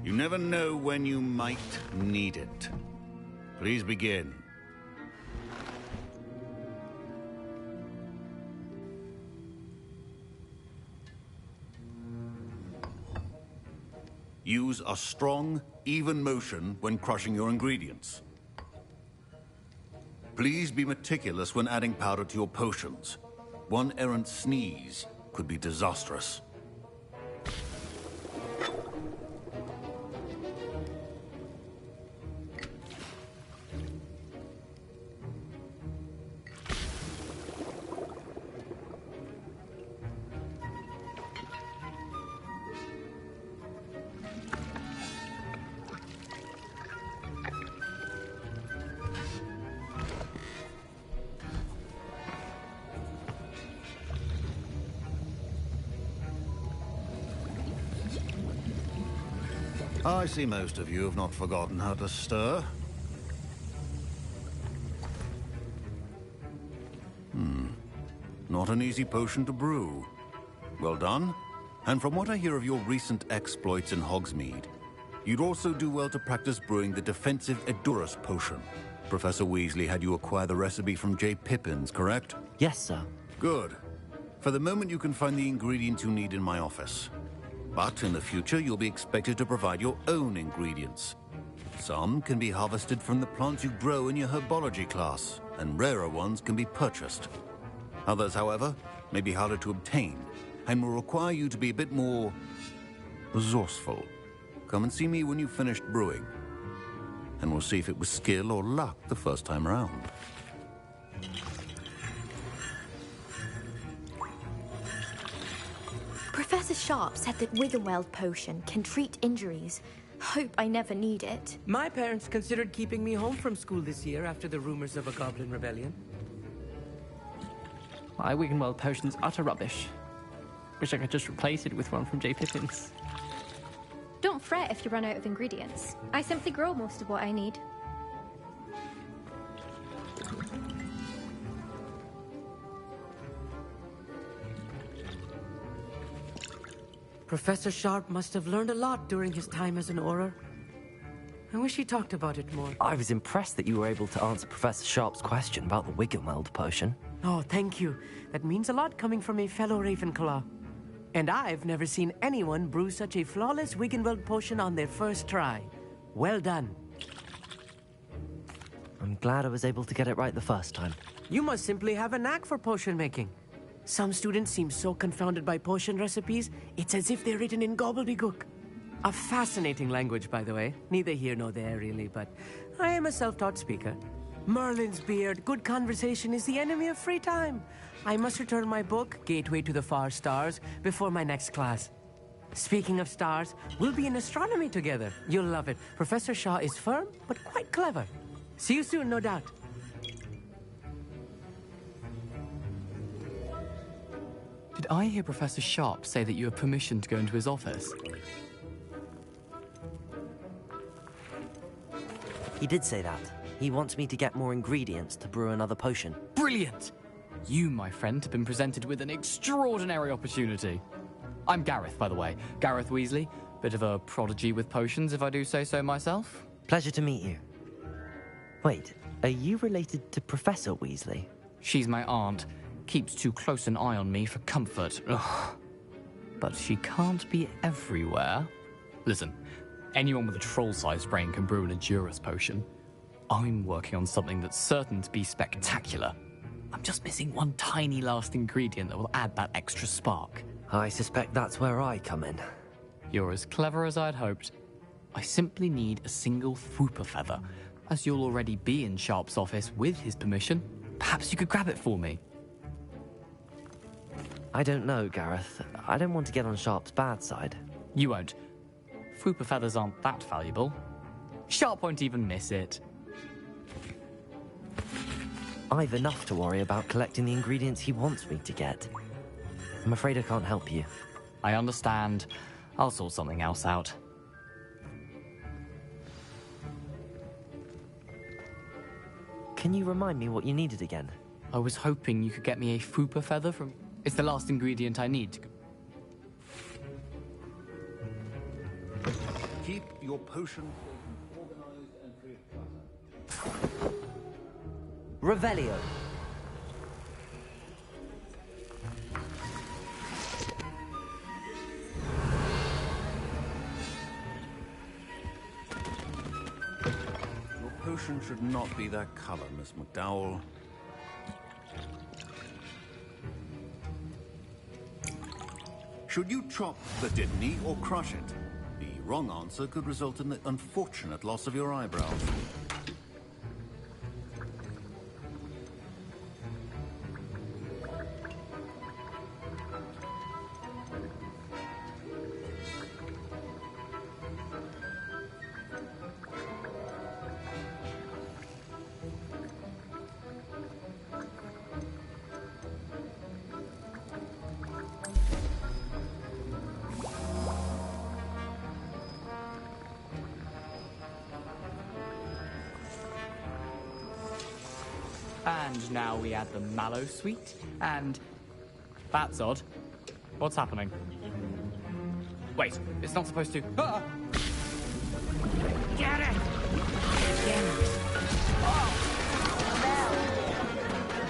You never know when you might need it. Please begin. Use a strong, even motion when crushing your ingredients. Please be meticulous when adding powder to your potions. One errant sneeze could be disastrous. I see most of you have not forgotten how to stir. Not an easy potion to brew. Well done. And from what I hear of your recent exploits in Hogsmeade, you'd also do well to practice brewing the defensive Edurus potion. Professor Weasley had you acquire the recipe from J. Pippin's, correct? Yes, sir. Good. For the moment, you can find the ingredients you need in my office. But in the future, you'll be expected to provide your own ingredients. Some can be harvested from the plants you grow in your herbology class, and rarer ones can be purchased. Others, however, may be harder to obtain, and will require you to be a bit more resourceful. Come and see me when you've finished brewing, and we'll see if it was skill or luck the first time around. Professor Sharp said that Wiggenweld potion can treat injuries. Hope I never need it. My parents considered keeping me home from school this year after the rumors of a goblin rebellion. My Wiggenweld potion's utter rubbish. Wish I could just replace it with one from J. Pippin's. Don't fret if you run out of ingredients. I simply grow most of what I need. Professor Sharp must have learned a lot during his time as an Auror. I wish he talked about it more. I was impressed that you were able to answer Professor Sharp's question about the Wiggenweld potion. Oh, thank you. That means a lot coming from a fellow Ravenclaw. And I've never seen anyone brew such a flawless Wiggenweld potion on their first try. Well done. I'm glad I was able to get it right the first time. You must simply have a knack for potion making. Some students seem so confounded by potion recipes, it's as if they're written in gobbledygook. A fascinating language, by the way. Neither here nor there, really, but I am a self-taught speaker. Merlin's beard, good conversation is the enemy of free time. I must return my book, Gateway to the Far Stars, before my next class. Speaking of stars, we'll be in astronomy together. You'll love it. Professor Shaw is firm, but quite clever. See you soon, no doubt. Did I hear Professor Sharp say that you have permission to go into his office? He did say that. He wants me to get more ingredients to brew another potion. Brilliant! You, my friend, have been presented with an extraordinary opportunity. I'm Gareth, by the way. Gareth Weasley. Bit of a prodigy with potions, if I do say so myself. Pleasure to meet you. Wait, are you related to Professor Weasley? She's my aunt. Keeps too close an eye on me for comfort. Ugh. But she can't be everywhere. Listen, anyone with a troll-sized brain can brew an Endurus potion. I'm working on something that's certain to be spectacular. I'm just missing one tiny last ingredient that will add that extra spark. I suspect that's where I come in. You're as clever as I'd hoped. I simply need a single Fwooper feather. As you'll already be in Sharp's office with his permission, perhaps you could grab it for me. I don't know, Gareth. I don't want to get on Sharp's bad side. You won't. Fwooper feathers aren't that valuable. Sharp won't even miss it. I've enough to worry about collecting the ingredients he wants me to get. I'm afraid I can't help you. I understand. I'll sort something else out. Can you remind me what you needed again? I was hoping you could get me a Fwooper feather from... It's the last ingredient I need. Keep your potion organized and free of clutter. Revelio. Your potion should not be that color, Miss McDowell. Should you chop the Didney or crush it? The wrong answer could result in the unfortunate loss of your eyebrows. And now we add the mallow sweet, and... That's odd. What's happening? Wait, it's not supposed to... Ah! Get it!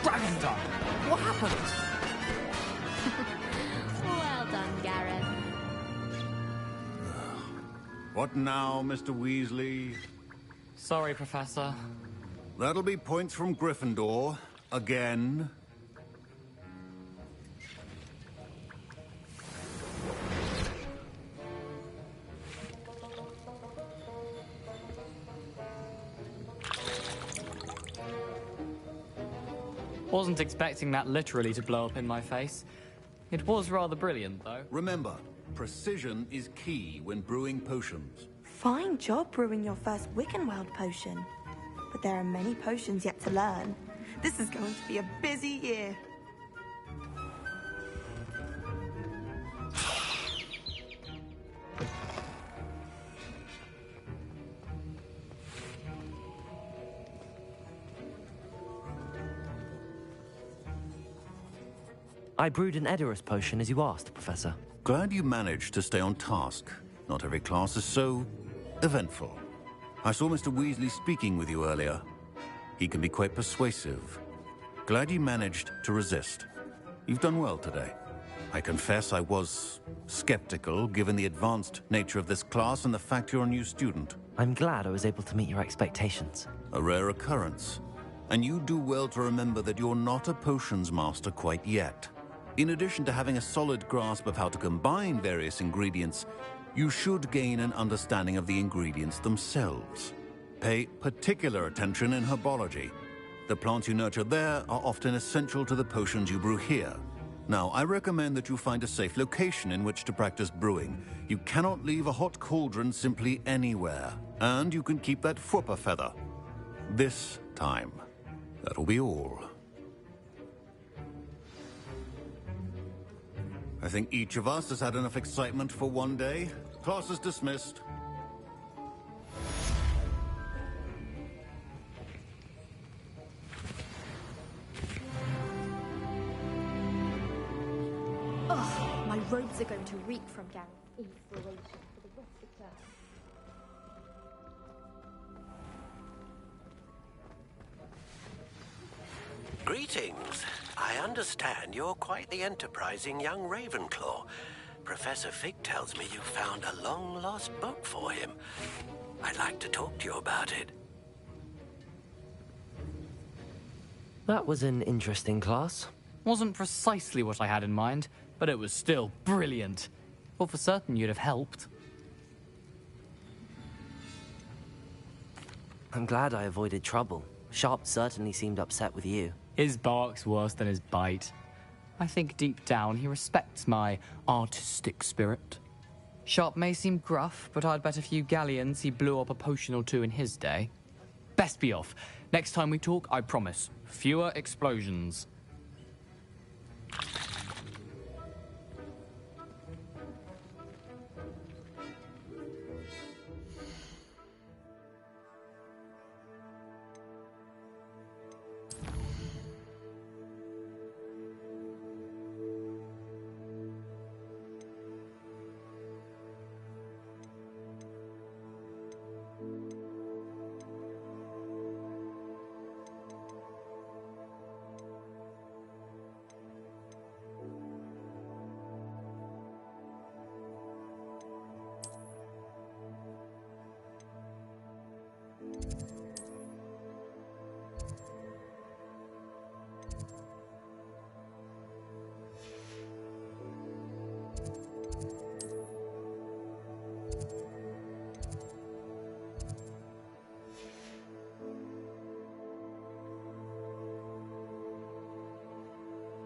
Dragon Dog! What happened? Well done, Gareth. What now, Mr. Weasley? Sorry, Professor. That'll be points from Gryffindor. Again. Wasn't expecting that literally to blow up in my face. It was rather brilliant, though. Remember, precision is key when brewing potions. Fine job brewing your first Wiccanweld potion. But there are many potions yet to learn. This is going to be a busy year. I brewed an Edurus potion as you asked, Professor. Glad you managed to stay on task. Not every class is so eventful. I saw Mr. Weasley speaking with you earlier. He can be quite persuasive. Glad you managed to resist. You've done well today. I confess I was skeptical, given the advanced nature of this class and the fact you're a new student. I'm glad I was able to meet your expectations. A rare occurrence. And you do well to remember that you're not a potions master quite yet. In addition to having a solid grasp of how to combine various ingredients, you should gain an understanding of the ingredients themselves. Pay particular attention in herbology. The plants you nurture there are often essential to the potions you brew here. Now, I recommend that you find a safe location in which to practice brewing. You cannot leave a hot cauldron simply anywhere. And you can keep that Fwooper feather. This time. That'll be all. I think each of us has had enough excitement for one day. Class is dismissed. Ugh, my robes are going to reek from Garen's inspiration for the rest of term. Greetings. I understand you're quite the enterprising young Ravenclaw. Professor Fig tells me you found a long-lost book for him. I'd like to talk to you about it. That was an interesting class. Wasn't precisely what I had in mind, but it was still brilliant. Well, for certain you'd have helped. I'm glad I avoided trouble. Sharp certainly seemed upset with you. His bark's worse than his bite. I think deep down he respects my artistic spirit. Sharp may seem gruff, but I'd bet a few galleons he blew up a potion or two in his day. Best be off. Next time we talk, I promise, fewer explosions.